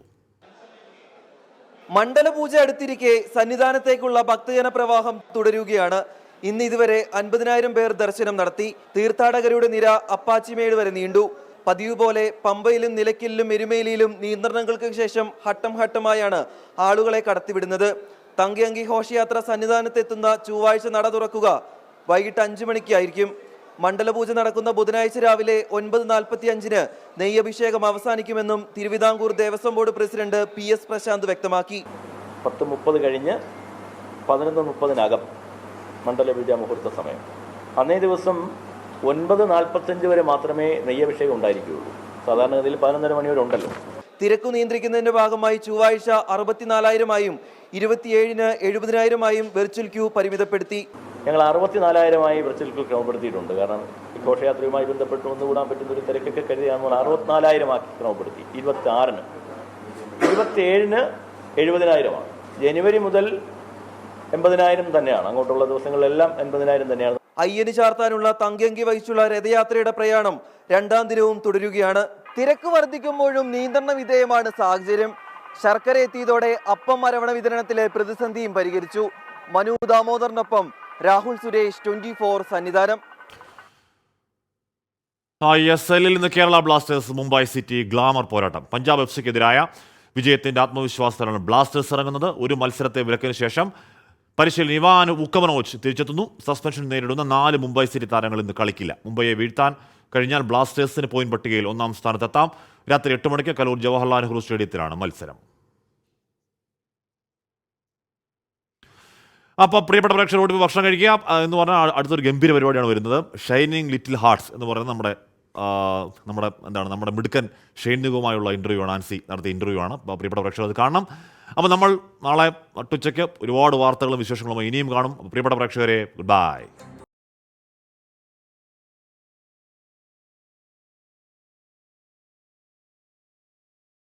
മണ്ഡലപൂജ അടുത്തിരിക്കെ സന്നിധാനത്തേക്കുള്ള ഭക്തജന പ്രവാഹം തുടരുകയാണ്. ഇന്ന് ഇതുവരെ 50,000 പേർ ദർശനം നടത്തി. തീർത്ഥാടകരുടെ നിര അപ്പാച്ചിമേട് വരെ നീണ്ടു. പതിവ് പോലെ പമ്പയിലും നിലയ്ക്കലിലും എരുമേലിയിലും നിയന്ത്രണങ്ങൾക്ക് ശേഷം ഘട്ടം ഘട്ടമായാണ് ആളുകളെ കടത്തിവിടുന്നത്. തങ്കയങ്കി ഘോഷയാത്ര സന്നിധാനത്തെത്തുന്ന ചൊവ്വാഴ്ച നട തുറക്കുക വൈകിട്ട് 5 മണിക്കായിരിക്കും. മണ്ഡലപൂജ നടക്കുന്ന ബുധനാഴ്ച രാവിലെ 9:45 നെയ്യഭിഷേകം അവസാനിക്കുമെന്നും Thiruvithamkoor Devaswom board president PS Prashanth വ്യക്തമാക്കി. 10:30 കഴിഞ്ഞ് 11:30 മണ്ഡലപൂജ മുഹൂർത്ത സമയം. അന്നേ ദിവസം 9:45 വരെ മാത്രമേ നെയ്യഭിഷേകം ഉണ്ടായിരിക്കുകയുള്ളൂ. സാധാരണഗതിയിൽ 11:30 മണി വരെ ഉണ്ടല്ലോ. തിരക്കു നിയന്ത്രിക്കുന്നതിന്റെ ഭാഗമായി ചൊവ്വാഴ്ച 64,000-ആയും 27-ന് 70,000-ആയും വെർച്വൽ ക്യൂ പരിമിതപ്പെടുത്തി. ഞങ്ങൾ 64,000-ആയി വെർച്വൽ ക്യൂ ക്രമപ്പെടുത്തിയിട്ടുണ്ട്. കാരണം ഈ ഘോഷയാത്രയുമായി ബന്ധപ്പെട്ട് ഒന്നുകൂടാൻ പറ്റുന്ന ഒരു തിരക്കൊക്കെ കരുതിയാണ് നമ്മൾ 64,000-ആക്കി ക്രമപ്പെടുത്തി. 26-ന് 27-ന് 70,000-ആണ്. ജനുവരി മുതൽ 80,000 തന്നെയാണ്. അങ്ങോട്ടുള്ള ദിവസങ്ങളിലെല്ലാം 80,000 തന്നെയാണ്. അയ്യന് ചാർത്താനുള്ള തങ്കയങ്കി വഹിച്ചുള്ള രഥയാത്രയുടെ പ്രയാണം 2ാം ദിനവും തുടരുകയാണ്. തിരക്ക് വർദ്ധിക്കുമ്പോഴും നിയന്ത്രണ വിധേയമാണ് സാഹചര്യം. ശർക്കര എത്തിയതോടെ അപ്പം അരവണ വിതരണത്തിലെ പ്രതിസന്ധിയും പരിഹരിച്ചു. മനു ദാമോദറിനൊപ്പം രാഹുൽ സുരേഷ്, 24 സന്നിധാനം. ISL-ൽ ഇന്ന് Kerala Blasters Mumbai city glamour പോരാട്ടം. പഞ്ചാബ് FC-ക്കെതിരായ വിജയത്തിന്റെ ആത്മവിശ്വാസത്തിലാണ് ബ്ലാസ്റ്റേഴ്സ് ഇറങ്ങുന്നത്. ഒരു മത്സരത്തെ വിലക്കിന് ശേഷം പരിശീലകൻ ഇവാൻ വുക്കമനോച്ച് തിരിച്ചെത്തുന്നു. സസ്പെൻഷൻ നേരിടുന്ന 4 മുംബൈ സിറ്റി താരങ്ങൾ ഇന്ന് കളിക്കില്ല. മുംബൈയെ വീഴ്ത്താൻ കഴിഞ്ഞാൽ ബ്ലാസ്റ്റേഴ്സിന് പോയിന്റ് പട്ടികയിൽ 1-ാം സ്ഥാനത്തെത്താം. രാത്രി 8 മണിക്ക് കലൂർ ജവഹർലാൽ നെഹ്റു സ്റ്റേഡിയത്തിലാണ് മത്സരം. അപ്പോൾ പ്രിയപ്പെട്ട പ്രേക്ഷകരോട് ഭക്ഷണം കഴിക്കുക എന്ന് പറഞ്ഞാൽ അടുത്തൊരു ഗംഭീര പരിപാടിയാണ് വരുന്നത്. ഷൈനിങ് ലിറ്റിൽ ഹാർട്ട്സ് എന്ന് പറയുന്നത് നമ്മുടെ മിടുക്കൻ ഷെയ്ൻ നിഗവുമായുള്ള ഇൻ്റർവ്യൂ ആണ്. ആൻസി നടത്തിയ ഇൻ്റർവ്യൂ ആണ്. അപ്പോൾ പ്രിയപ്പെട്ട പ്രേക്ഷകർ അത് കാണണം. അപ്പോൾ നമ്മൾ നാളെ നട്ടുച്ചയ്ക്ക് ഒരുപാട് വാർത്തകളും വിശേഷങ്ങളുമായി ഇനിയും കാണും. പ്രിയപ്പെട്ട പ്രേക്ഷകരെ, ഗുഡ് ബൈ.